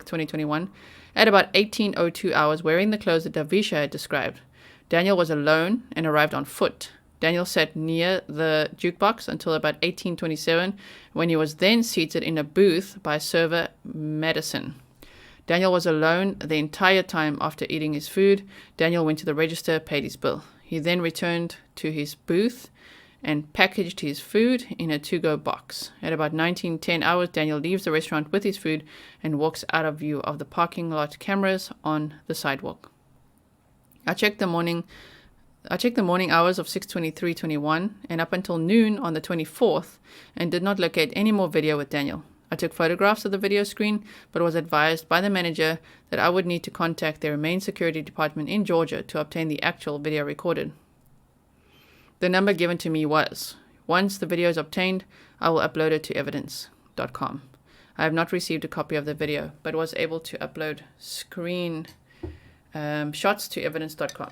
2021, at about 18:02 hours, wearing the clothes that Davisha had described. Daniel was alone and arrived on foot. Daniel sat near the jukebox until about 18:27, when he was then seated in a booth by server Madison. Daniel was alone the entire time after eating his food. Daniel went to the register, paid his bill. He then returned to his booth and packaged his food in a to-go box. At about 19:10 hours, Daniel leaves the restaurant with his food and walks out of view of the parking lot cameras on the sidewalk. I checked the morning hours of 6:23:21 and up until noon on the 24th and did not locate any more video with Daniel. I took photographs of the video screen, but was advised by the manager that I would need to contact their main security department in Georgia to obtain the actual video recorded. The number given to me was, once the video is obtained, I will upload it to evidence.com. I have not received a copy of the video, but was able to upload screen shots to evidence.com.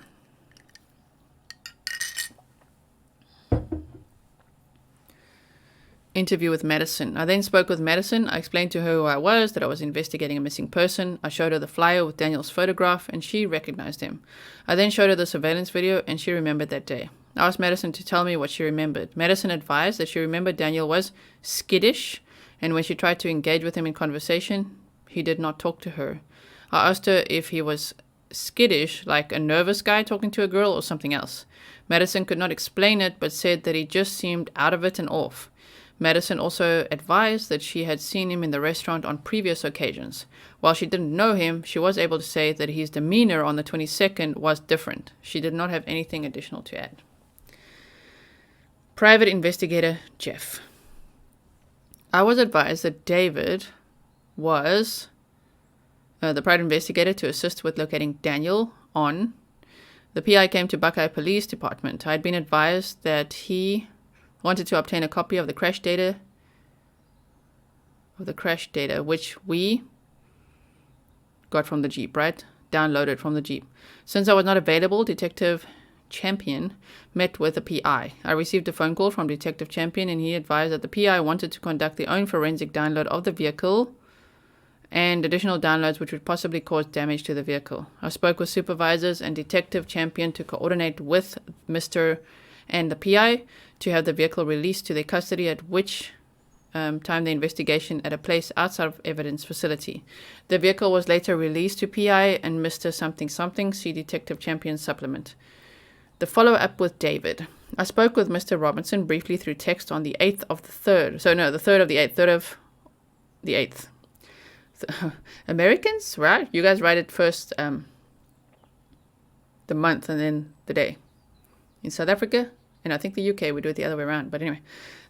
Interview with Madison. I then spoke with Madison. I explained to her who I was, that I was investigating a missing person. I showed her the flyer with Daniel's photograph, and she recognized him. I then showed her the surveillance video, and she remembered that day. I asked Madison to tell me what she remembered. Madison advised that she remembered Daniel was skittish, and when she tried to engage with him in conversation, he did not talk to her. I asked her if he was skittish, like a nervous guy talking to a girl, or something else. Madison could not explain it, but said that he just seemed out of it and off. Madison also advised that she had seen him in the restaurant on previous occasions. While she didn't know him, she was able to say that his demeanor on the 22nd was different. She did not have anything additional to add. Private Investigator Jeff. I was advised that David was the private investigator to assist with locating Daniel on. The PI came to Buckeye Police Department. I had been advised that he wanted to obtain a copy of the crash data, which we got from the Jeep, right? Downloaded from the Jeep. Since I was not available, Detective Champion met with the PI. I received a phone call from Detective Champion, and he advised that the PI wanted to conduct their own forensic download of the vehicle and additional downloads which would possibly cause damage to the vehicle. I spoke with supervisors and Detective Champion to coordinate with Mr. and the PI to have the vehicle released to their custody, at which time the investigation at a place outside of evidence facility. The vehicle was later released to PI and Mr. Something Something, see Detective Champion supplement. The follow-up with David. I spoke with Mr. Robinson briefly through text on the 8th of the 3rd. So no, the 3rd of the 8th. 3rd of the 8th. Americans, right? You guys write it first the month and then the day. In South Africa, and I think the UK, we do it the other way around. But anyway,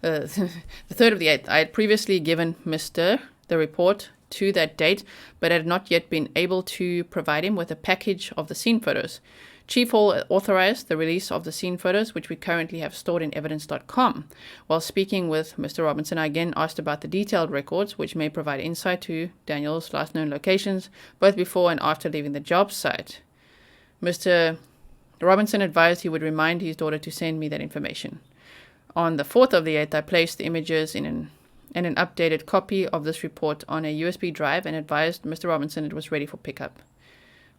the 3rd of the 8th. I had previously given Mr. the report to that date, but had not yet been able to provide him with a package of the scene photos. Chief Hall authorized the release of the scene photos, which we currently have stored in evidence.com. While speaking with Mr. Robinson, I again asked about the detailed records, which may provide insight to Daniel's last known locations, both before and after leaving the job site. Mr. Robinson advised he would remind his daughter to send me that information. On the 4th of the 8th, I placed the images in an updated copy of this report on a USB drive and advised Mr. Robinson it was ready for pickup.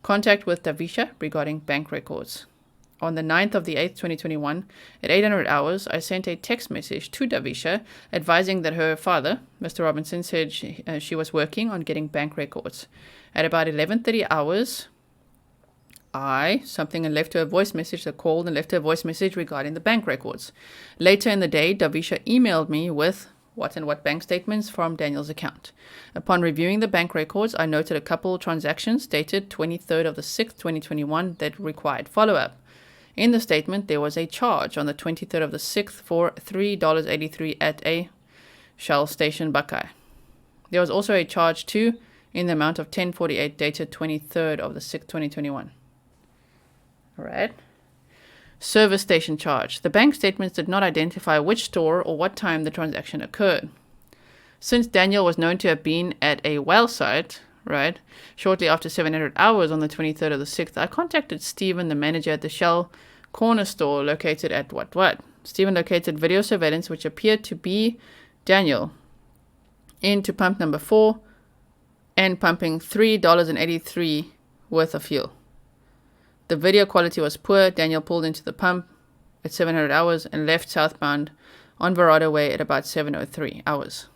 Contact with Davisha regarding bank records. On the 9th of the 8th, 2021, at 800 hours, I sent a text message to Davisha advising that her father, Mr. Robinson, said she was working on getting bank records. At about 11:30 hours, I left her a voice message, called and left her a voice message regarding the bank records. Later in the day, Davisha emailed me with what bank statements from Daniel's account. Upon reviewing the bank records, I noted a couple transactions dated 23rd of the 6th, 2021 that required follow-up. In the statement, there was a charge on the 23rd of the 6th for $3.83 at a Shell station Buckeye. There was also a charge too in the amount of $10.48 dated 23rd of the 6th, 2021. All right. Service station charge. The bank statements did not identify which store or what time the transaction occurred. Since Daniel was known to have been at a well site, right, shortly after 700 hours on the 23rd of the 6th, I contacted Stephen, the manager at the Shell corner store located at what. Stephen located video surveillance which appeared to be Daniel into pump number 4 and pumping $3.83 worth of fuel. The video quality was poor. Daniel pulled into the pump at 700 hours and left southbound on Verado Way at about 7:03 hours.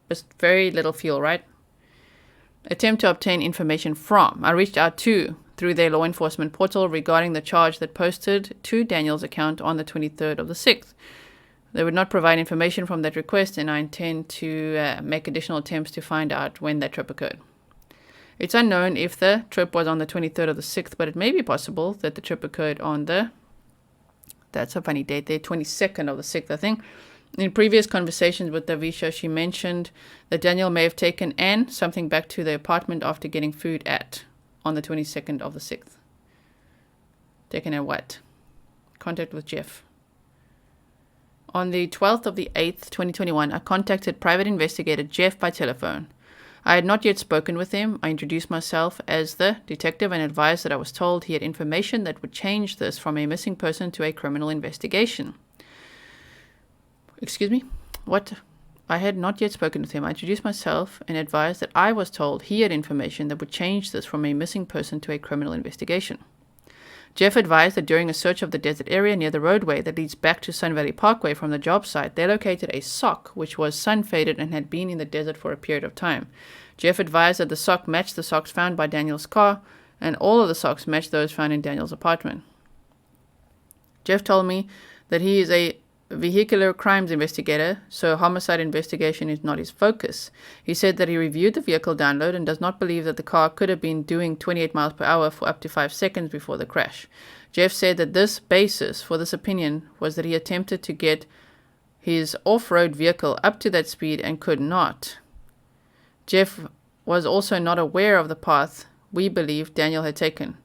Just very little fuel, right? attempt to obtain information from. I reached out to through their law enforcement portal regarding the charge that posted to Daniel's account on the 23rd of the 6th. They would not provide information from that request, and I intend to make additional attempts to find out when that trip occurred. It's unknown if the trip was on the 23rd of the 6th, but it may be possible that the trip occurred on the, that's a funny date there, 22nd of the 6th, I think. In previous conversations with Davisha, she mentioned that Daniel may have taken Anne something back to the apartment after getting food on the 22nd of the 6th. Taken at what? Contact with Jeff. On the 12th of the 8th, 2021, I contacted private investigator Jeff by telephone. I had not yet spoken with him. I introduced myself as the detective and advised that I was told he had information that would change this from a missing person to a criminal investigation. Excuse me? What? I had not yet spoken with him. I introduced myself and advised that I was told he had information that would change this from a missing person to a criminal investigation. Jeff advised that during a search of the desert area near the roadway that leads back to Sun Valley Parkway from the job site, they located a sock which was sun-faded and had been in the desert for a period of time. Jeff advised that the sock matched the socks found by Daniel's car, and all of the socks matched those found in Daniel's apartment. Jeff told me that he is a vehicular crimes investigator, so homicide investigation is not his focus. He said that he reviewed the vehicle download and does not believe that the car could have been doing 28 miles per hour for up to 5 seconds before the crash. Jeff said that this basis for this opinion was that he attempted to get his off-road vehicle up to that speed and could not. Jeff was also not aware of the path we believe Daniel had taken.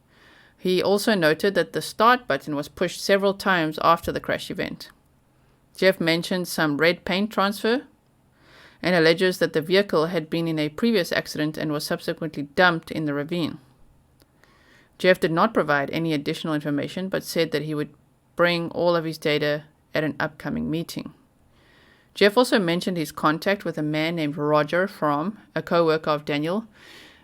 He also noted that the start button was pushed several times after the crash event. Jeff mentioned some red paint transfer and alleges that the vehicle had been in a previous accident and was subsequently dumped in the ravine. Jeff did not provide any additional information but said that he would bring all of his data at an upcoming meeting. Jeff also mentioned his contact with a man named Roger from a co-worker of Daniel.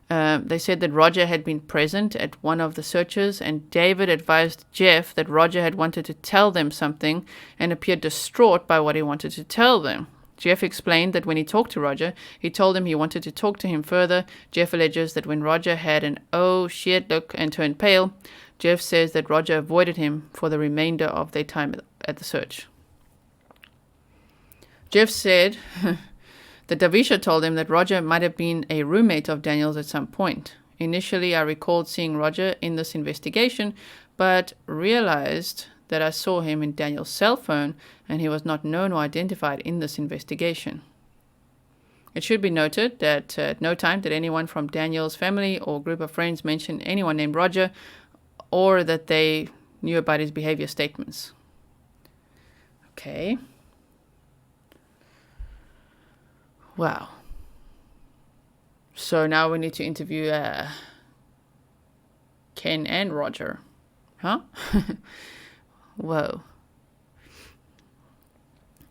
They said that Roger had been present at one of the searches, and David advised Jeff that Roger had wanted to tell them something and appeared distraught by what he wanted to tell them. Jeff explained that when he talked to Roger, he told him he wanted to talk to him further. Jeff alleges that when Roger had an "oh shit" look and turned pale, Jeff says that Roger avoided him for the remainder of their time at the search. Jeff said that Davisha told him that Roger might have been a roommate of Daniel's at some point. Initially, I recalled seeing Roger in this investigation, but realized that I saw him in Daniel's cell phone and he was not known or identified in this investigation. It should be noted that at no time did anyone from Daniel's family or group of friends mention anyone named Roger or that they knew about his behavior statements. Okay. Wow. So now we need to interview Ken and Roger. Huh? Whoa.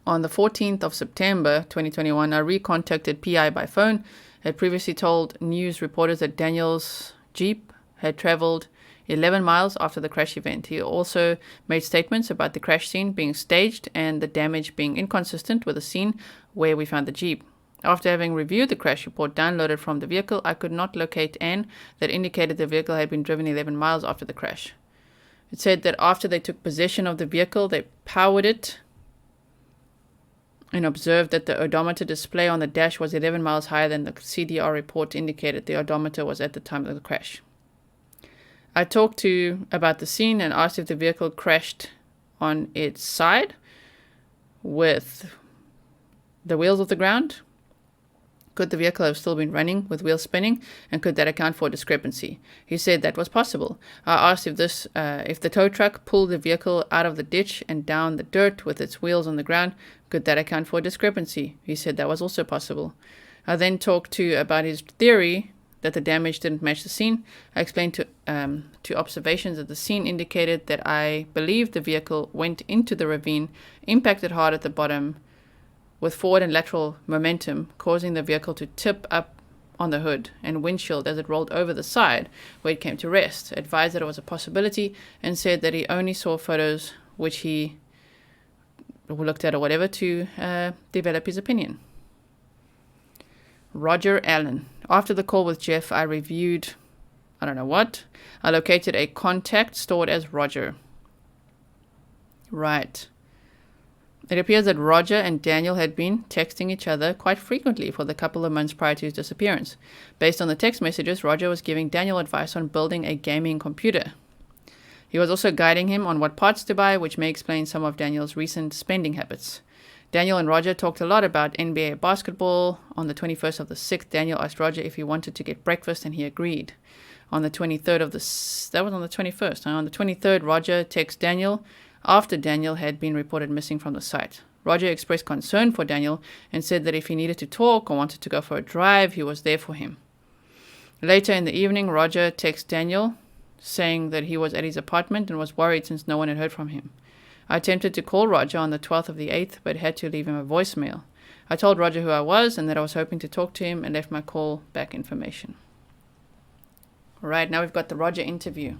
On the 14th of September 2021, I recontacted PI by phone. I had previously told news reporters that Daniel's Jeep had traveled 11 miles after the crash event. He also made statements about the crash scene being staged and the damage being inconsistent with the scene where we found the Jeep. After having reviewed the crash report downloaded from the vehicle, I could not locate Anne that indicated the vehicle had been driven 11 miles after the crash. It said that after they took possession of the vehicle, they powered it and observed that the odometer display on the dash was 11 miles higher than the CDR report indicated the odometer was at the time of the crash. I talked to about the scene and asked if the vehicle crashed on its side with the wheels off the ground. Could the vehicle have still been running with wheels spinning, and could that account for a discrepancy? He said that was possible. I asked if the tow truck pulled the vehicle out of the ditch and down the dirt with its wheels on the ground, could that account for a discrepancy? He said that was also possible. I then talked about his theory that the damage didn't match the scene. I explained to observations that the scene indicated that I believed the vehicle went into the ravine, impacted hard at the bottom, with forward and lateral momentum, causing the vehicle to tip up on the hood and windshield as it rolled over the side where it came to rest. Advised that it was a possibility and said that he only saw photos which he looked at or whatever to develop his opinion. Roger Allen. After the call with Jeff, I reviewed, I don't know what. I located a contact stored as Roger. Right. It appears that Roger and Daniel had been texting each other quite frequently for the couple of months prior to his disappearance. Based on the text messages, Roger was giving Daniel advice on building a gaming computer. He was also guiding him on what parts to buy, which may explain some of Daniel's recent spending habits. Daniel and Roger talked a lot about NBA basketball. On the 21st of the 6th, Daniel asked Roger if he wanted to get breakfast, and he agreed. On the 23rd of that was on the 21st. On the 23rd, Roger texted Daniel after Daniel had been reported missing from the site. Roger expressed concern for Daniel and said that if he needed to talk or wanted to go for a drive, he was there for him. Later in the evening, Roger texted Daniel saying that he was at his apartment and was worried since no one had heard from him. I attempted to call Roger on the 12th of the 8th, but had to leave him a voicemail. I told Roger who I was and that I was hoping to talk to him and left my call back information. All right, now we've got the Roger interview.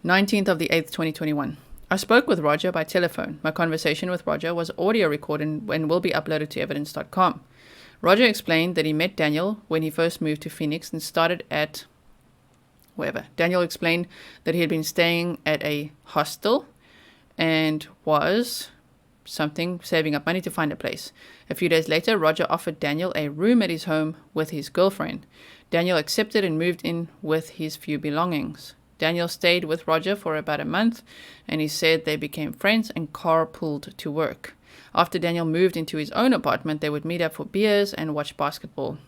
"19th of the 8th, 2021. I spoke with Roger by telephone. My conversation with Roger was audio recorded and will be uploaded to evidence.com. Roger explained that he met Daniel when he first moved to Phoenix and started at wherever. Daniel explained that he had been staying at a hostel and was saving up money to find a place. A few days later, Roger offered Daniel a room at his home with his girlfriend. Daniel accepted and moved in with his few belongings. Daniel stayed with Roger for about a month, and he said they became friends and carpooled to work. After Daniel moved into his own apartment, they would meet up for beers and watch basketball.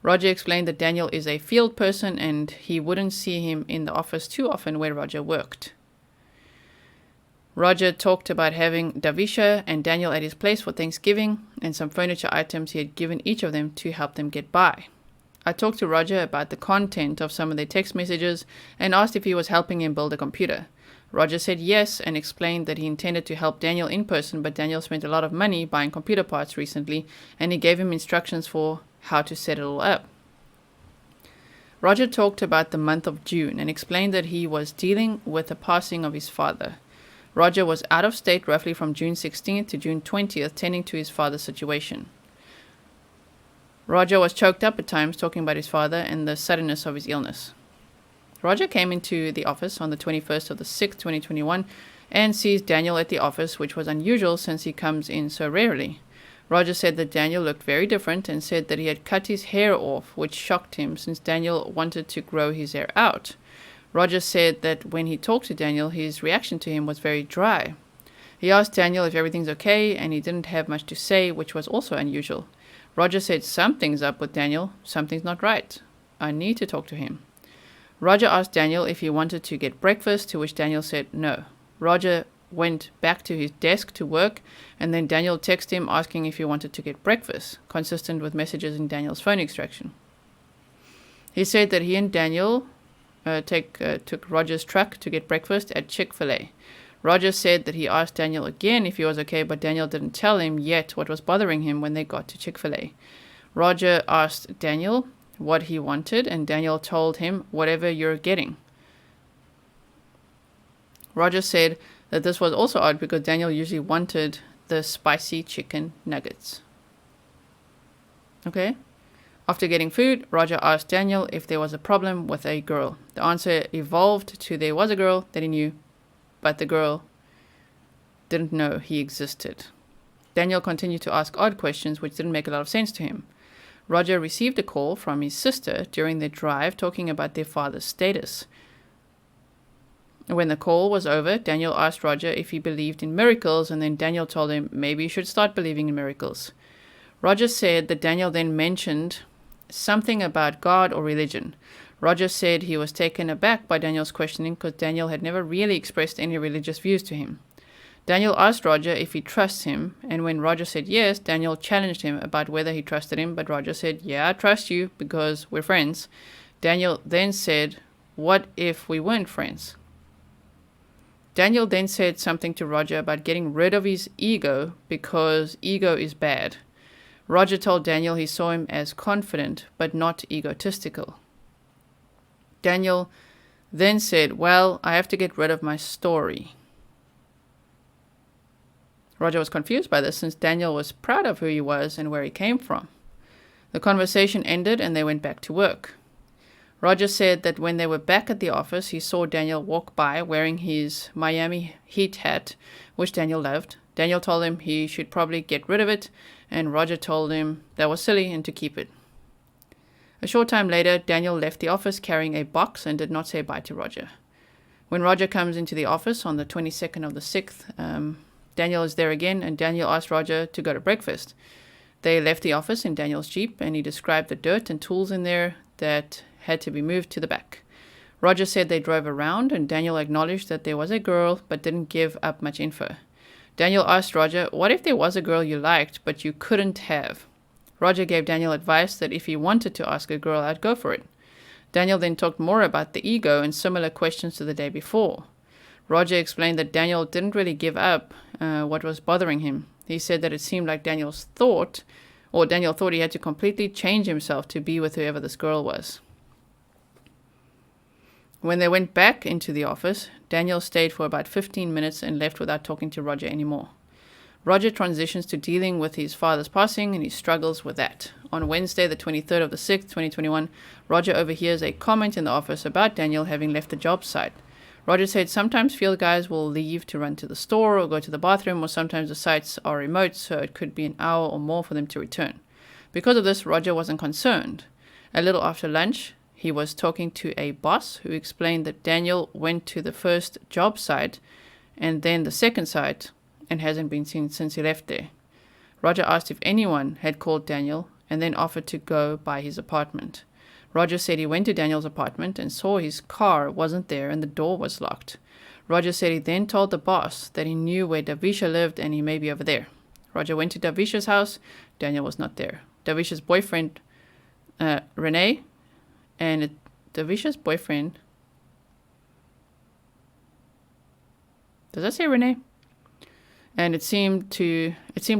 Roger explained that Daniel is a field person and he wouldn't see him in the office too often where Roger worked. Roger talked about having Davisha and Daniel at his place for Thanksgiving and some furniture items he had given each of them to help them get by. I talked to Roger about the content of some of their text messages and asked if he was helping him build a computer. Roger said yes and explained that he intended to help Daniel in person, but Daniel spent a lot of money buying computer parts recently, and he gave him instructions for how to set it all up. Roger talked about the month of June and explained that he was dealing with the passing of his father. Roger was out of state roughly from June 16th to June 20th, tending to his father's situation. Roger was choked up at times talking about his father and the suddenness of his illness. Roger came into the office on the 21st of the 6th, 2021, and sees Daniel at the office, which was unusual since he comes in so rarely. Roger said that Daniel looked very different and said that he had cut his hair off, which shocked him since Daniel wanted to grow his hair out. Roger said that when he talked to Daniel, his reaction to him was very dry. He asked Daniel if everything's okay, and he didn't have much to say, which was also unusual. Roger said something's up with Daniel, something's not right. I need to talk to him. Roger asked Daniel if he wanted to get breakfast, to which Daniel said no. Roger went back to his desk to work, and then Daniel texted him asking if he wanted to get breakfast, consistent with messages in Daniel's phone extraction. He said that he and Daniel took Roger's truck to get breakfast at Chick-fil-A. Roger said that he asked Daniel again if he was okay, but Daniel didn't tell him yet what was bothering him when they got to Chick-fil-A. Roger asked Daniel what he wanted, and Daniel told him, whatever you're getting. Roger said that this was also odd because Daniel usually wanted the spicy chicken nuggets. Okay? After getting food, Roger asked Daniel if there was a problem with a girl. The answer evolved to there was a girl that he knew, but the girl didn't know he existed. Daniel continued to ask odd questions which didn't make a lot of sense to him. Roger received a call from his sister during their drive talking about their father's status. When the call was over, Daniel asked Roger if he believed in miracles, and then Daniel told him maybe you should start believing in miracles. Roger said that Daniel then mentioned something about God or religion. Roger said he was taken aback by Daniel's questioning because Daniel had never really expressed any religious views to him. Daniel asked Roger if he trusts him, and when Roger said yes, Daniel challenged him about whether he trusted him, but Roger said, yeah, I trust you because we're friends. Daniel then said, what if we weren't friends? Daniel then said something to Roger about getting rid of his ego because ego is bad. Roger told Daniel he saw him as confident but not egotistical. Daniel then said, well, I have to get rid of my story. Roger was confused by this since Daniel was proud of who he was and where he came from. The conversation ended and they went back to work. Roger said that when they were back at the office, he saw Daniel walk by wearing his Miami Heat hat, which Daniel loved. Daniel told him he should probably get rid of it, and Roger told him that was silly and to keep it. A short time later, Daniel left the office carrying a box and did not say bye to Roger. When Roger comes into the office on the 22nd of the 6th, Daniel is there again, and Daniel asked Roger to go to breakfast. They left the office in Daniel's Jeep, and he described the dirt and tools in there that had to be moved to the back. Roger said they drove around, and Daniel acknowledged that there was a girl, but didn't give up much info. Daniel asked Roger, what if there was a girl you liked, but you couldn't have? Roger gave Daniel advice that if he wanted to ask a girl out, go for it. Daniel then talked more about the ego and similar questions to the day before. Roger explained that Daniel didn't really give up what was bothering him. He said that it seemed like Daniel thought he had to completely change himself to be with whoever this girl was. When they went back into the office, Daniel stayed for about 15 minutes and left without talking to Roger anymore. Roger transitions to dealing with his father's passing, and he struggles with that. On Wednesday, the 23rd of the 6th, 2021, Roger overhears a comment in the office about Daniel having left the job site. Roger said sometimes field guys will leave to run to the store or go to the bathroom, or sometimes the sites are remote, so it could be an hour or more for them to return. Because of this, Roger wasn't concerned. A little after lunch, he was talking to a boss who explained that Daniel went to the first job site and then the second site and hasn't been seen since he left there. Roger asked if anyone had called Daniel and then offered to go by his apartment. Roger said he went to Daniel's apartment and saw his car wasn't there and the door was locked. Roger said he then told the boss that he knew where Davisha lived and he may be over there. Roger went to Davisha's house. Daniel was not there. Davisha's boyfriend, Renee, Davisha's boyfriend, does that say Renee? And it seemed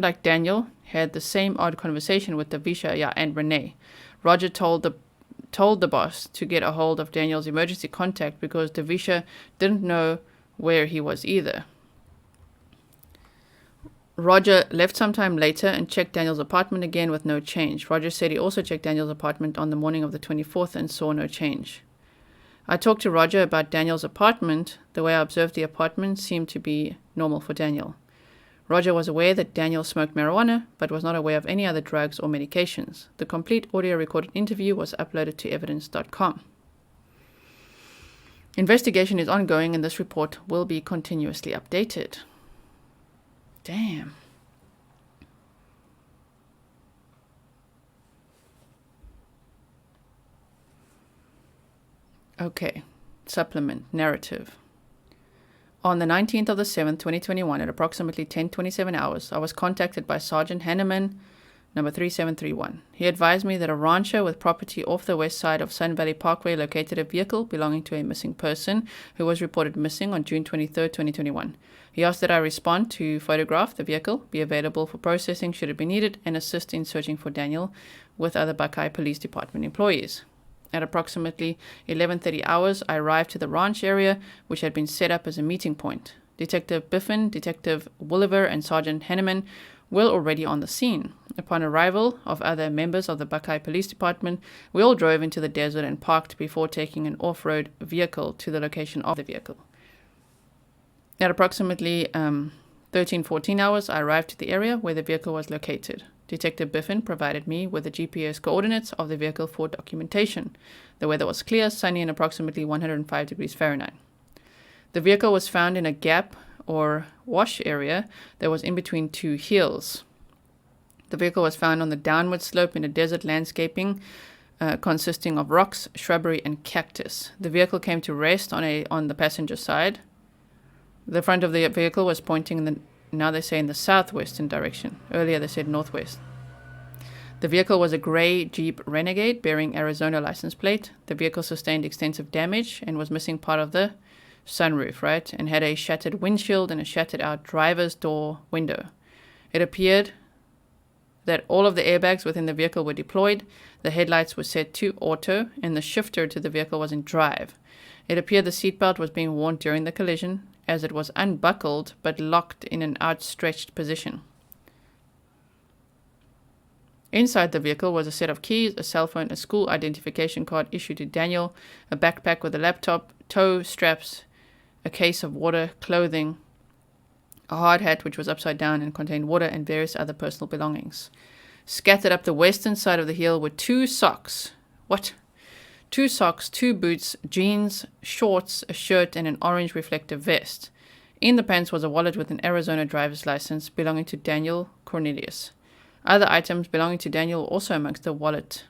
like Daniel had the same odd conversation with Davisha, and Renee. Roger told the boss to get a hold of Daniel's emergency contact because Davisha didn't know where he was either. Roger left sometime later and checked Daniel's apartment again with no change. Roger said he also checked Daniel's apartment on the morning of the 24th and saw no change. I talked to Roger about Daniel's apartment. The way I observed the apartment seemed to be normal for Daniel. Roger was aware that Daniel smoked marijuana, but was not aware of any other drugs or medications. The complete audio recorded interview was uploaded to evidence.com. Investigation is ongoing and this report will be continuously updated. Damn. Okay, supplement, narrative. On the 19th of the 7th, 2021, at approximately 10:27 hours, I was contacted by Sergeant Hanneman, number 3731. He advised me that a rancher with property off the west side of Sun Valley Parkway located a vehicle belonging to a missing person who was reported missing on June 23rd, 2021. He asked that I respond to photograph the vehicle, be available for processing should it be needed, and assist in searching for Daniel with other Buckeye Police Department employees. At approximately 11:30 hours, I arrived to the ranch area, which had been set up as a meeting point. Detective Biffin, Detective Wolliver, and Sergeant Henneman were already on the scene. Upon arrival of other members of the Buckeye Police Department, we all drove into the desert and parked before taking an off-road vehicle to the location of the vehicle. At approximately 13:14 hours, I arrived to the area where the vehicle was located. Detective Biffin provided me with the GPS coordinates of the vehicle for documentation. The weather was clear, sunny, and approximately 105 degrees Fahrenheit. The vehicle was found in a gap or wash area that was in between two hills. The vehicle was found on the downward slope in a desert landscaping consisting of rocks, shrubbery, and cactus. The vehicle came to rest on the passenger side. The front of the vehicle was pointing now they say in the southwestern direction. Earlier they said northwest. The vehicle was a gray Jeep Renegade bearing Arizona license plate. The vehicle sustained extensive damage and was missing part of the sunroof, right? And had a shattered windshield and a shattered out driver's door window. It appeared that all of the airbags within the vehicle were deployed. The headlights were set to auto and the shifter to the vehicle was in drive. It appeared the seatbelt was being worn during the collision as it was unbuckled but locked in an outstretched position. Inside the vehicle was a set of keys, a cell phone, a school identification card issued to Daniel, a backpack with a laptop, tow straps, a case of water, clothing, a hard hat which was upside down and contained water, and various other personal belongings. Scattered up the western side of the hill were 2 socks. What? 2 socks, 2 boots, jeans, shorts, a shirt, and an orange reflective vest. In the pants was a wallet with an Arizona driver's license belonging to Daniel Cornelius. Other items belonging to Daniel were also amongst the wallet.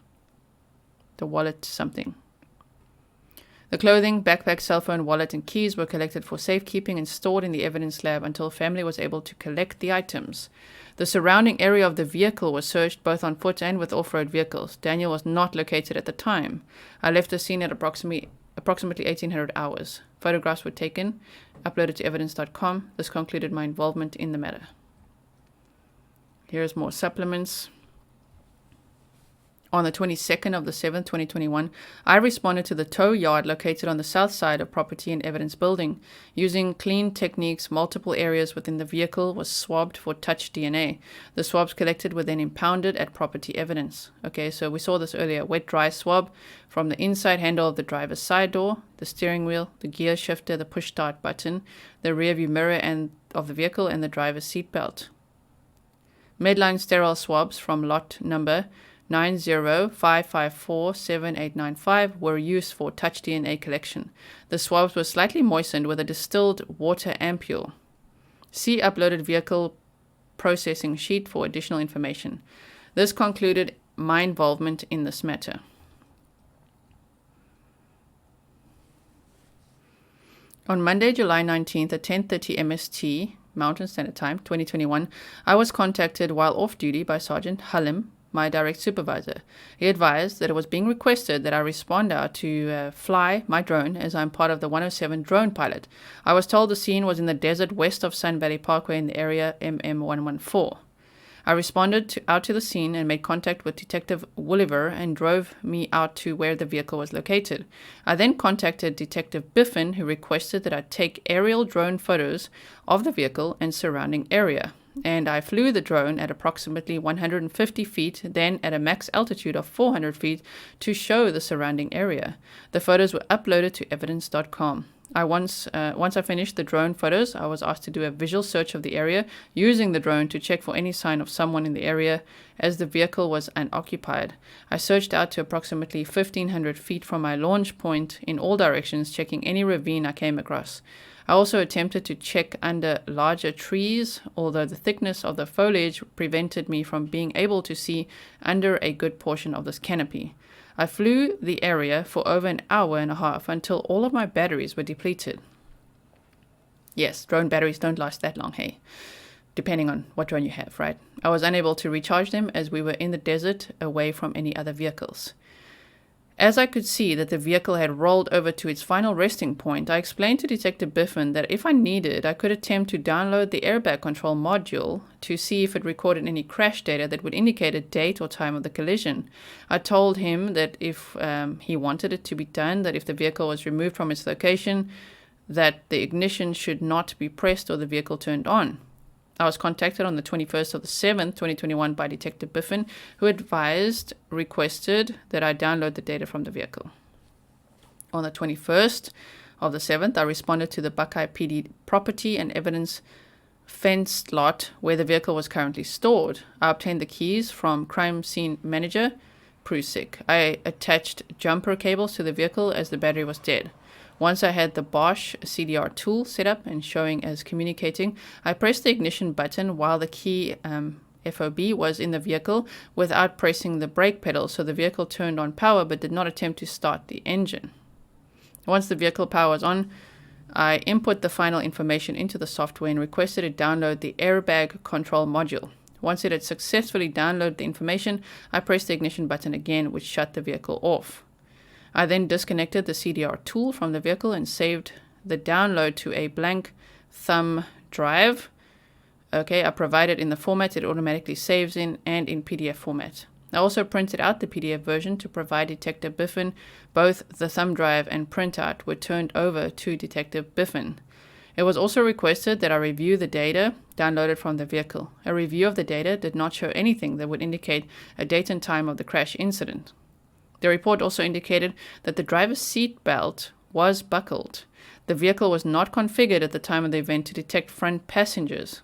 The wallet something. The clothing, backpack, cell phone, wallet, and keys were collected for safekeeping and stored in the evidence lab until family was able to collect the items. The surrounding area of the vehicle was searched both on foot and with off-road vehicles. Daniel was not located at the time. I left the scene at approximately 1800 hours. Photographs were taken, uploaded to evidence.com. This concluded my involvement in the matter. Here's more supplements. On the 22nd of the 7th, 2021, I responded to the tow yard located on the south side of Property and Evidence Building. Using clean techniques, multiple areas within the vehicle was swabbed for touch DNA. The swabs collected were then impounded at Property Evidence. Okay, so we saw this earlier. Wet-dry swab from the inside handle of the driver's side door, the steering wheel, the gear shifter, the push-start button, the rear-view mirror of the vehicle, and the driver's seat belt. Medline sterile swabs from lot number 90554789 were used for touch DNA collection. The swabs were slightly moistened with a distilled water ampule. See uploaded vehicle processing sheet for additional information. This concluded my involvement in this matter. On Monday, July 19th at 10:30 MST, Mountain Standard Time, 2021, I was contacted while off duty by Sergeant Hallam, my direct supervisor. He advised that it was being requested that I respond out to fly my drone as I'm part of the 107 drone pilot. I was told the scene was in the desert west of Sun Valley Parkway in the area MM114. I responded out to the scene and made contact with Detective Wolliver and drove me out to where the vehicle was located. I then contacted Detective Biffin, who requested that I take aerial drone photos of the vehicle and surrounding area. And I flew the drone at approximately 150 feet, then at a max altitude of 400 feet to show the surrounding area. The photos were uploaded to evidence.com. Once I finished the drone photos, I was asked to do a visual search of the area using the drone to check for any sign of someone in the area as the vehicle was unoccupied. I searched out to approximately 1,500 feet from my launch point in all directions, checking any ravine I came across. I also attempted to check under larger trees, although the thickness of the foliage prevented me from being able to see under a good portion of this canopy. I flew the area for over an hour and a half until all of my batteries were depleted. Yes, drone batteries don't last that long, hey? Depending on what drone you have, right? I was unable to recharge them as we were in the desert away from any other vehicles. As I could see that the vehicle had rolled over to its final resting point, I explained to Detective Biffin that if I needed, I could attempt to download the airbag control module to see if it recorded any crash data that would indicate a date or time of the collision. I told him that if he wanted it to be done, that if the vehicle was removed from its location, that the ignition should not be pressed or the vehicle turned on. I was contacted on the 21st of the 7th, 2021 by Detective Biffin, who requested that I download the data from the vehicle. On the 21st of the 7th, I responded to the Buckeye PD Property and Evidence fenced lot where the vehicle was currently stored. I obtained the keys from Crime Scene Manager Prusik. I attached jumper cables to the vehicle as the battery was dead. Once I had the Bosch CDR tool set up and showing as communicating, I pressed the ignition button while the key FOB was in the vehicle without pressing the brake pedal, so the vehicle turned on power but did not attempt to start the engine. Once the vehicle power was on, I input the final information into the software and requested it download the airbag control module. Once it had successfully downloaded the information, I pressed the ignition button again, which shut the vehicle off. I then disconnected the CDR tool from the vehicle and saved the download to a blank thumb drive. Okay, I provided in the format it automatically saves in and in PDF format. I also printed out the PDF version to provide Detective Biffin. Both the thumb drive and printout were turned over to Detective Biffin. It was also requested that I review the data downloaded from the vehicle. A review of the data did not show anything that would indicate a date and time of the crash incident. The report also indicated that the driver's seat belt was buckled. The vehicle was not configured at the time of the event to detect front passengers,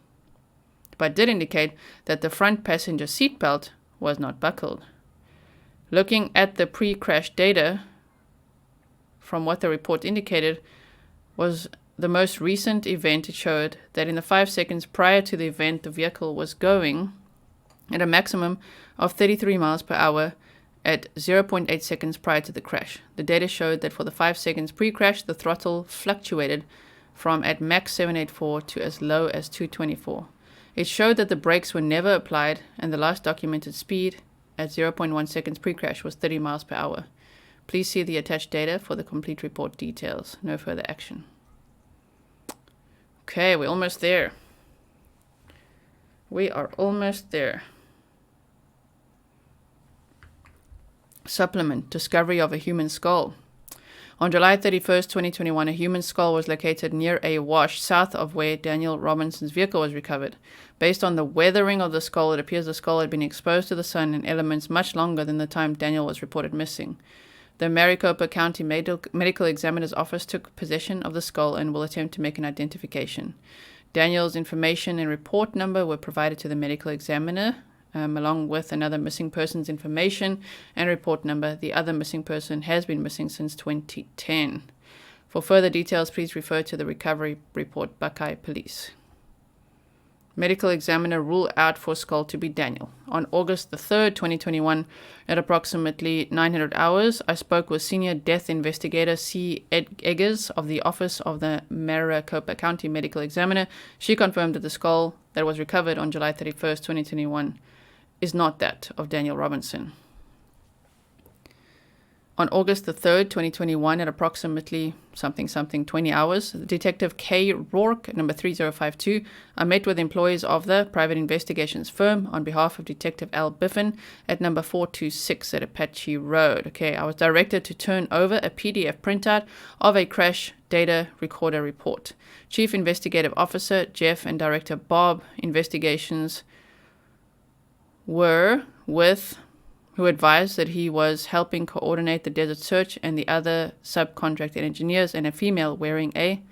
but did indicate that the front passenger seat belt was not buckled. Looking at the pre-crash data, from what the report indicated, was the most recent event. It showed that in the 5 seconds prior to the event, the vehicle was going at a maximum of 33 miles per hour at 0.8 seconds prior to the crash. The data showed that for the 5 seconds pre-crash, the throttle fluctuated from at max 784 to as low as 224. It showed that the brakes were never applied, and the last documented speed at 0.1 seconds pre-crash was 30 miles per hour. Please see the attached data for the complete report details. No further action. Okay, we're almost there. We are almost there. Supplement: discovery of a human skull. On July 31st, 2021, a human skull was located near a wash south of where Daniel Robinson's vehicle was recovered. Based on the weathering of the skull, it appears the skull had been exposed to the sun and elements much longer than the time Daniel was reported missing. The Maricopa County Medical Examiner's Office took possession of the skull and will attempt to make an identification. Daniel's information and report number were provided to the medical examiner, along with another missing person's information and report number. The other missing person has been missing since 2010. For further details, please refer to the recovery report, Buckeye Police. Medical examiner ruled out for skull to be Daniel. On August the 3rd, 2021, at approximately 900 hours, I spoke with Senior Death Investigator C. Eggers of the Office of the Maricopa County Medical Examiner. She confirmed that the skull that was recovered on July 31st, 2021 is not that of Daniel Robinson. On August the 3rd, 2021, at approximately 20 hours, Detective K. Rourke, number 3052, I met with employees of the private investigations firm on behalf of Detective Al Biffin at number 426 at Apache Road. Okay, I was directed to turn over a PDF printout of a crash data recorder report. Chief Investigative Officer Jeff and Director Bob Investigations were with who advised that he was helping coordinate the desert search, and the other subcontracted engineers and a female wearing a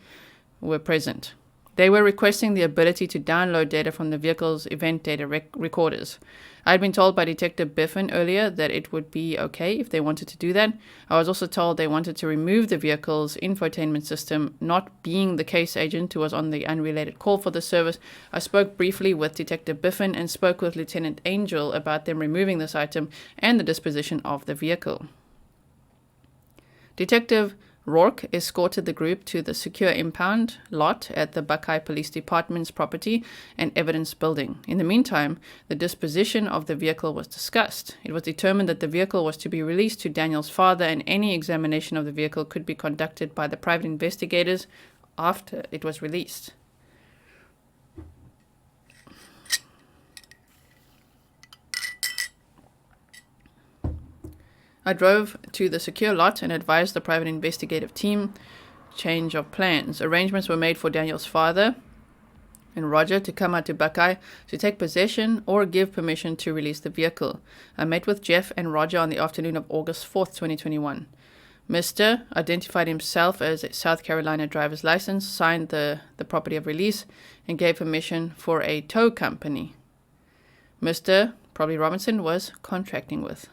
were present. They were requesting the ability to download data from the vehicle's event data recorders. I had been told by Detective Biffin earlier that it would be okay if they wanted to do that. I was also told they wanted to remove the vehicle's infotainment system. Not being the case agent who was on the unrelated call for the service, I spoke briefly with Detective Biffin and spoke with Lieutenant Angel about them removing this item and the disposition of the vehicle. Detective Rourke escorted the group to the secure impound lot at the Buckeye Police Department's property and evidence building. In the meantime, the disposition of the vehicle was discussed. It was determined that the vehicle was to be released to Daniel's father, and any examination of the vehicle could be conducted by the private investigators after it was released. I drove to the secure lot and advised the private investigative team change of plans. Arrangements were made for Daniel's father and Roger to come out to Buckeye to take possession or give permission to release the vehicle. I met with Jeff and Roger on the afternoon of August 4th, 2021. Mr. identified himself as a South Carolina driver's license, signed the property of release, and gave permission for a tow company Mr. probably Robinson was contracting with.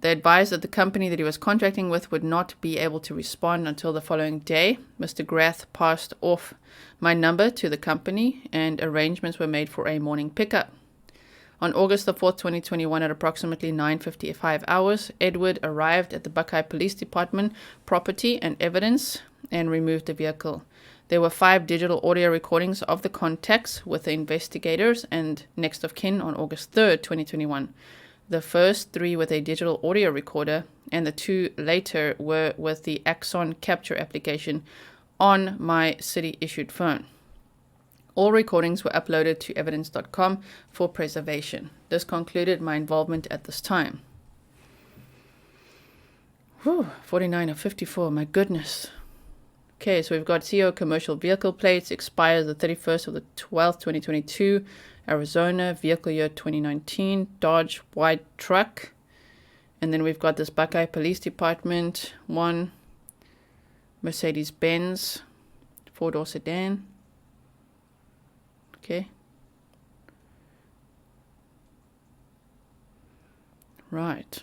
They advised that the company that he was contracting with would not be able to respond until the following day. Mr. Grath passed off my number to the company, and arrangements were made for a morning pickup. On August the 4th, 2021, at approximately 9:55 hours, Edward arrived at the Buckeye Police Department property and evidence and removed the vehicle. There were 5 digital audio recordings of the contacts with the investigators and next of kin on August 3rd, 2021. The first 3 with a digital audio recorder, and the 2 later were with the Axon capture application on my city-issued phone. All recordings were uploaded to evidence.com for preservation. This concluded my involvement at this time. 49 of 54, my goodness. Okay, so we've got CO commercial vehicle plates, expires the 31st of the 12th, 2022. Arizona, vehicle year 2019, Dodge white truck. And then we've got this Buckeye Police Department one, Mercedes-Benz, 4-door sedan. Okay. Right.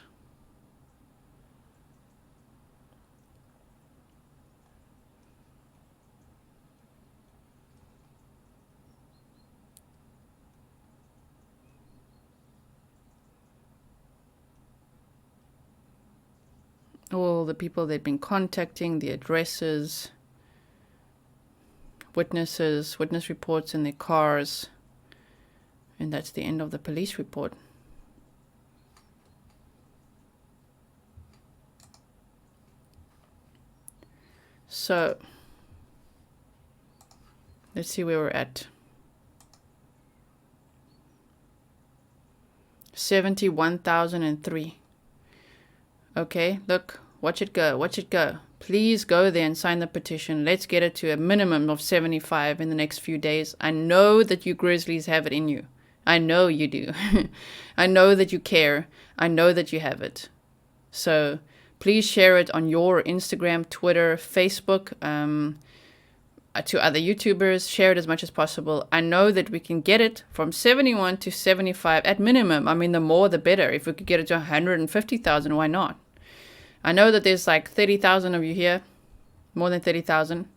All the people they've been contacting, the addresses, witnesses, witness reports in their cars. And that's the end of the police report. So, let's see where we're at. 71,003. Okay, look, watch it go, watch it go. Please go there and sign the petition. Let's get it to a minimum of 75 in the next few days. I know that you Grizzlies have it in you. I know you do. I know that you care. I know that you have it. So please share it on your Instagram, Twitter, Facebook, to other YouTubers. Share it as much as possible. I know that we can get it from 71 to 75 at minimum. I mean, the more the better. If we could get it to 150,000, why not? I know that there's like 30,000 of you here, more than 30,000.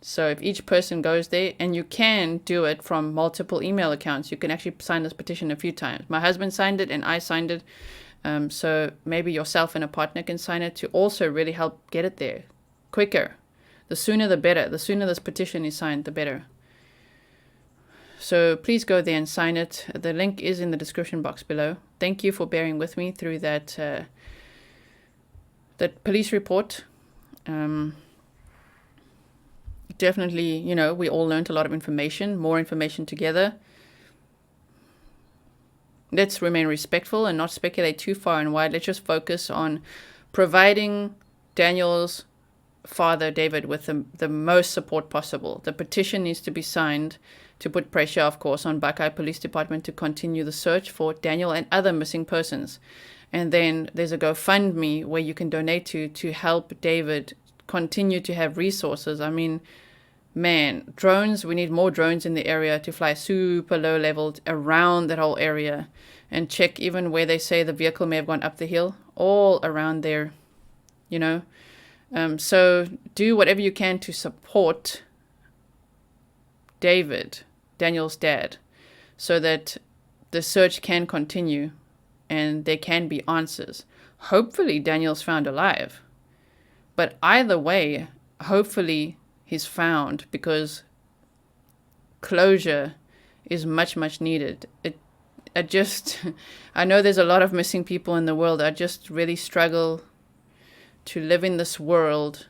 So if each person goes there, and you can do it from multiple email accounts, you can actually sign this petition a few times. My husband signed it and I signed it. So maybe yourself and a partner can sign it to also really help get it there quicker. The sooner the better. The sooner this petition is signed, the better. So please go there and sign it. The link is in the description box below. Thank you for bearing with me through that police report. Definitely, you know, we all learned a lot of information, more information together. Let's remain respectful and not speculate too far and wide. Let's just focus on providing Daniel's father, David, with the most support possible. The petition needs to be signed to put pressure, of course, on Buckeye Police Department to continue the search for Daniel and other missing persons. And then there's a GoFundMe where you can donate to help David continue to have resources. I mean, man, drones, we need more drones in the area to fly super low level around that whole area and check even where they say the vehicle may have gone up the hill, all around there, you know. So do whatever you can to support David, Daniel's dad, so that the search can continue and there can be answers. Hopefully Daniel's found alive. But either way, hopefully he's found, because closure is much, much needed. I know there's a lot of missing people in the world. I just really struggle to live in this world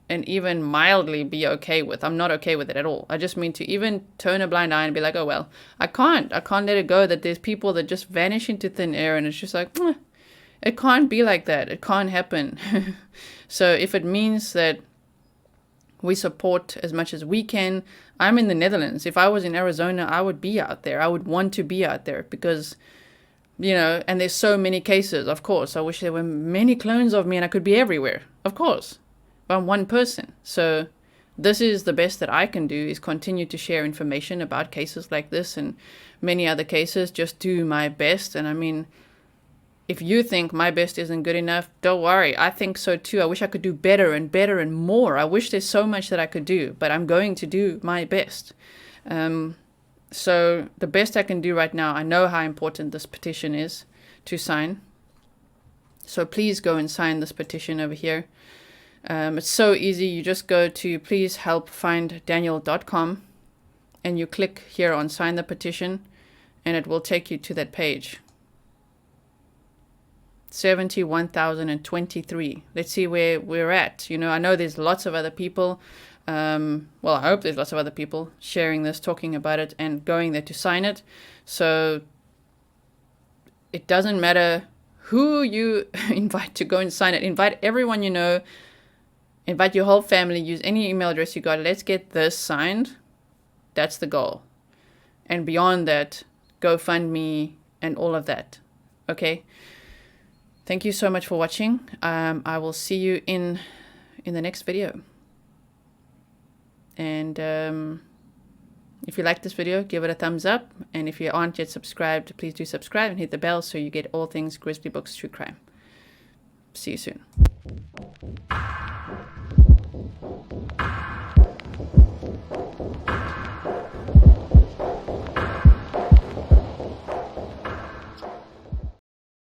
and even mildly be okay with. I'm not okay with it at all. I just mean to even turn a blind eye and be like, oh, well, I can't let it go that there's people that just vanish into thin air, and it's just like, it can't be like that. It can't happen. So if it means that we support as much as we can, I'm in the Netherlands. If I was in Arizona, I would be out there. I would want to be out there because, you know, and there's so many cases, of course. I wish there were many clones of me and I could be everywhere, of course. But I'm one person. So this is the best that I can do, is continue to share information about cases like this and many other cases. Just do my best. And I mean, if you think my best isn't good enough, don't worry. I think so too. I wish I could do better and better and more. I wish there's so much that I could do, but I'm going to do my best. So the best I can do right now, I know how important this petition is to sign. So please go and sign this petition over here. It's so easy. You just go to pleasehelpfinddaniel.com and you click here on sign the petition, and it will take you to that page. 71,023. Let's see where we're at. You know, I know there's lots of other people. Well, I hope there's lots of other people sharing this, talking about it, and going there to sign it. So it doesn't matter who you invite to go and sign it. Invite everyone you know. Invite your whole family, use any email address you got. Let's get this signed. That's the goal. And beyond that, GoFundMe and all of that. Okay? Thank you so much for watching. I will see you in the next video. And if you like this video, give it a thumbs up. And if you aren't yet subscribed, please do subscribe and hit the bell so you get all things Grizzly Books True Crime. See you soon.